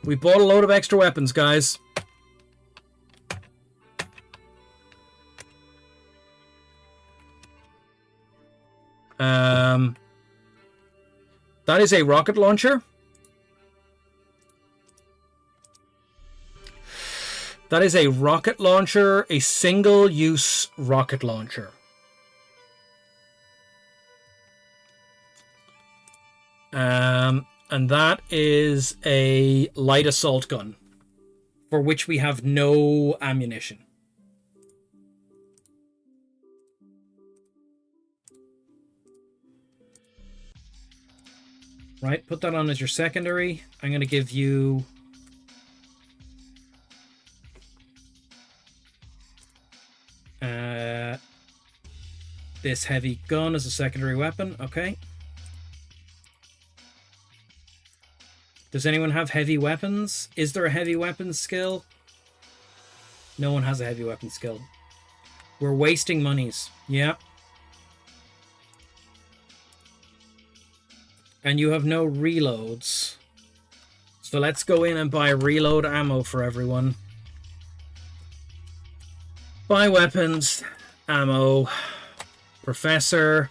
we bought a load of extra weapons, guys. That is a rocket launcher. That is a rocket launcher, a single-use rocket launcher. And that is a light assault gun, for which we have no ammunition. Right, put that on as your secondary. I'm going to give you... this heavy gun as a secondary weapon. Okay. Does anyone have heavy weapons? Is there a heavy weapons skill? No one has a heavy weapon skill. We're wasting monies. Yeah. And you have no reloads. So let's go in and buy reload ammo for everyone. Buy weapons, ammo, professor.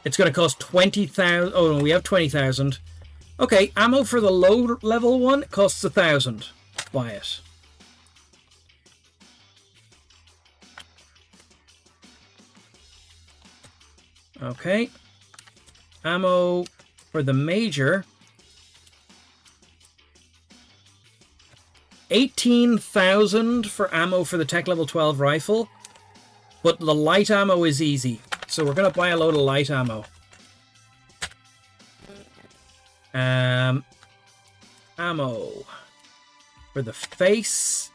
It's going to cost 20,000. Oh no, we have 20,000. Okay, ammo for the low level one costs 1,000. Buy it. Okay. Ammo for the major. 18,000 for ammo for the tech level 12 rifle. But the light ammo is easy. So we're going to buy a load of light ammo. Ammo for the face.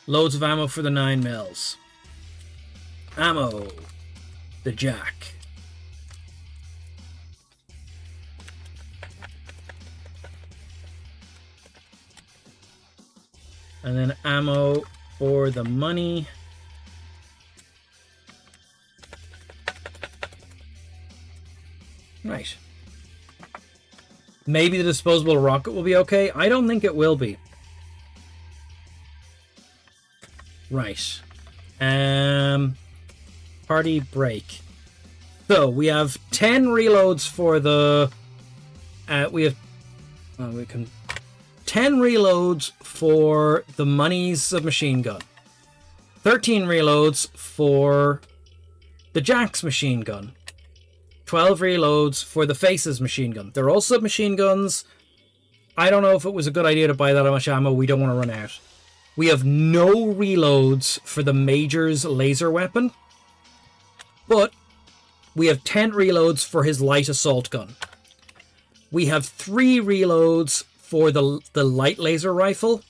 Loads of ammo for the 9mm. Ammo. The jack. And then ammo for the money. Right. Maybe the disposable rocket will be okay. I don't think it will be. Right. Party break. So we have 10 reloads for the. We can 10 reloads for the money's submachine gun. 13 reloads for the Jack's machine gun. 12 reloads for the Faces machine gun. They're all submachine guns. I don't know if it was a good idea to buy that much ammo. We don't want to run out. We have no reloads for the Major's laser weapon. But we have 10 reloads for his light assault gun. We have 3 reloads for the light laser rifle.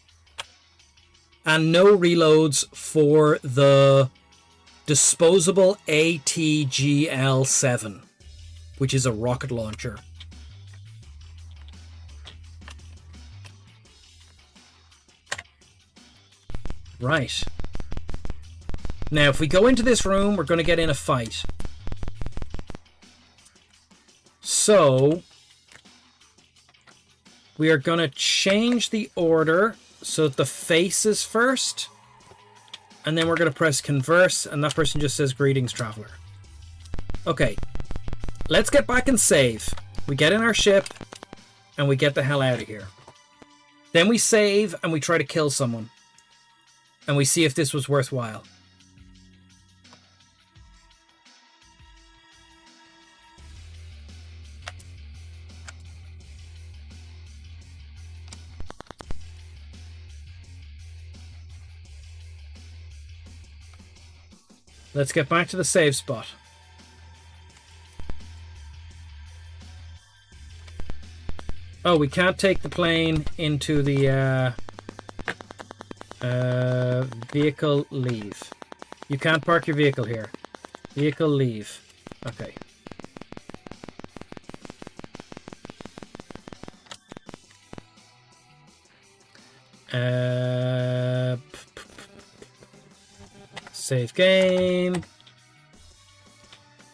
And no reloads for the disposable ATGL-7, which is a rocket launcher. Right. Now, if we go into this room, we're going to get in a fight. So, we are going to change the order so that the face is first. And then we're going to press converse, and that person just says, "Greetings, traveler." Okay. Let's get back and save. We get in our ship, and we get the hell out of here. Then we save, and we try to kill someone. And we see if this was worthwhile. Let's get back to the save spot. Oh, we can't take the plane into the vehicle leave. You can't park your vehicle here. Vehicle leave. Okay. Save game.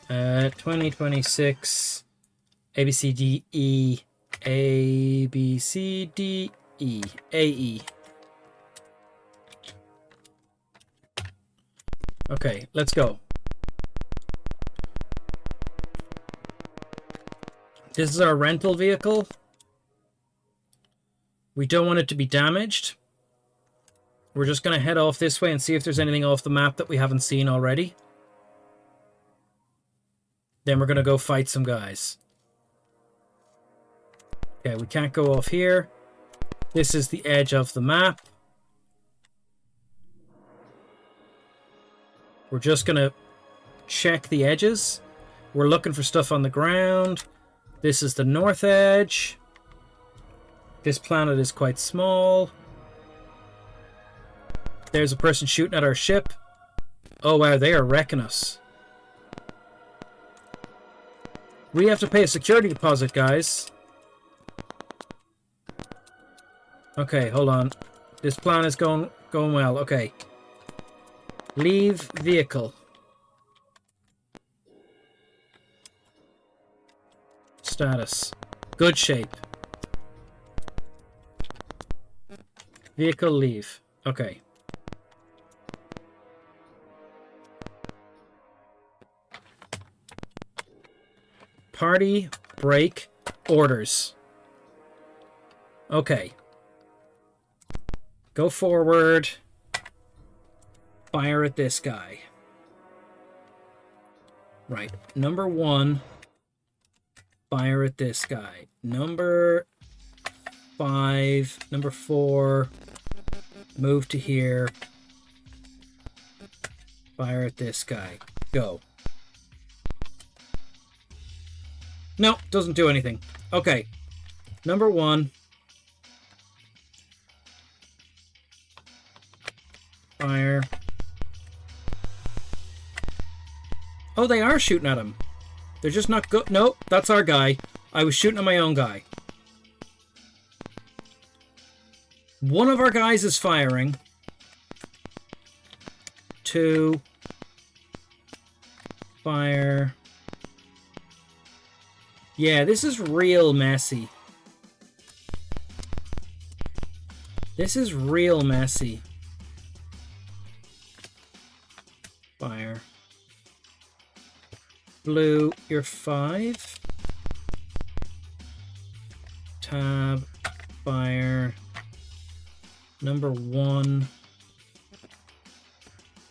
2026. A B C D E. A B C D E. AE. Okay, let's go. This is our rental vehicle. We don't want it to be damaged. We're just going to head off this way and see if there's anything off the map that we haven't seen already. Then we're going to go fight some guys. Okay, we can't go off here. This is the edge of the map. We're just going to check the edges. We're looking for stuff on the ground. This is the north edge. This planet is quite small. There's a person shooting at our ship. Oh wow, they are wrecking us. We have to pay a security deposit, guys. Okay, hold on. This plan is going well. Okay. Leave vehicle. Status. Good shape. Vehicle leave. Okay. Party break orders. Okay. Go forward. Fire at this guy. Right. Number 1. Fire at this guy. Number 5. Number 4. Move to here. Fire at this guy. Go. No, doesn't do anything. Okay. Number 1. Fire. Oh, they are shooting at him. They're just not good. No, that's our guy. I was shooting at my own guy. One of our guys is firing. 2. Fire. Yeah, this is real messy. This is real messy. Fire. Blue, you're 5. Tab. Fire. Number 1.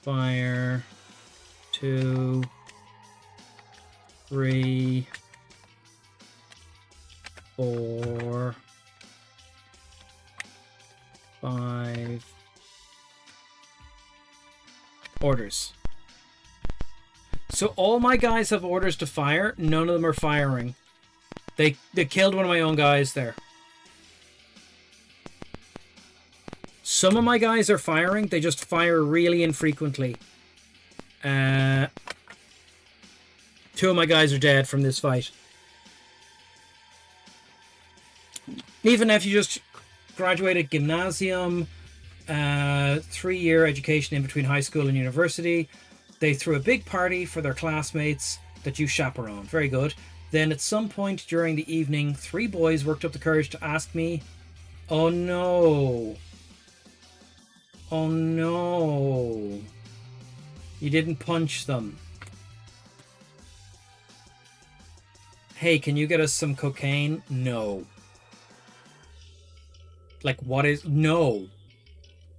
Fire. 2. 3, 4, 5 orders. So all my guys have orders to fire. None of them are firing. They killed one of my own guys there. Some of my guys are firing. They just fire really infrequently. 2 of my guys are dead from this fight. Even if you just graduated gymnasium, 3-year education in between high school and university. They threw a big party for their classmates that you chaperoned. Very good. Then at some point during the evening, 3 boys worked up the courage to ask me, oh no. Oh no. You didn't punch them. Hey, can you get us some cocaine? No. Like, what is... No.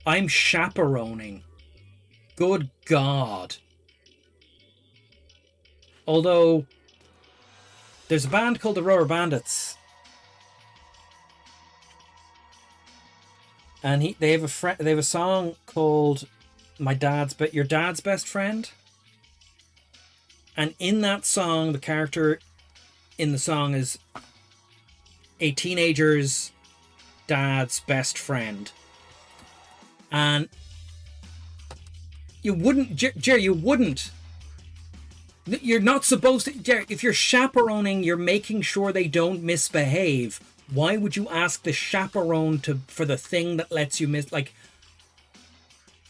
I'm chaperoning. Good God. Although, there's a band called the Rubber Bandits. And they have a song called Your Dad's Best Friend. And in that song, the character in the song is a teenager's dad's best friend. And you wouldn't, Jerry, you wouldn't. You're not supposed to, Jerry, if you're chaperoning, you're making sure they don't misbehave. Why would you ask the chaperone for the thing that lets you like,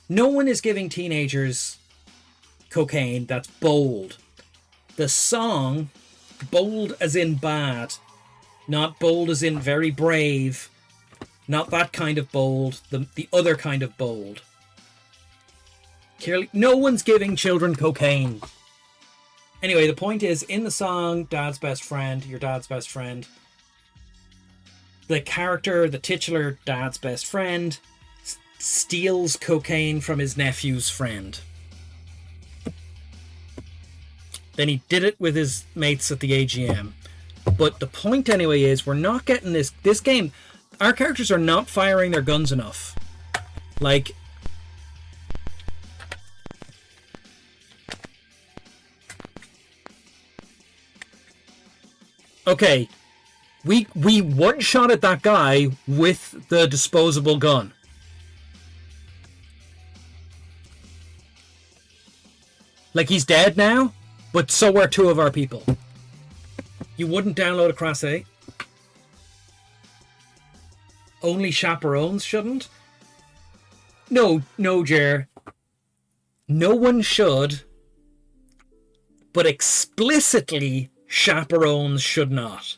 no one is giving teenagers cocaine that's bold. The song, bold as in bad, not bold as in very brave, not that kind of bold, the other kind of bold. Clearly, no one's giving children cocaine. Anyway, the point is, in the song, Dad's Best Friend, Your Dad's Best Friend, the character, the titular dad's best friend, steals cocaine from his nephew's friend. Then he did it with his mates at the AGM. But the point anyway is, we're not getting this game. Our characters are not firing their guns enough. Like, okay, we one-shotted that guy with the disposable gun. Like, he's dead now, but so are 2 of our people. You wouldn't download a Class A? Only chaperones shouldn't? No, Jer. No one should, but explicitly chaperones should not.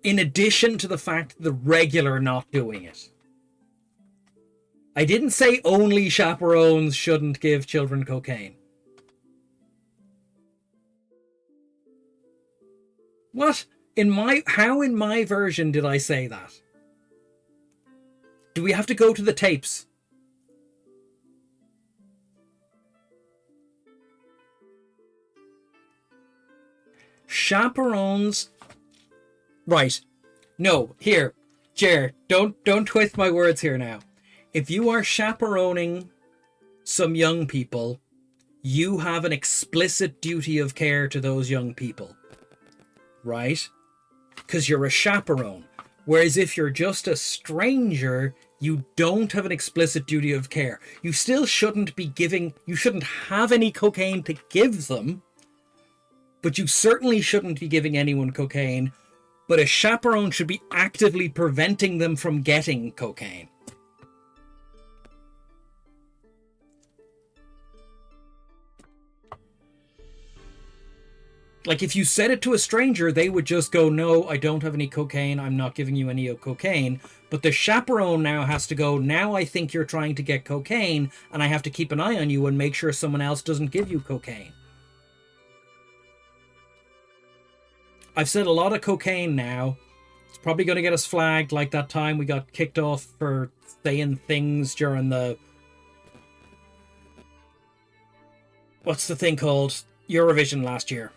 In addition to the fact the regular not doing it. I didn't say only chaperones shouldn't give children cocaine. What? How in my version did I say that? Do we have to go to the tapes? Chaperones. Right. No, here. Jer, don't twist my words here now. If you are chaperoning some young people, you have an explicit duty of care to those young people. Right? Because you're a chaperone. Whereas if you're just a stranger, you don't have an explicit duty of care. You still shouldn't have any cocaine to give them, but you certainly shouldn't be giving anyone cocaine. But a chaperone should be actively preventing them from getting cocaine. Like, if you said it to a stranger, they would just go, no, I don't have any cocaine. I'm not giving you any cocaine. But the chaperone now has to go, now I think you're trying to get cocaine, and I have to keep an eye on you and make sure someone else doesn't give you cocaine. I've said a lot of cocaine now. It's probably going to get us flagged like that time we got kicked off for saying things during the... What's the thing called? Eurovision last year.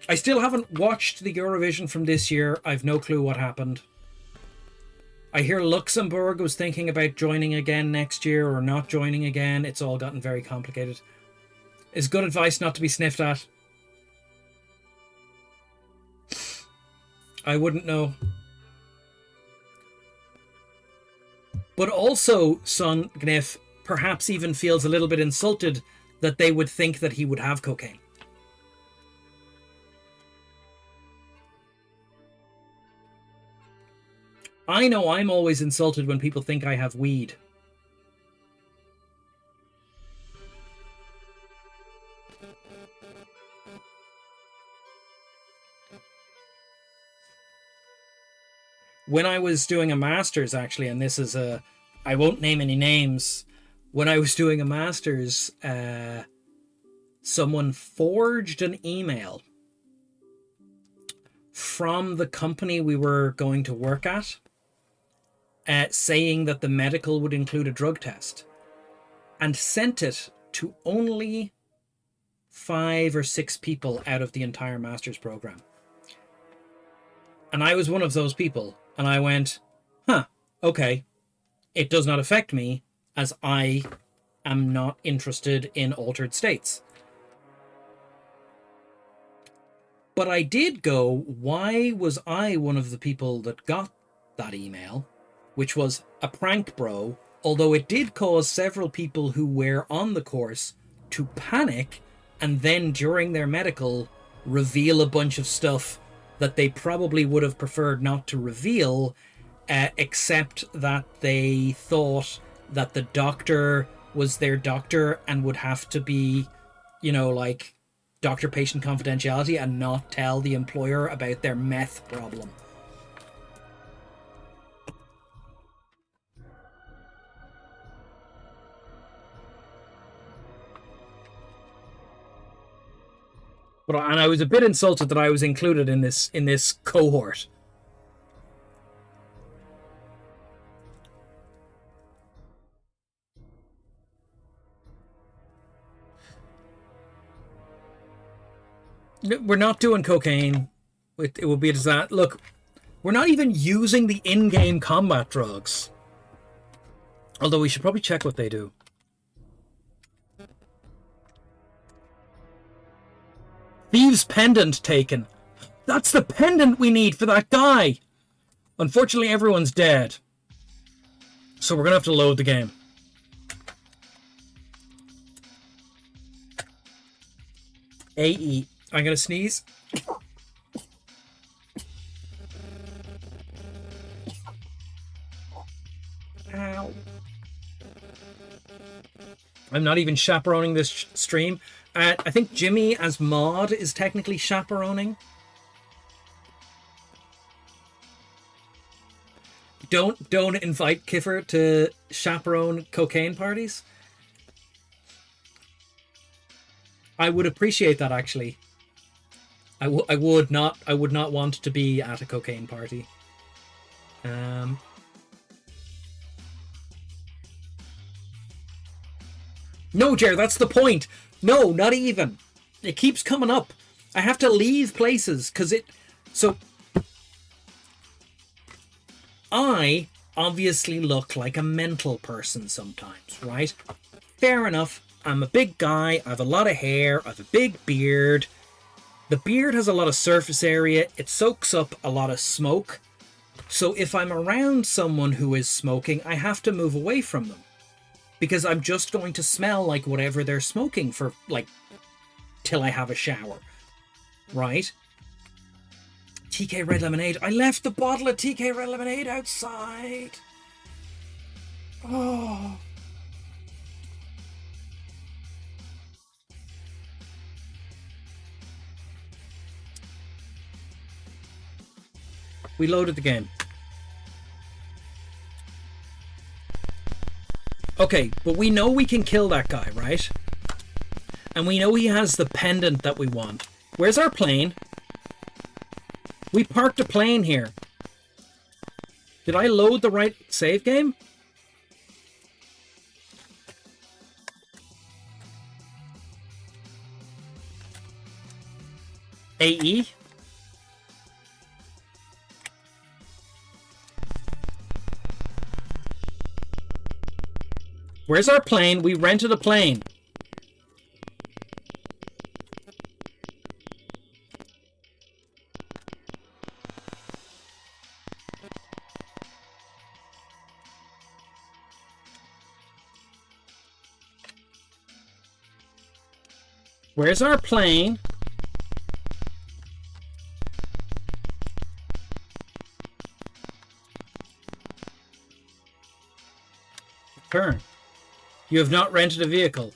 I still haven't watched the Eurovision from this year. I've no clue what happened. I hear Luxembourg was thinking about joining again next year or not joining again. It's all gotten very complicated. Is good advice not to be sniffed at? I wouldn't know. But also, Son Gnif perhaps even feels a little bit insulted that they would think that he would have cocaine. I know I'm always insulted when people think I have weed. When I was doing a master's, actually, and this is a... I won't name any names. When I was doing a master's, someone forged an email from the company we were going to work at, saying that the medical would include a drug test, and sent it to only 5 or 6 people out of the entire master's program. And I was one of those people, and I went, huh, okay, it does not affect me, as I am not interested in altered states. But I did go, why was I one of the people that got that email, which was a prank bro, although it did cause several people who were on the course to panic and then during their medical reveal a bunch of stuff that they probably would have preferred not to reveal, except that they thought that the doctor was their doctor and would have to be, you know, like doctor-patient confidentiality and not tell the employer about their meth problem. And I was a bit insulted that I was included in this cohort. We're not doing cocaine. It will be a disaster. Look, we're not even using the in-game combat drugs. Although we should probably check what they do. Thieves' pendant taken. That's the pendant we need for that guy. Unfortunately, everyone's dead. So we're going to have to load the game. AE. I'm going to sneeze. Ow. I'm not even chaperoning this stream. I think Jimmy as mod is technically chaperoning. Don't invite Kiffer to chaperone cocaine parties. I would appreciate that, actually. I would not want to be at a cocaine party. No, Jer, that's the point. No, not even. It keeps coming up. I have to leave places because it... So... I obviously look like a mental person sometimes, right? Fair enough. I'm a big guy. I have a lot of hair. I have a big beard. The beard has a lot of surface area. It soaks up a lot of smoke. So if I'm around someone who is smoking, I have to move away from them. Because I'm just going to smell like whatever they're smoking for, like, till I have a shower. Right? TK Red Lemonade. I left the bottle of TK Red Lemonade outside. Oh. We loaded the game. Okay, but we know we can kill that guy, right? And we know he has the pendant that we want. Where's our plane? We parked a plane here. Did I load the right save game? AE? Where's our plane? We rented a plane. Where's our plane? Turn. You have not rented a vehicle.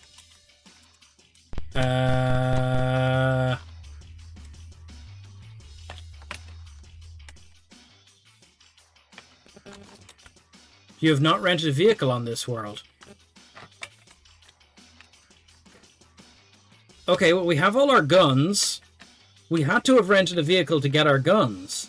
You have not rented a vehicle on this world. Okay, well, we have all our guns. We had to have rented a vehicle to get our guns.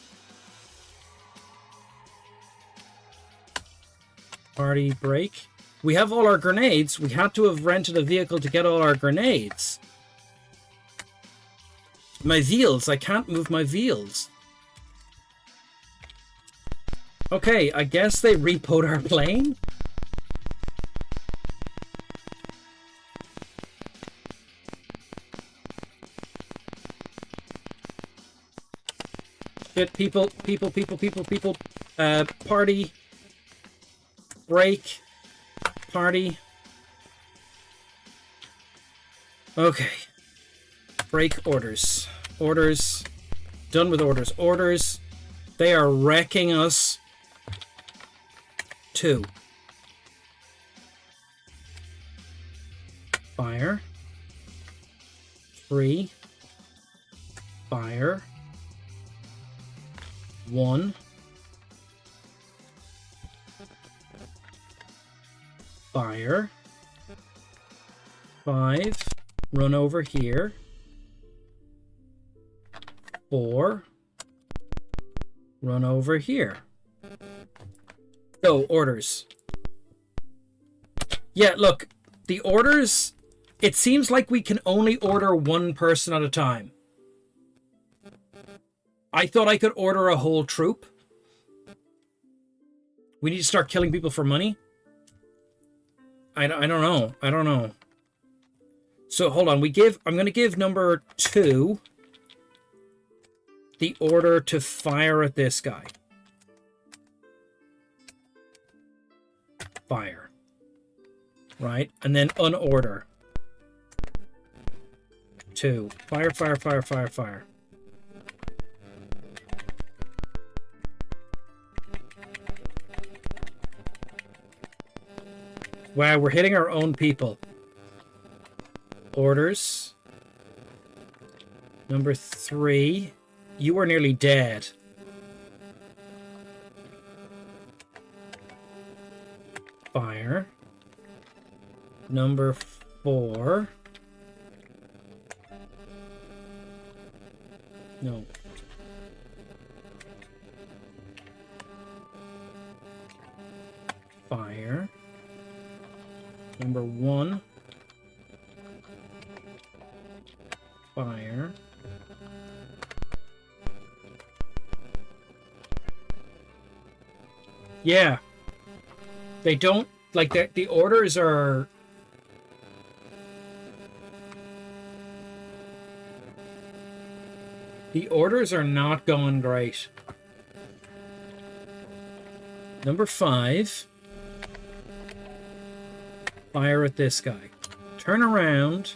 Party break. We have all our grenades. We had to have rented a vehicle to get all our grenades. My wheels. I can't move my wheels. Okay, I guess they repoed our plane? Shit, people. Party. Break. Party. Okay. Break orders. Orders. Done with orders. Orders. They are wrecking us. 2. Fire. 3. Fire. 1. Fire. 5. Run over here. 4. Run over here. So, orders. Yeah, look. The orders... It seems like we can only order one person at a time. I thought I could order a whole troop. We need to start killing people for money? I don't know. I don't know. So, hold on. I'm going to give number 2 the order to fire at this guy. Fire. Right? And then unorder. 2. Fire, fire, fire, fire, fire. Wow, we're hitting our own people. Orders. Number 3. You are nearly dead. Fire. Number 4. No. Fire. Number 1. Fire. Yeah. They don't, like, the orders are... The orders are not going great. Number 5. Fire at this guy. Turn around.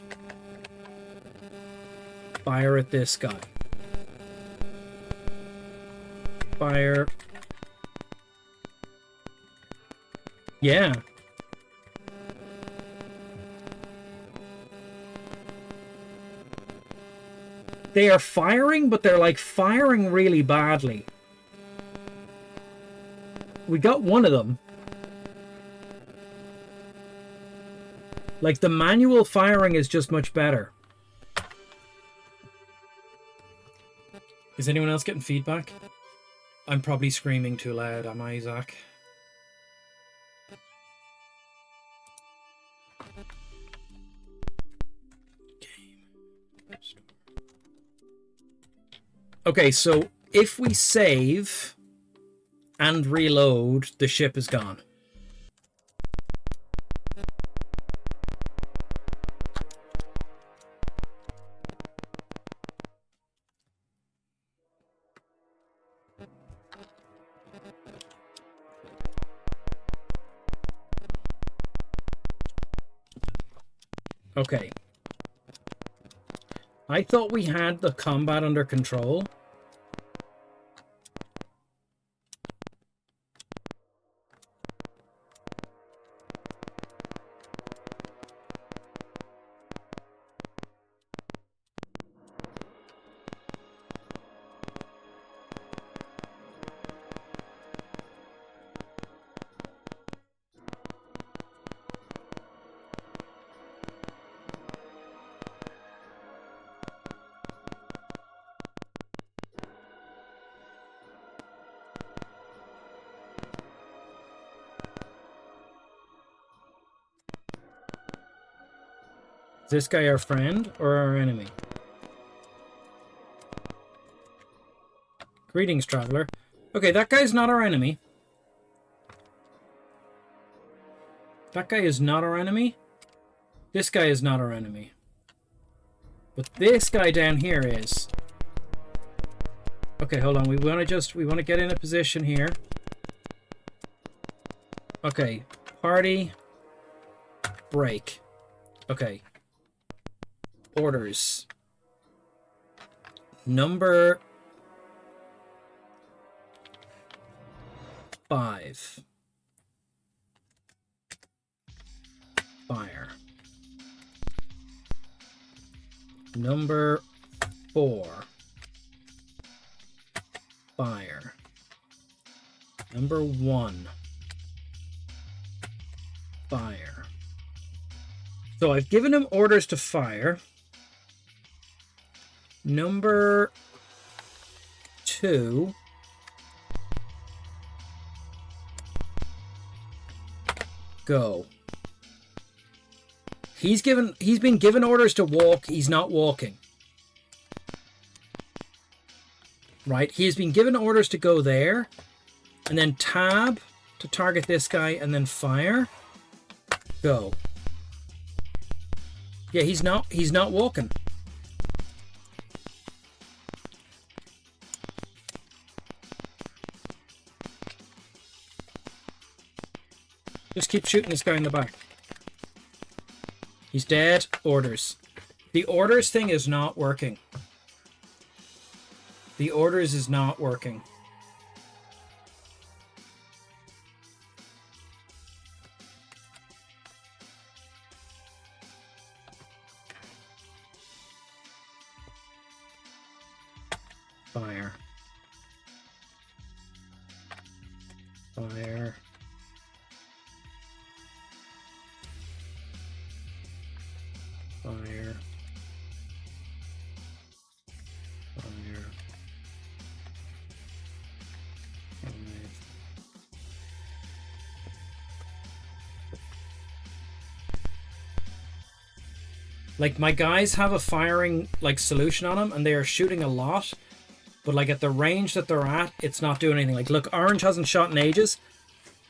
Fire at this guy. Fire. Yeah. They are firing, but they're like firing really badly. We got one of them. Like, the manual firing is just much better. Is anyone else getting feedback? I'm probably screaming too loud, am I, Zach? Game. Okay, so if we save and reload, the ship is gone. Okay. I thought we had the combat under control. Is this guy our friend or our enemy? Greetings, traveler. Okay, that guy's not our enemy. That guy is not our enemy. This guy is not our enemy. But this guy down here is. Okay, hold on. We want to get in a position here. Okay, party break. Okay. Orders. Number 5. Fire. Number 4. Fire. Number 1. Fire. So I've given him orders to fire. Number 2. Go. He's been given orders to walk. He's not walking. Right? He has been given orders to go there. And then tab to target this guy and then fire. Go. Yeah, he's not walking. Just keep shooting this guy in the back. He's dead. Orders. The orders thing is not working. The orders is not working. Fire. Fire. Fire. Fire. Like, my guys have a firing, like, solution on them, and they are shooting a lot. But, like, at the range that they're at, it's not doing anything. Like, look, Orange hasn't shot in ages.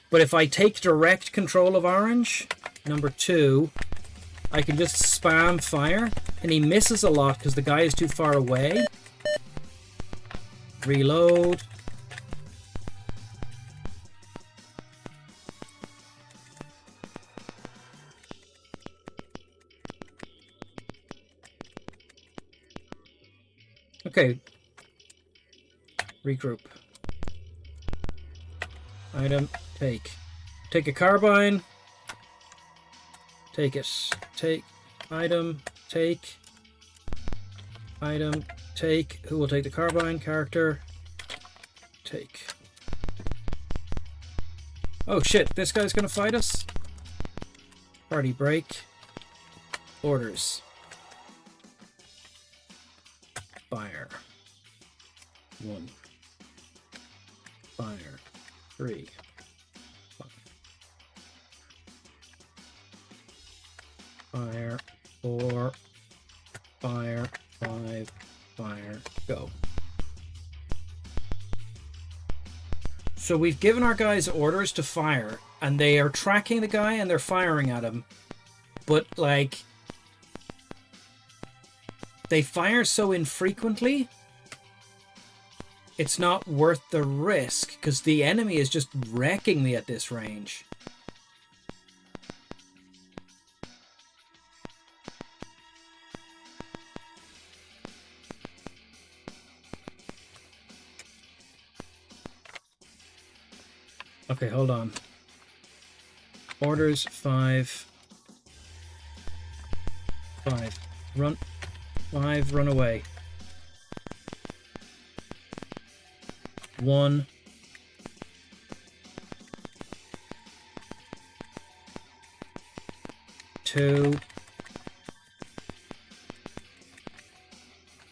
But if I take direct control of Orange, number 2, I can just spam fire. And he misses a lot because the guy is too far away. Reload. Okay. Regroup. Item, take. Take a carbine. Take it. Take. Item, take. Item, take. Who will take the carbine? Character. Take. Oh shit, this guy's gonna fight us? Party break. Orders. Fire. 1. Fire. 3. Fire. 4. Fire. 5. Fire. Go. So we've given our guys orders to fire, and they are tracking the guy and they're firing at him. But, like, they fire so infrequently, it's not worth the risk, because the enemy is just wrecking me at this range. Okay, hold on. Orders 5. 5. Run. 5, run away. 1. 2.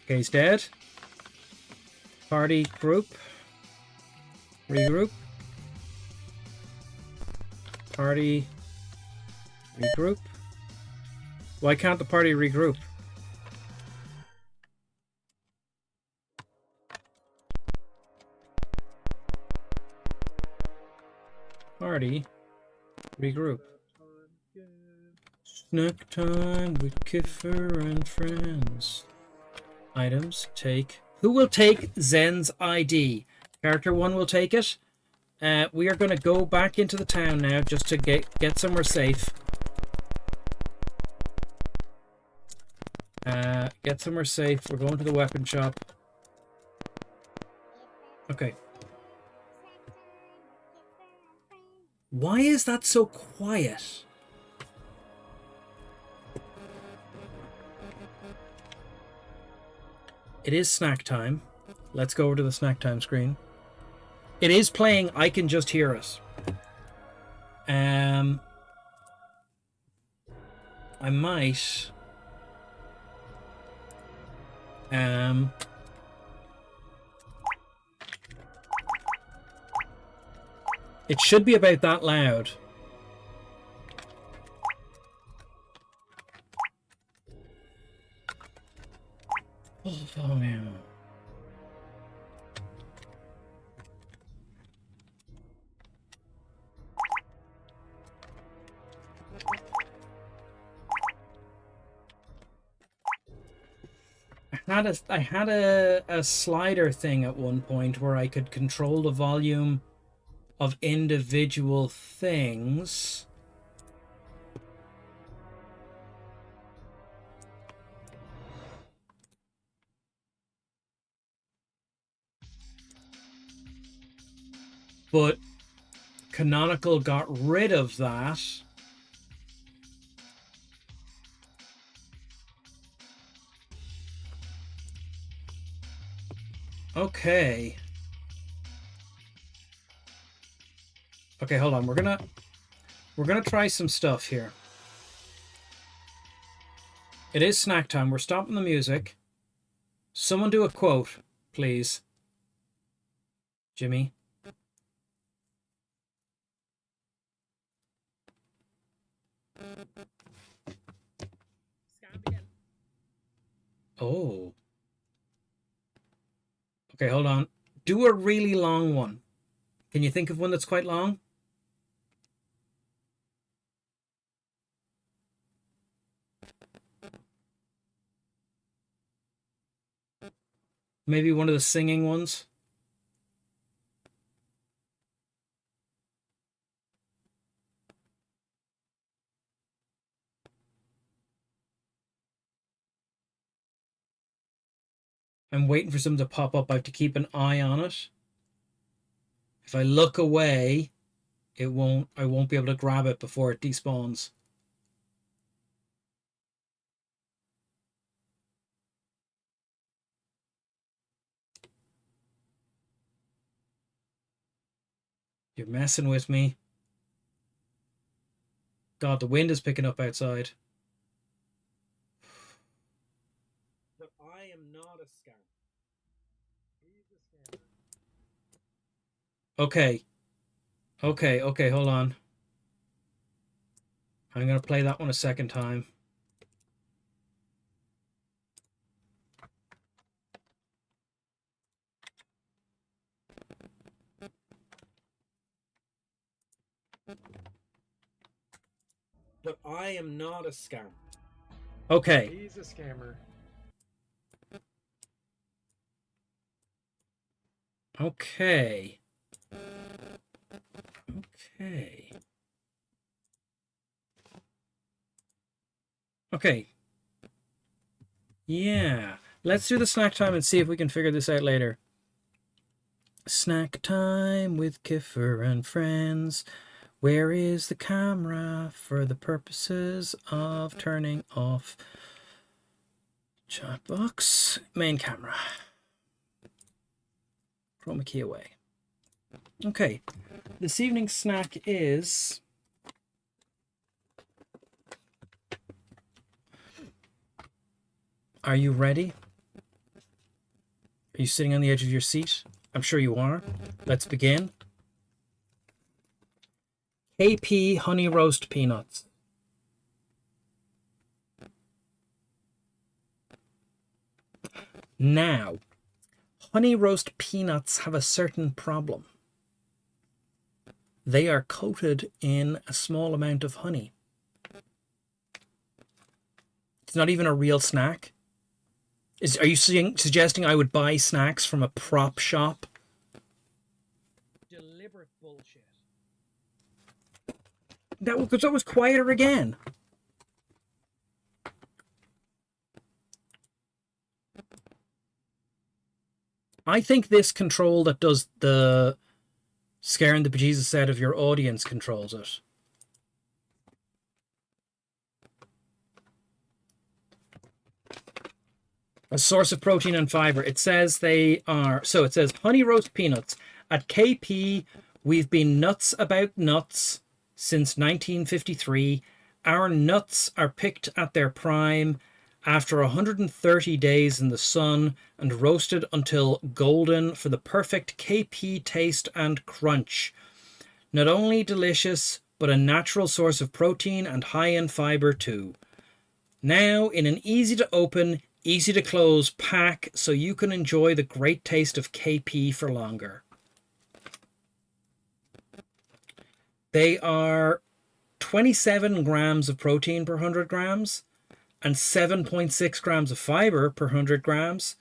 Okay, he's dead. Party group. Regroup. Party regroup. Why can't the party regroup? Party regroup. Snack time with Kiffer and friends. Items take. Who will take Zen's ID? Character 1 will take it. We are going to go back into the town now just to get somewhere safe. Get somewhere safe. We're going to the weapon shop. Okay. Why is that so quiet? It is snack time. Let's go over to the snack time screen. It is playing I Can Just Hear It. I might... It should be about that loud. Oh man. I had a slider thing at one point where I could control the volume of individual things. But Canonical got rid of that. Okay. Okay, hold on. We're gonna try some stuff here. It is snack time. We're stopping the music. Someone do a quote, please. Jimmy. Oh. Okay, hold on. Do a really long one. Can you think of one that's quite long? Maybe one of the singing ones? I'm waiting for something to pop up. I have to keep an eye on it. If I look away, I won't be able to grab it before it despawns. You're messing with me. God, the wind is picking up outside. But I am not a scammer. Okay. Okay, hold on. I'm going to play that one a second time. But I am not a scammer. Okay. He's a scammer. Okay. Okay. Okay. Yeah. Let's do the snack time and see if we can figure this out later. Snack time with Kiffer and friends. Where is the camera for the purposes of turning off chat box? Main camera. Chroma key away. Okay. This evening's snack is... Are you ready? Are you sitting on the edge of your seat? I'm sure you are. Let's begin. KP honey roast peanuts. Now, honey roast peanuts have a certain problem. They are coated in a small amount of honey. It's not even a real snack. Are you suggesting I would buy snacks from a prop shop? Deliberate bullshit. That was quieter again. I think this control that does the scaring the bejesus out of your audience controls it. A source of protein and fiber. It says they are... So it says honey roast peanuts. At KP, we've been nuts about nuts since 1953. Our nuts are picked at their prime after 130 days in the sun and roasted until golden for the perfect KP taste and crunch. Not only delicious, but a natural source of protein and high in fiber too. Now in an easy to open, easy to close pack so you can enjoy the great taste of KP for longer. They are 27 grams of protein per 100 grams and 7.6 grams of fiber per 100 grams.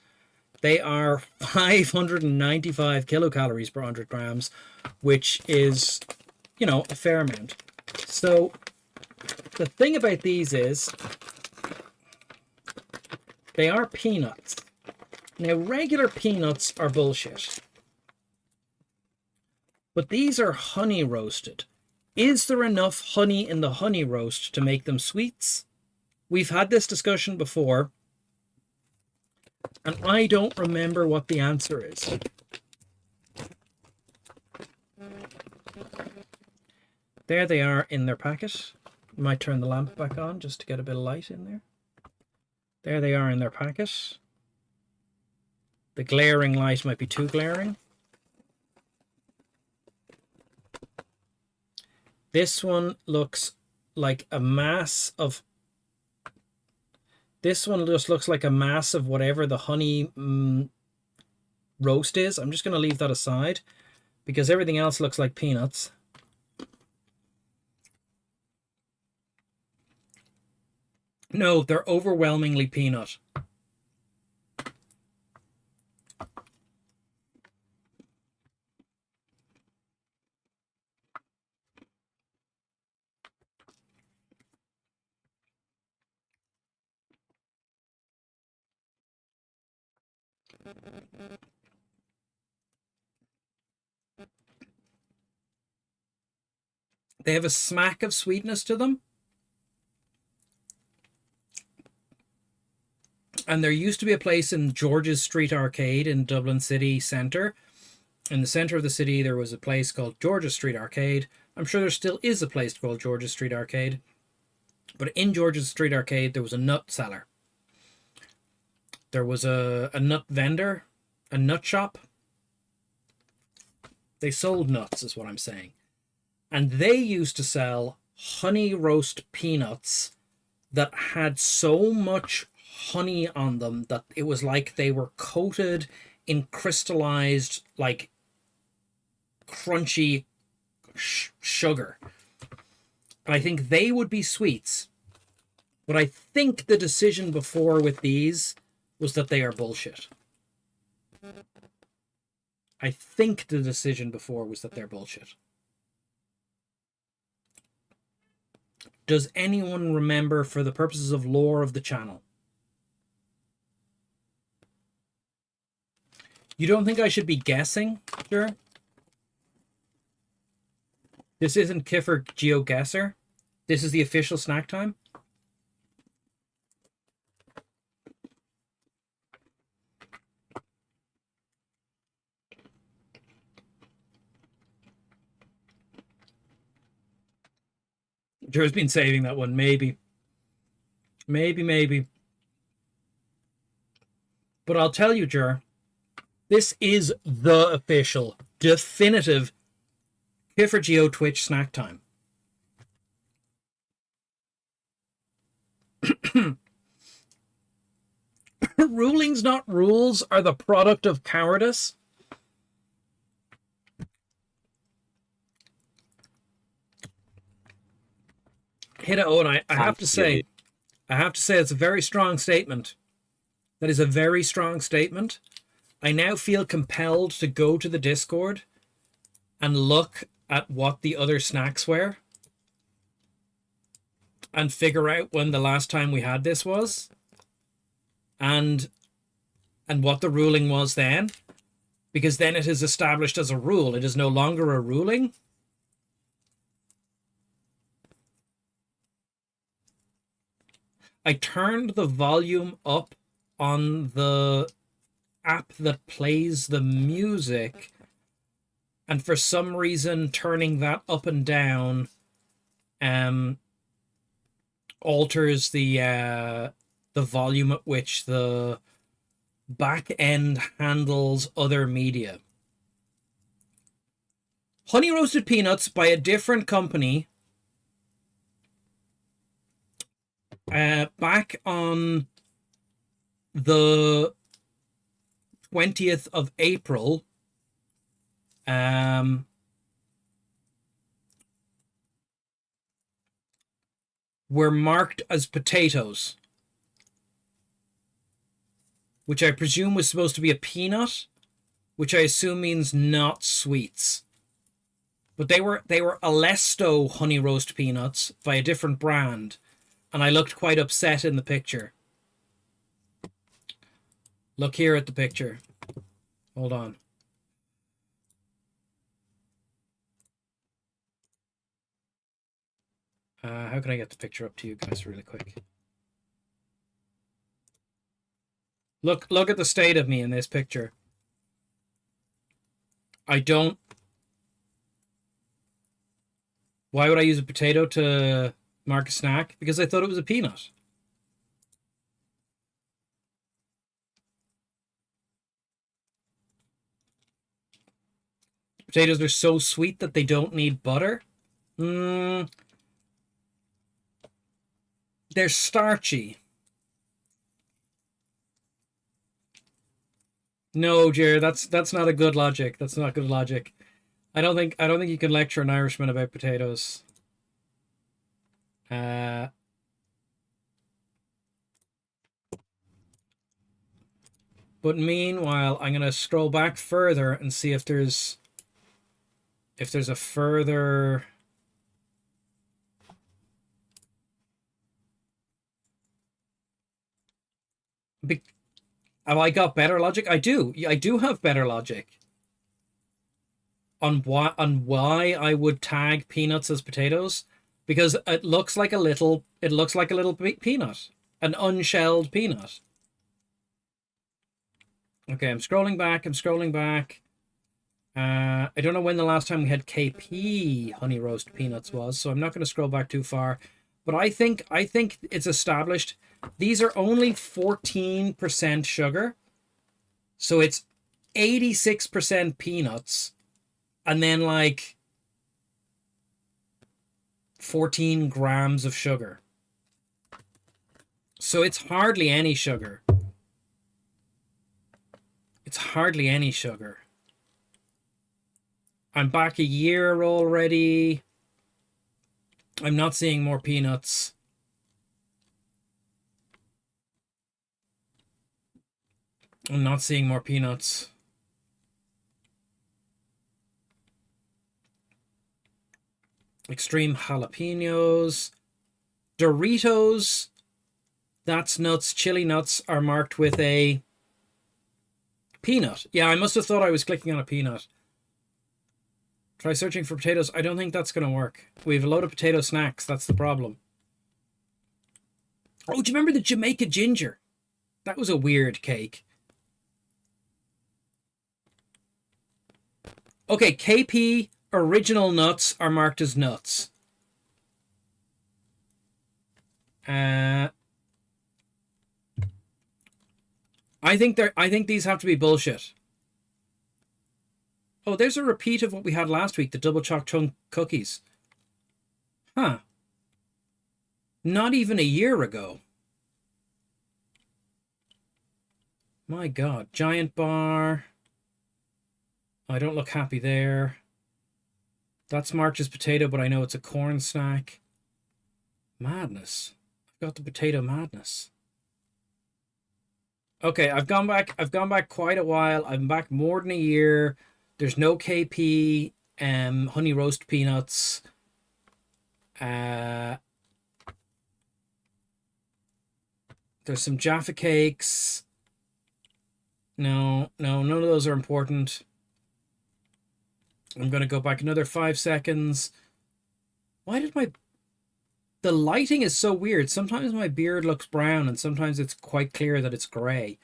They are 595 kilocalories per 100 grams, which is, you know, a fair amount. So the thing about these is they are peanuts. Now, regular peanuts are bullshit. But these are honey roasted. Is there enough honey in the honey roast to make them sweets? We've had this discussion before, and I don't remember what the answer is. There they are in their packet. You might turn the lamp back on just to get a bit of light in there. There they are in their packet. The glaring light might be too glaring. This one looks like a mass of... This one just looks like a mass of whatever the honey roast is. I'm just going to leave that aside because everything else looks like peanuts. No, they're overwhelmingly peanut. They have a smack of sweetness to them. And there used to be a place in George's Street Arcade in Dublin City Centre. In the centre of the city, there was a place called George's Street Arcade. I'm sure there still is a place called George's Street Arcade. But in George's Street Arcade, there was a nut seller. There was a nut vendor, a nut shop. They sold nuts, is what I'm saying. And they used to sell honey roast peanuts that had so much honey on them that it was like they were coated in crystallized, like, crunchy sugar. And I think they would be sweets. But I think the decision before with these was that they are bullshit. I think the decision before was that they're bullshit. Does anyone remember, for the purposes of lore of the channel? You don't think I should be guessing? Sure. This isn't Kiffer GeoGuessr. This is the official snack time. Jer's been saving that one. Maybe. Maybe. But I'll tell you, Jer, this is the official, definitive Kiffer Geo Twitch snack time. Rulings, not rules, are the product of cowardice. Hida Owen, I have to say it's a very strong statement. That is a very strong statement. I now feel compelled to go to the Discord and look at what the other snacks were and figure out when the last time we had this was and what the ruling was then, because then it is established as a rule. It is no longer a ruling. I turned the volume up on the app that plays the music, and for some reason turning that up and down alters the volume at which the back end handles other media. Honey roasted peanuts by a different company back on the 20th of April were marked as potatoes, which I presume was supposed to be a peanut, which I assume means not sweets. But they were Alesto honey roast peanuts by a different brand, and I looked quite upset in the picture. Look here at the picture. Hold on. How can I get the picture up to you guys really quick? Look at the state of me in this picture. I don't... Why would I use a potato to mark a snack? Because I thought it was a peanut. Potatoes are so sweet that they don't need butter. They're starchy. No, Jer, that's not a good logic. That's not good logic. I don't think you can lecture an Irishman about potatoes. But meanwhile, I'm gonna scroll back further and see if there's a further. Have I got better logic? I do have better logic on why I would tag peanuts as potatoes, because it looks like a little peanut, an unshelled peanut. Okay, I'm scrolling back. I don't know when the last time we had KP honey roast peanuts was, so I'm not going to scroll back too far. But I think it's established. These are only 14% sugar. So it's 86% peanuts. And then like 14 grams of sugar. So it's hardly any sugar. It's hardly any sugar. I'm back a year already. I'm not seeing more peanuts. I'm not seeing more peanuts. Extreme jalapenos. Doritos. That's nuts. Chili nuts are marked with a peanut. Yeah, I must have thought I was clicking on a peanut. Try searching for potatoes. I don't think that's going to work. We have a load of potato snacks. That's the problem. Oh, do you remember the Jamaica ginger? That was a weird cake. Okay, KP original nuts are marked as nuts. I think these have to be bullshit. Oh, there's a repeat of what we had last week, the double choc chunk cookies. Huh. Not even a year ago. My God. Giant bar. I don't look happy there. That's marked as potato, but I know it's a corn snack. Madness. I've got the potato madness. Okay, I've gone back quite a while. I'm back more than a year. There's no KP, honey roast peanuts. There's some Jaffa cakes. No, none of those are important. I'm going to go back another 5 seconds. Why did the lighting is so weird. Sometimes my beard looks brown and sometimes it's quite clear that it's gray.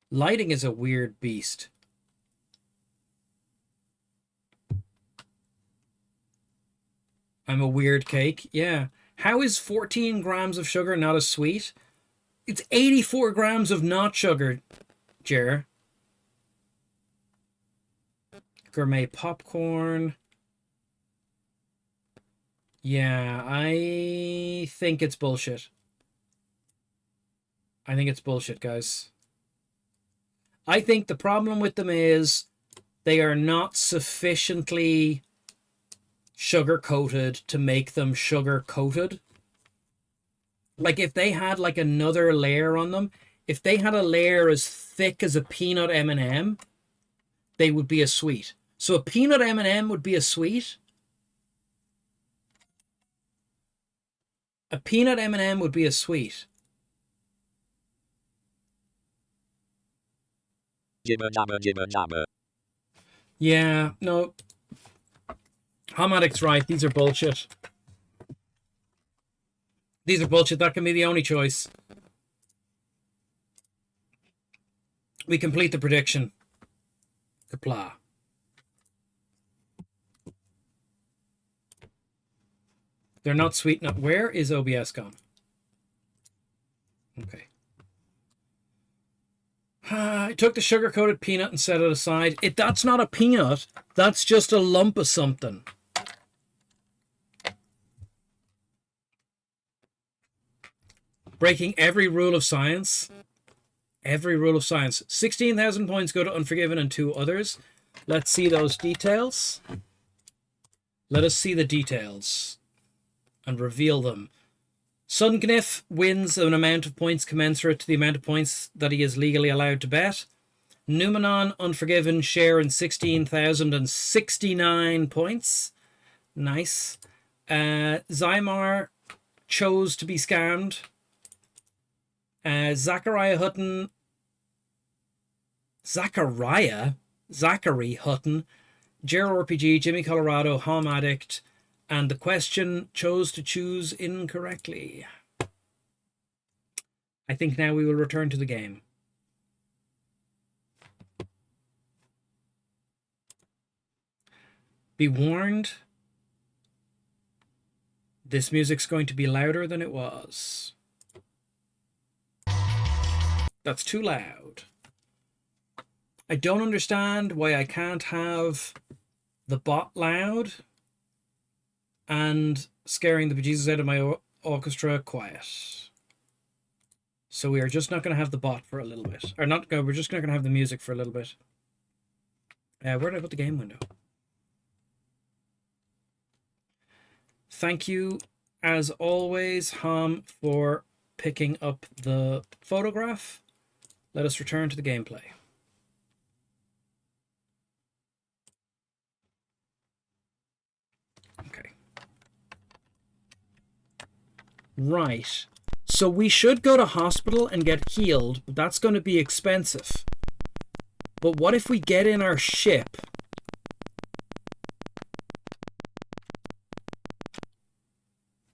Lighting is a weird beast. I'm a weird cake. Yeah. How is 14 grams of sugar not a sweet? It's 84 grams of not sugar, Jer. Gourmet popcorn. Yeah, I think it's bullshit. I think it's bullshit, guys. I think the problem with them is they are not sufficiently sugar-coated to make them sugar-coated. Like, if they had, like, another layer on them, if they had a layer as thick as a peanut M&M, they would be a sweet. So a peanut M&M would be a sweet. A peanut M&M would be a sweet. Jibber jabber jibber jabber. Yeah, no. Hamadic's right. These are bullshit. These are bullshit. That can be the only choice. We complete the prediction. Kapla. They're not sweet enough. Where is OBS gone? Okay. I took the sugar-coated peanut and set it aside. That's not a peanut. That's just a lump of something. Breaking every rule of science. Every rule of science. 16,000 points go to Unforgiven and 2 others. Let's see those details. Let us see the details and reveal them. Sungniff wins an amount of points commensurate to the amount of points that he is legally allowed to bet. Numenon, Unforgiven, share in 16,069 points. Nice. Zymar chose to be scammed. Zachary Hutton, Jero RPG, Jimmy Colorado, Hom Addict, and the question chose to choose incorrectly. I think now we will return to the game. Be warned, this music's going to be louder than it was. That's too loud. I don't understand why I can't have the bot loud and scaring the bejesus out of my orchestra quiet. So we are just not going to have the bot for a little bit. Or not, we're just not going to have the music for a little bit. Where did I put the game window? Thank you, as always, Ham, for picking up the photograph. Let us return to the gameplay. Okay. Right. So we should go to hospital and get healed, but that's going to be expensive. But what if we get in our ship?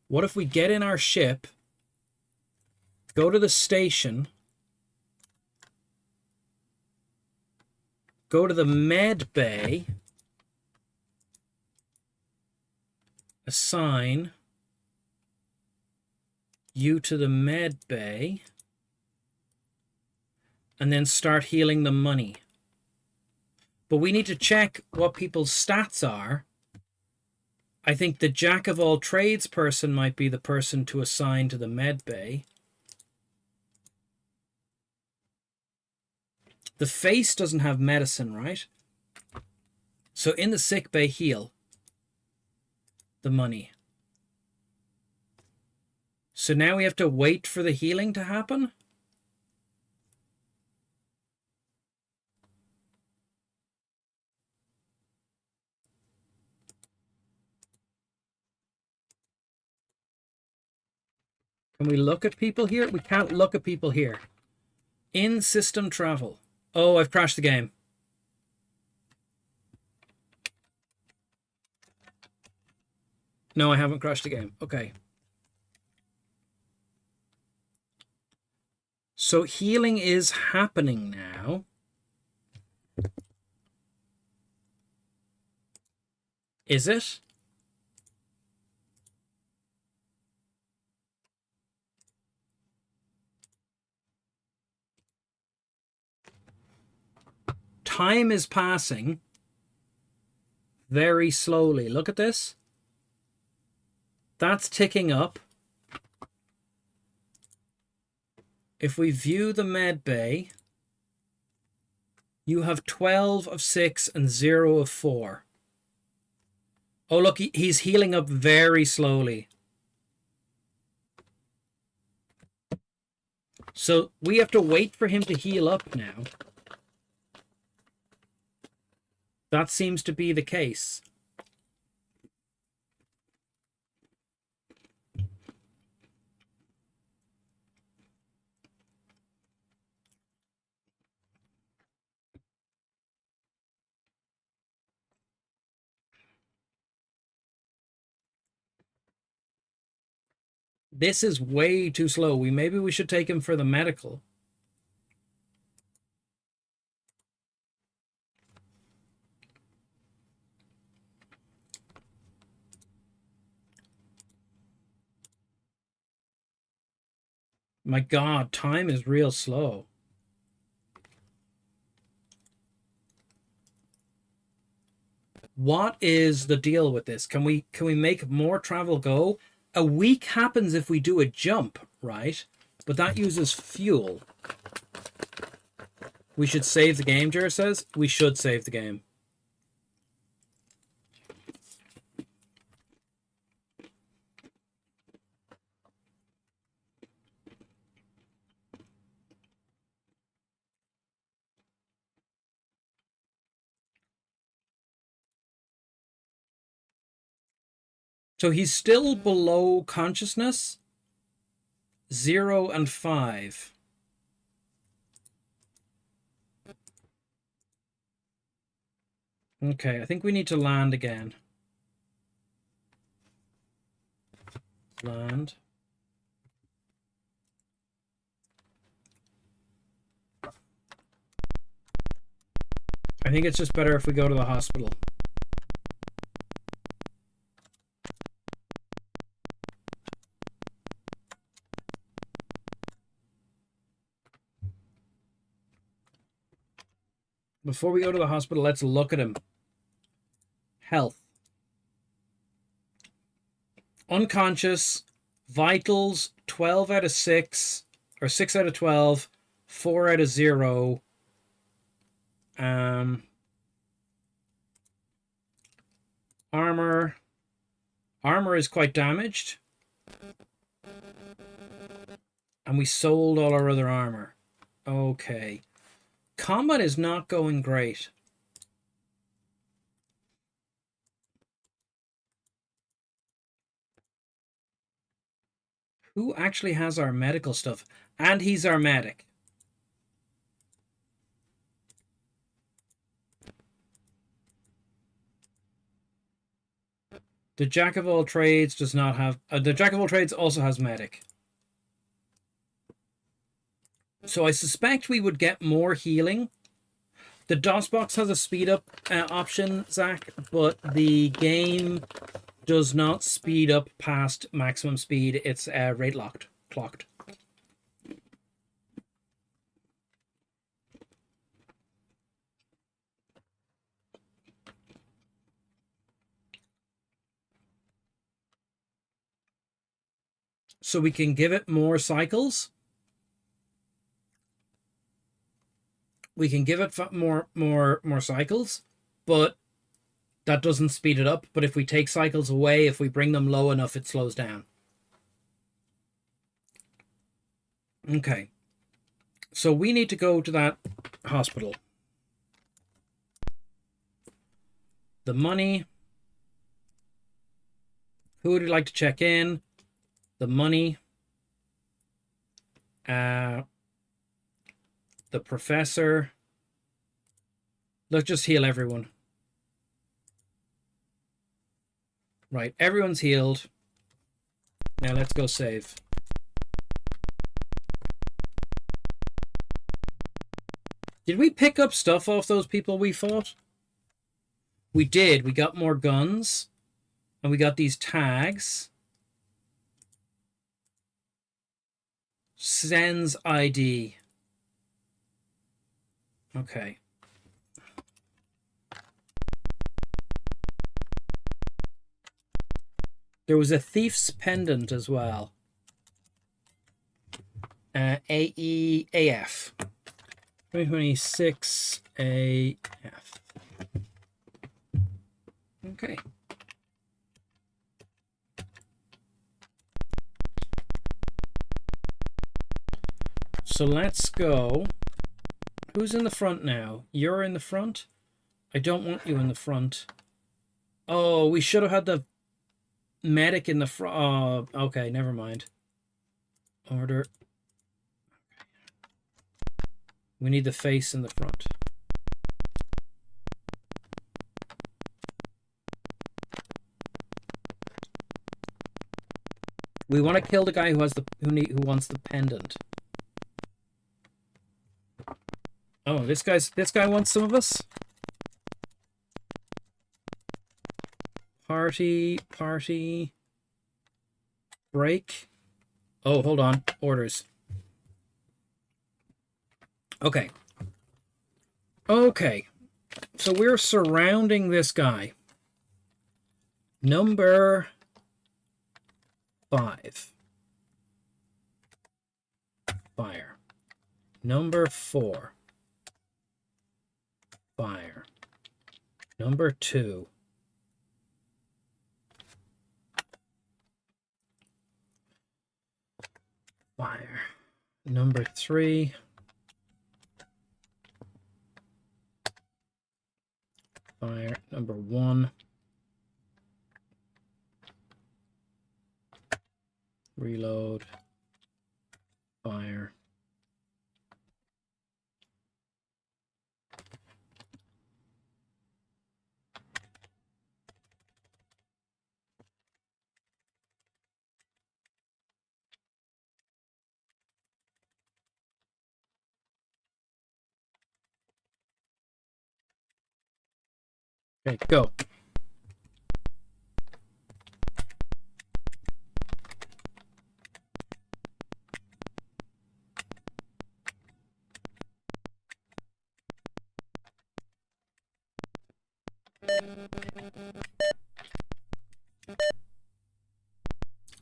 What if we get in our ship, go to the station, go to the med bay, assign you to the med bay, and then start healing the money. But we need to check what people's stats are. I think the jack of all trades person might be the person to assign to the med bay. The face doesn't have medicine, right? So in the sick bay, heal the money. So now we have to wait for the healing to happen? Can we look at people here? We can't look at people here. In system travel. Oh, I've crashed the game. No, I haven't crashed the game. Okay. So healing is happening now. Is it? Time is passing very slowly. Look at this. That's ticking up. If we view the med bay, you have 12 of 6 and 0 of 4. Oh, look, he's healing up very slowly. So we have to wait for him to heal up now. That seems to be the case. This is way too slow. Maybe we should take him for the medical. My God, time is real slow. What is the deal with this? Can we make more travel go? A week happens if we do a jump, right? But that uses fuel. We should save the game, Jer says. We should save the game. So he's still below consciousness. 0 and 5. Okay, I think we need to land again. Land. I think it's just better if we go to the hospital. Before we go to the hospital, let's look at him. Health. Unconscious. Vitals, 12 out of 6. Or 6 out of 12. 4 out of 0. Armor. Armor is quite damaged. And we sold all our other armor. Okay. Combat is not going great. Who actually has our medical stuff? And he's our medic. The Jack of all trades does not have... the Jack of all trades also has medic. So I suspect we would get more healing. The DOSBox has a speed up option, Zach, but the game does not speed up past maximum speed. It's rate clocked. So we can give it more cycles. We can give it more cycles, but that doesn't speed it up. But if we take cycles away, if we bring them low enough, it slows down. Okay. So we need to go to that hospital. The money. Who would you like to check in? The money. The professor. Let's just heal everyone. Right, everyone's healed. Now let's go save. Did we pick up stuff off those people we fought? We did. We got more guns. And we got these tags. Sends ID. Okay. There was a thief's pendant as well. AF. 2026 AF. Okay. So let's go. Who's in the front now? You're in the front? I don't want you in the front. Oh, we should have had the medic in the front. Oh, okay, never mind. Order. We need the face in the front. We want to kill the guy who has the who wants the pendant. Oh, this guy wants some of us. Party break. Oh, hold on. Orders. Okay. Okay. So we're surrounding this guy. Number 5. Fire. Number 4. Fire. Number 2. Fire. Number 3. Fire. Number 1. Reload. Fire. Okay, go.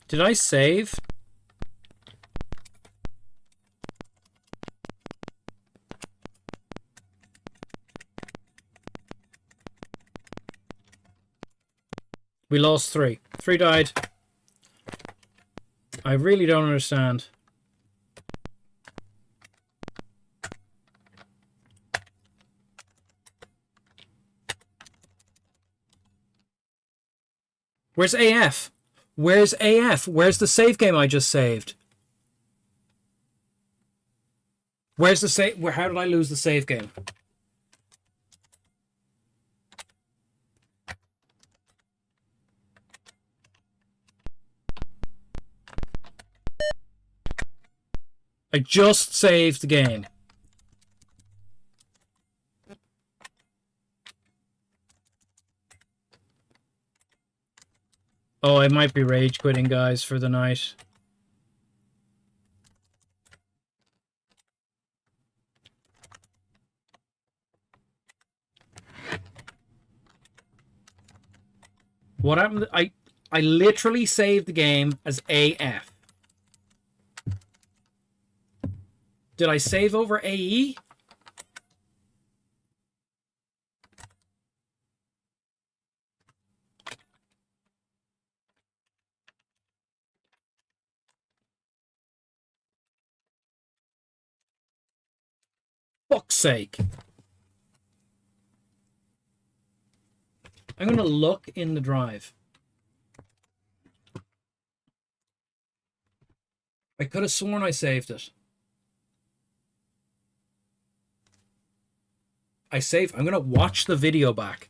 Did I save? We lost 3. 3 died. I really don't understand. Where's AF? Where's AF? Where's the save game I just saved? Where's the save? How did I lose the save game? I just saved the game. Oh, I might be rage quitting, guys, for the night. What happened? I literally saved the game as AF. Did I save over AE? Fuck's sake. I'm going to look in the drive. I could have sworn I saved it. I'm going to watch the video back.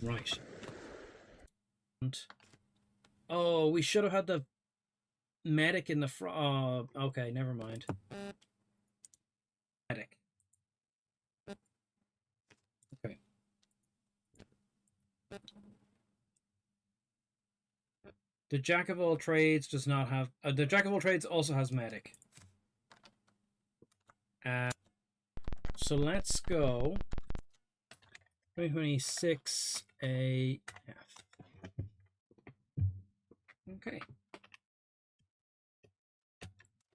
Right. Oh, we should have had the medic in the front. Oh, okay, never mind. Medic. Okay. The Jack of all trades does not have... the Jack of all trades also has medic. So let's go... 2026 AF. Okay.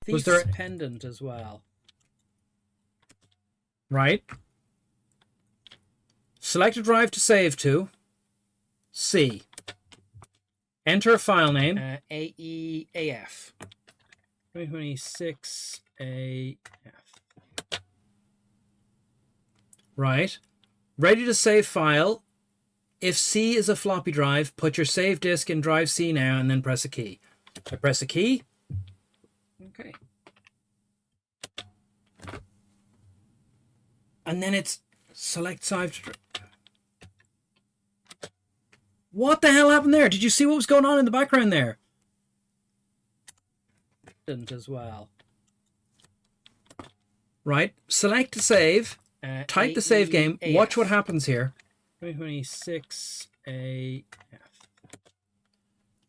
Thief's pendant as well. Right. Select a drive to save to. C. Enter a file name. AEAF. 2026 AF. Right. Ready to save file. If C is a floppy drive, put your save disk in drive C now and then press a key. I press a key. Okay. And then it's select save. What the hell happened there? Did you see what was going on in the background there? Didn't as well. Right. Select to save. Type the save game. Watch what happens here. 2026 AF.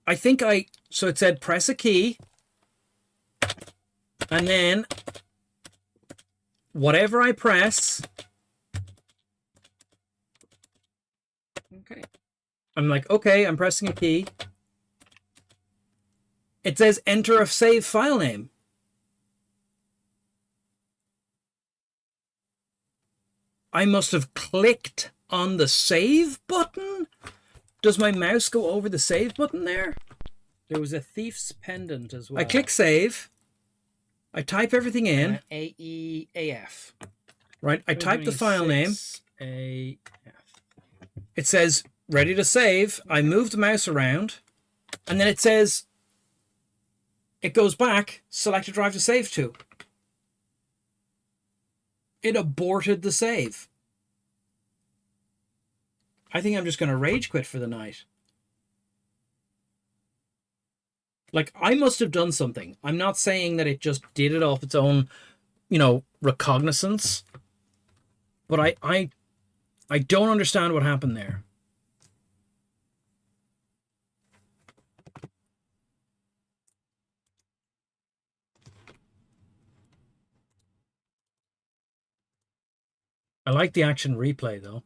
I think so it said press a key. And then whatever I press. Okay. I'm like, okay, I'm pressing a key. It says enter a save file name. I must have clicked on the save button. Does my mouse go over the save button there? There was a thief's pendant as well. I click save. I type everything in. AEAF. Right, I type the file name. AF. It says ready to save. I move the mouse around. And then it says, it goes back, select a drive to save to. It aborted the save. I think I'm just going to rage quit for the night. Like, I must have done something. I'm not saying that it just did it off its own, recognizance. But I don't understand what happened there. I like the action replay, though.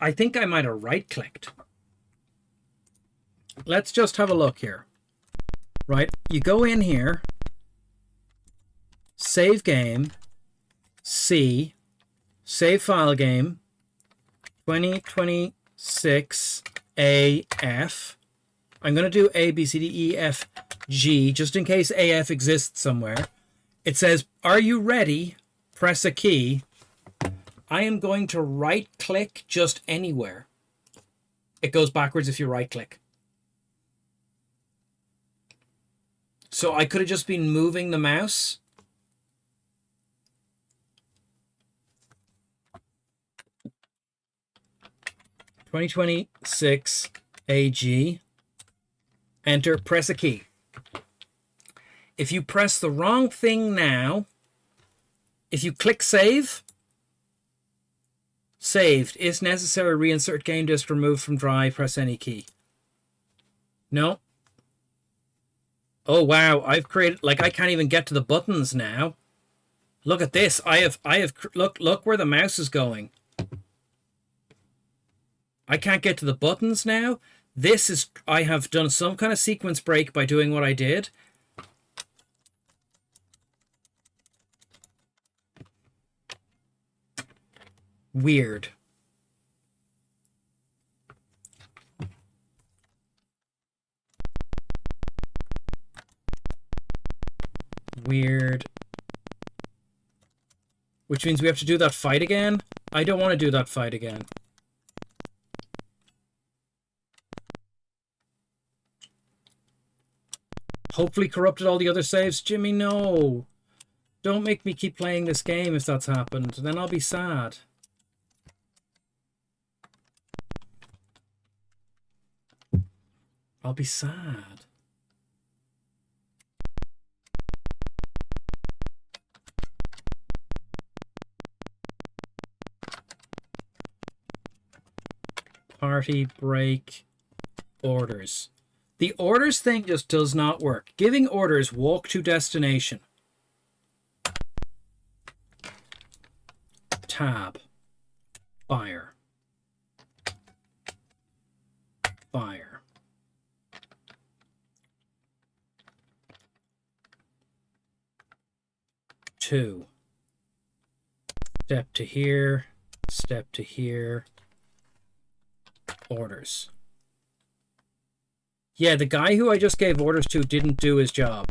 I think I might have right-clicked. Let's just have a look here. Right, you go in here, save game, C, save file game, 2026 AF. I'm going to do A, B, C, D, E, F, G, just in case AF exists somewhere. It says, are you ready? Press a key. I am going to right-click just anywhere. It goes backwards if you right-click. So I could have just been moving the mouse. (2026 AG). Enter, press a key. If you press the wrong thing now, if you click save, saved. If necessary, reinsert game disk removed from drive, press any key. No. Oh wow, I've created, like, I can't even get to the buttons now. Look at this. I have look where the mouse is going. I can't get to the buttons now. This is, I have done some kind of sequence break by doing what I did. Weird. Weird. Which means we have to do that fight again? I don't want to do that fight again. Hopefully corrupted all the other saves. Jimmy, no. Don't make me keep playing this game if that's happened. Then I'll be sad. I'll be sad. Party break orders. The orders thing just does not work. Giving orders, walk to destination. Tab. Fire. Fire. Two. Step to here. Step to here. Orders. Yeah, the guy who I just gave orders to didn't do his job.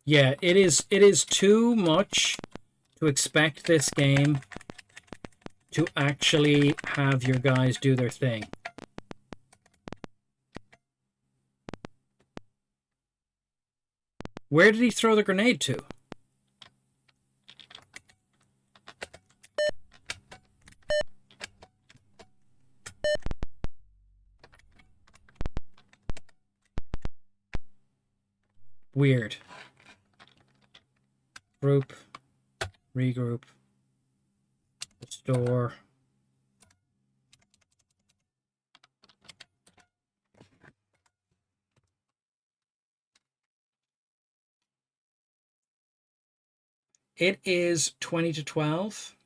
Yeah, it is too much to expect this game to actually have your guys do their thing. Where did he throw the grenade to? Weird. Group. Regroup. Restore. It is 20 to 12.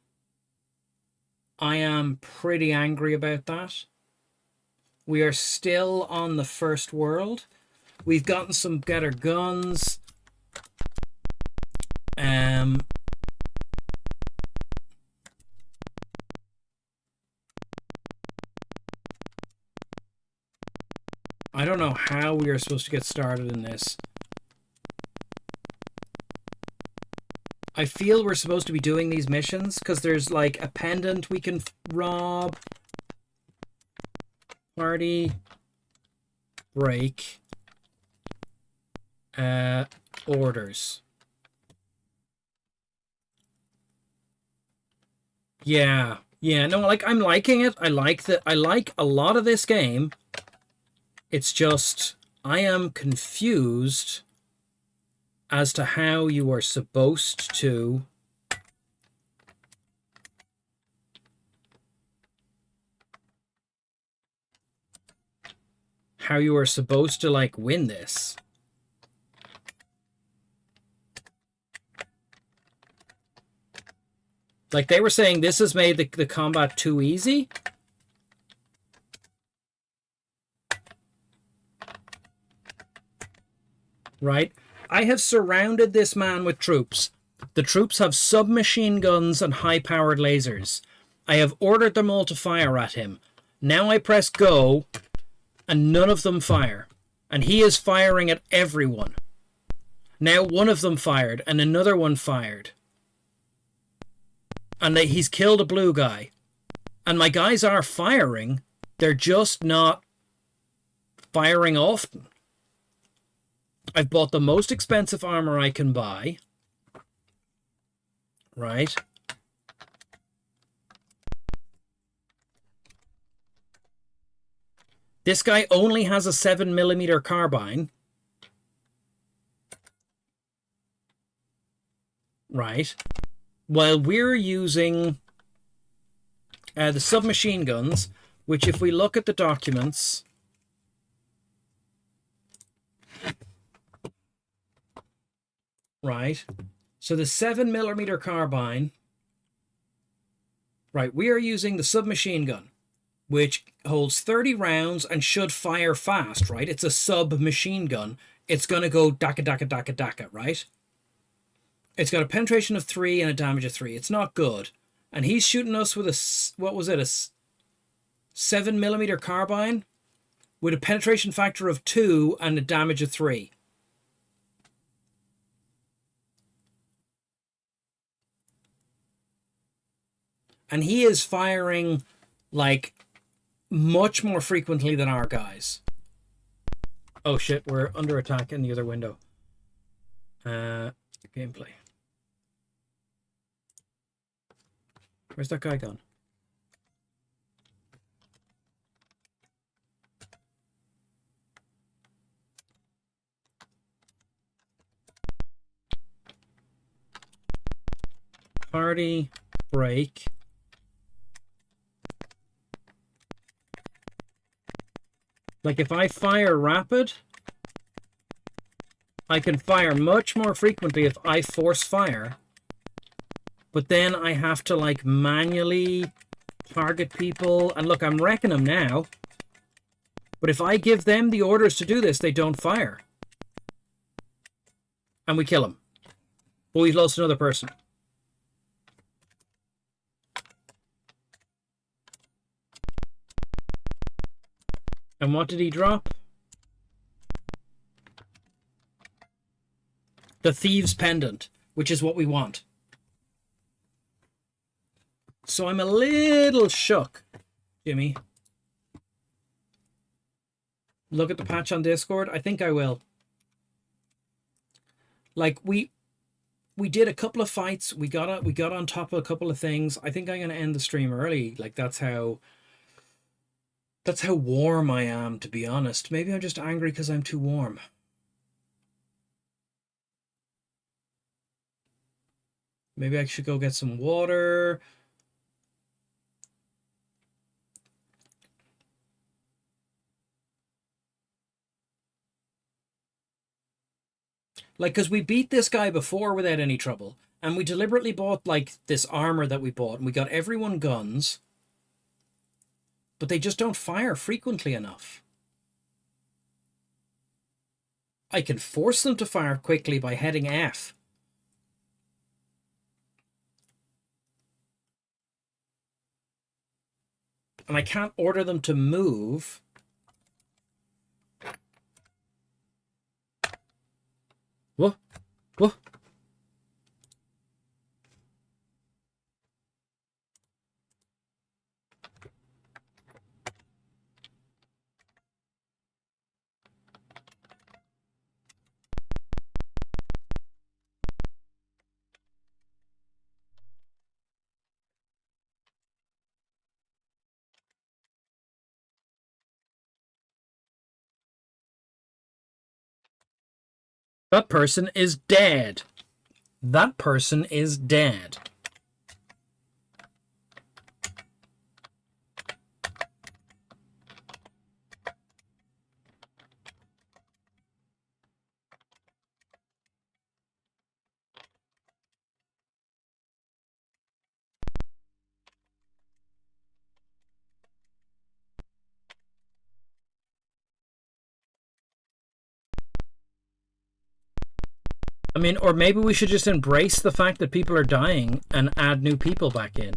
I am pretty angry about that. We are still on the first world. We've gotten some better guns. I don't know how we are supposed to get started in this. I feel we're supposed to be doing these missions because there's like a pendant we can rob. Party break orders. Yeah, no, like, I'm liking it. I like a lot of this game. It's just I am confused as to how you are supposed to how you are supposed to, like, win this. Like, they were saying this has made the combat too easy. Right? I have surrounded this man with troops. The troops have submachine guns and high-powered lasers. I have ordered them all to fire at him. Now I press go, and none of them fire. And he is firing at everyone. Now one of them fired, and another one fired. And he's killed a blue guy. And my guys are firing. They're just not firing often. I've bought the most expensive armor I can buy. Right. This guy only has a 7mm carbine. Right. While we're using the submachine guns, which if we look at the documents, right, so the 7mm carbine, right, we are using the submachine gun, which holds 30 rounds and should fire fast, right? It's a submachine gun. It's going to go daka, daka, daka, daka, right? It's got a penetration of 3 and a damage of 3. It's not good. And he's shooting us with a, what was it, a 7mm carbine with a penetration factor of 2 and a damage of 3. And he is firing, like, much more frequently than our guys. Oh shit, we're under attack in the other window. Gameplay. Where's that guy gone? Party break. Like if I fire rapid, I can fire much more frequently if I force fire. But then I have to like manually target people. And look, I'm wrecking them now. But if I give them the orders to do this, they don't fire. And we kill them. But we've lost another person. And what did he drop? The Thieves' Pendant, which is what we want. So I'm a little shook, Jimmy. Look at the patch on Discord. I think I will. Like we did a couple of fights. We got on top of a couple of things. I think I'm gonna end the stream early. Like that's how warm I am, to be honest. Maybe I'm just angry because I'm too warm. Maybe I should go get some water. Like, because we beat this guy before without any trouble. And we deliberately bought, like, this armor that we bought. And we got everyone guns. But they just don't fire frequently enough. I can force them to fire quickly by hitting F. And I can't order them to move. What? What? That person is dead. That person is dead. I mean, or maybe we should just embrace the fact that people are dying and add new people back in.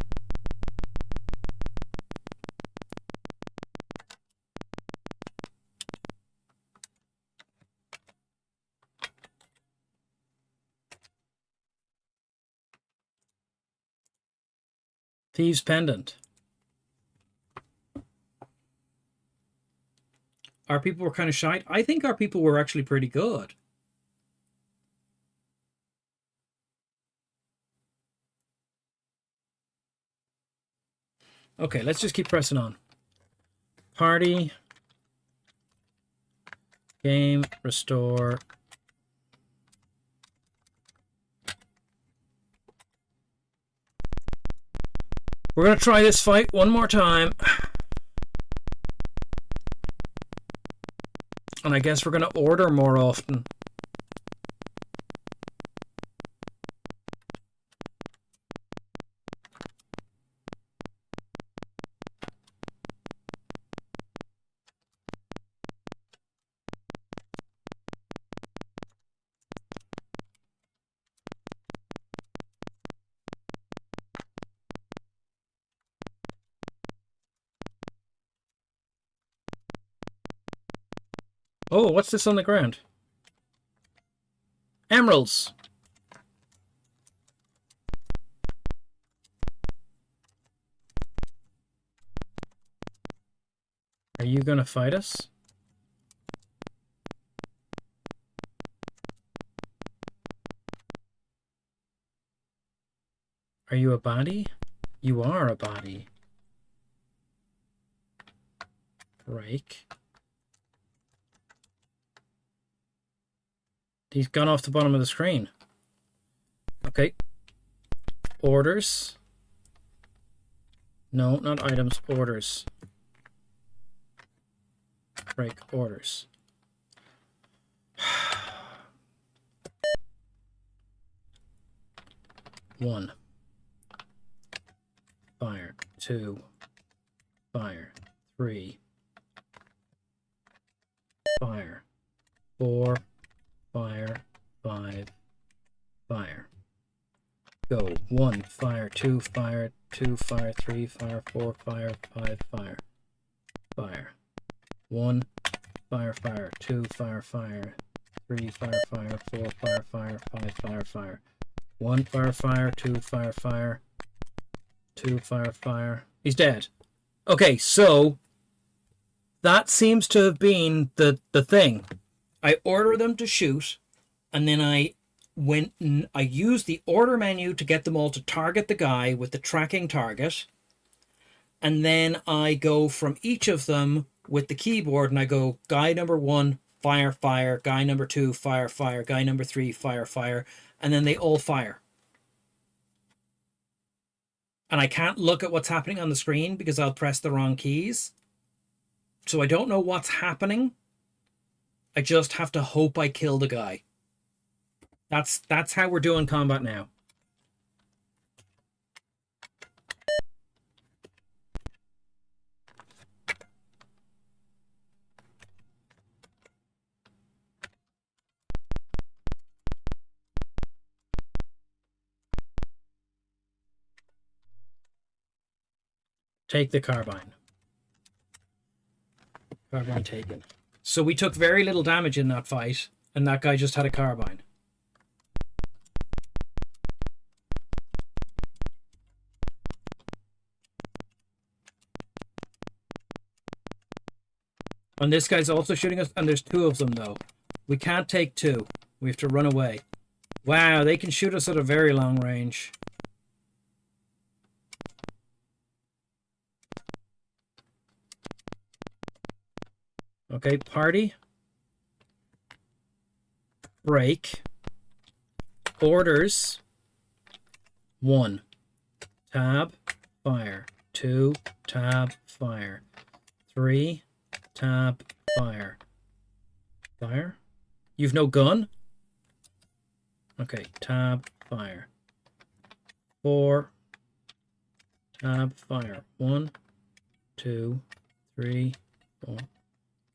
Thieves' Pendant. Our people were kind of shite. I think our people were actually pretty good. Okay, let's just keep pressing on. Party. Game. Restore. We're going to try this fight one more time. And I guess we're going to order more often. Oh, what's this on the ground? Emeralds. Are you going to fight us? Are you a body? You are a body. Break. He's gone off the bottom of the screen. Okay. Orders. No, not items. Orders. Break orders. One. Fire. Two. Fire. Three. Fire. Four. Fire. Five. Fire. Go. One. Fire. Two. Fire. Two. Fire. Three. Fire. Four. Fire. Five. Fire. Fire. One. Fire. Fire. Two. Fire. Fire. Three. Fire. Fire. Four. Fire. Fire. Five. Fire. Fire. One. Fire. Fire. Two. Fire. Fire. Two. Fire. Fire. He's dead. Okay, so that seems to have been the thing. I order them to shoot, and then I use the order menu to get them all to target the guy with the tracking target, and then I go from each of them with the keyboard, and I go guy number one, fire, fire, guy number two, fire, fire, guy number three, fire, fire, and then they all fire. And I can't look at what's happening on the screen because I'll press the wrong keys. So I don't know what's happening. I just have to hope I kill the guy. That's how we're doing combat now. Take the carbine. Carbine taken. So we took very little damage in that fight, and that guy just had a carbine. And this guy's also shooting us, and there's two of them, though. We can't take two. We have to run away. Wow, they can shoot us at a very long range. Okay, party. Break. Orders. 1. Tab. Fire. 2. Tab. Fire. 3. Tab. Fire. Fire? You've no gun? Okay, tab. Fire. 4. Tab. Fire. 1. 2. 3. 4.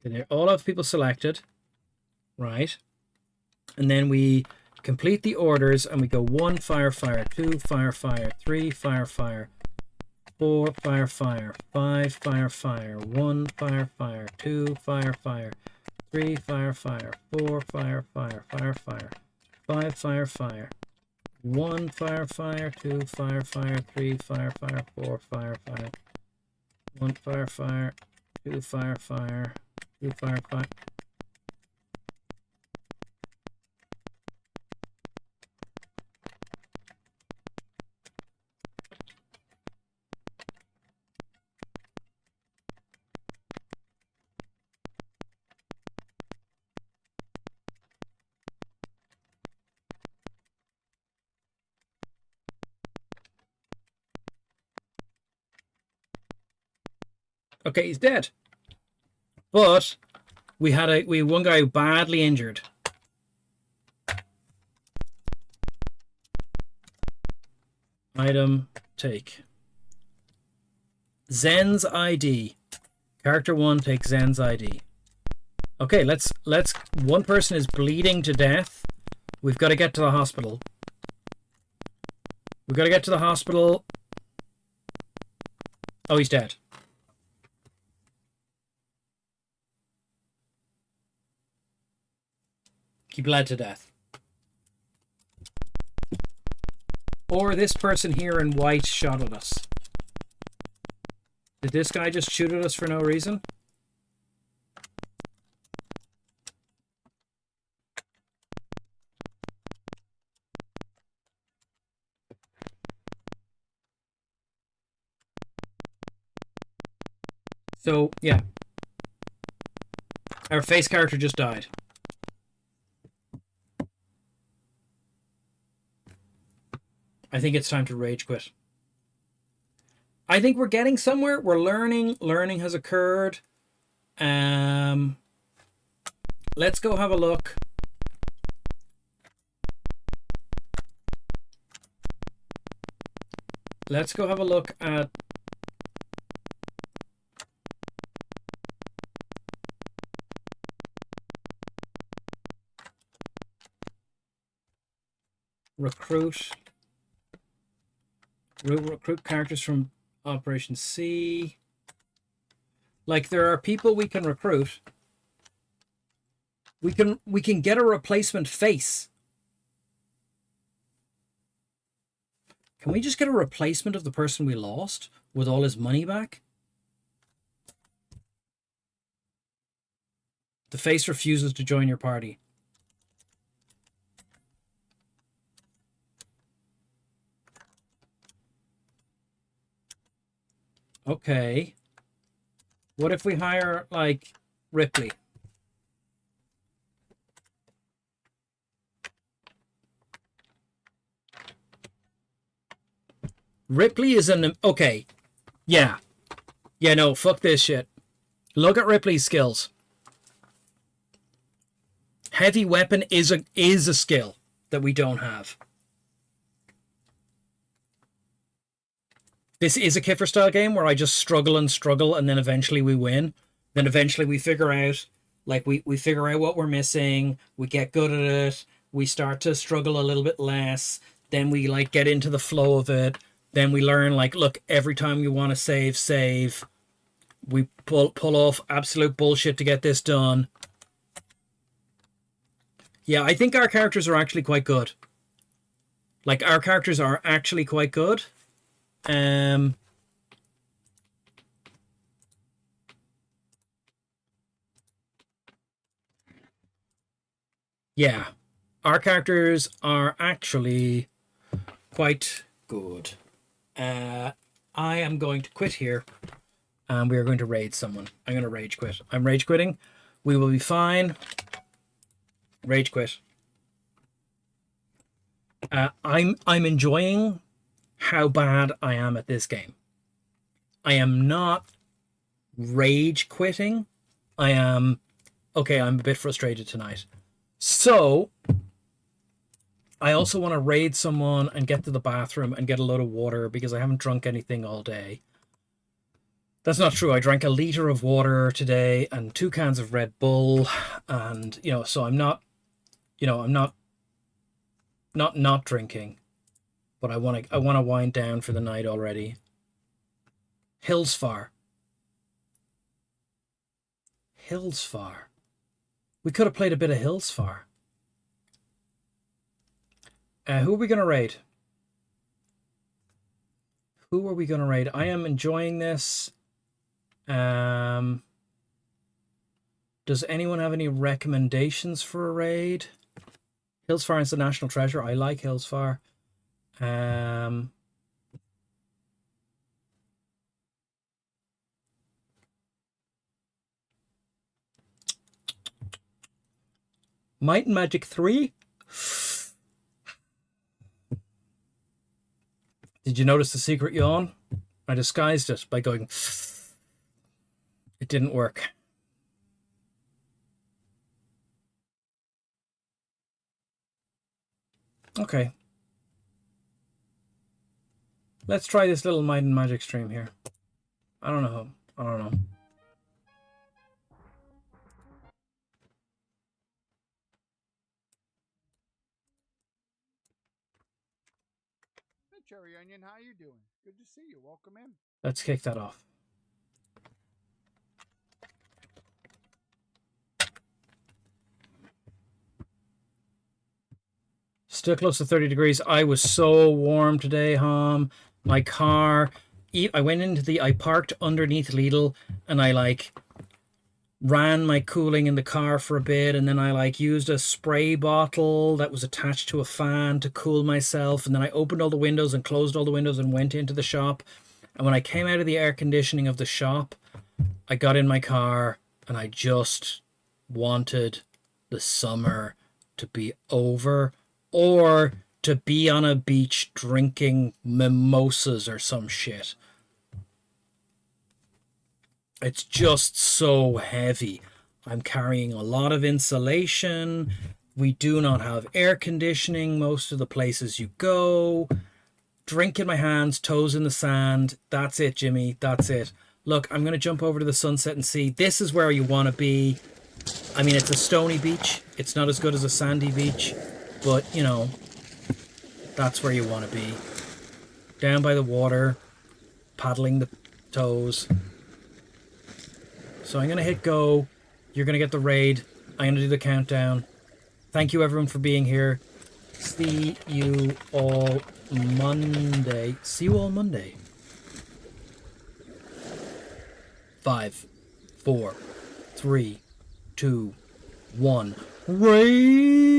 Okay, all of people selected. Right. And then we complete the orders, and we go 1 fire, 2 fire, 3 fire, 4 fire, 5 fire, 1 fire, 2 fire, 3 fire, 4 fire, 5 fire, 1 fire, 2 fire, 3 fire, 4 fire, 1 fire, 2 fire, 2 fire. Okay, he's dead. But we had one guy badly injured. Item take. Zen's ID. Character 1 takes Zen's ID. Okay, let's one person is bleeding to death. We've got to get to the hospital. We've got to get to the hospital. Oh, he's dead. He bled to death. Or this person here in white shot at us. Did this guy just shoot at us for no reason? So, yeah. Our face character just died. I think it's time to rage quit. I think we're getting somewhere. We're learning. Learning has occurred. Let's go have a look. Let's go have a look at recruit characters from Operation C. Like, there are people we can recruit. We can get a replacement face. Can we just get a replacement of the person we lost with all his money back? The face refuses to join your party. Okay. What if we hire, like, Ripley? Ripley is an... Okay. Yeah. Yeah, no, fuck this shit. Look at Ripley's skills. Heavy weapon is a skill that we don't have. This is a Kiffer style game where I just struggle and then eventually we win. Then eventually we figure out, like, we figure out what we're missing. We get good at it. We start to struggle a little bit less. Then we, like, get into the flow of it. Then we learn, like, look, every time you want to save. We pull off absolute bullshit to get this done. Yeah, I think our characters are actually quite good. Like, our characters are actually quite good. Yeah, our characters are actually quite good. I am going to quit here, and we are going to raid someone. I'm going to rage quit. I'm rage quitting. We will be fine. Rage quit. I'm enjoying how bad I am at this game. I am not rage quitting. I am... Okay, I'm a bit frustrated tonight. So, I also want to raid someone and get to the bathroom and get a load of water because I haven't drunk anything all day. That's not true. I drank a liter of water today and 2 cans of Red Bull. And, so I'm not Not drinking, but I want to wind down for the night already. Hillsfar. Hillsfar. We could have played a bit of Hillsfar. Who are we going to raid? Who are we going to raid? I am enjoying this. Does anyone have any recommendations for a raid? Hillsfar is the national treasure. I like Hillsfar. Might and Magic 3? Did you notice the secret yawn? I disguised it by going... It didn't work. Okay. Let's try this little Might and Magic stream here. I don't know. I don't know. Hey, Cherry Onion, how you doing? Good to see you. Welcome in. Let's kick that off. Still close to 30 degrees. I was so warm today, My car... I parked underneath Lidl, and I, ran my cooling in the car for a bit, and then I, used a spray bottle that was attached to a fan to cool myself, and then I opened all the windows and closed all the windows and went into the shop. And when I came out of the air conditioning of the shop, I got in my car, and I just wanted the summer to be over, or to be on a beach drinking mimosas or some shit. It's just so heavy. I'm carrying a lot of insulation. We do not have air conditioning most of the places you go. Drink in my hands, toes in the sand. That's it, Jimmy. That's it. Look, I'm going to jump over to the sunset and see. This is where you want to be. I mean, it's a stony beach. It's not as good as a sandy beach. But, you know, that's where you want to be. Down by the water, paddling the toes. So I'm going to hit go. You're going to get the raid. I'm going to do the countdown. Thank you, everyone, for being here. See you all Monday. See you all Monday. 5, 4, 3, 2, 1. Raid!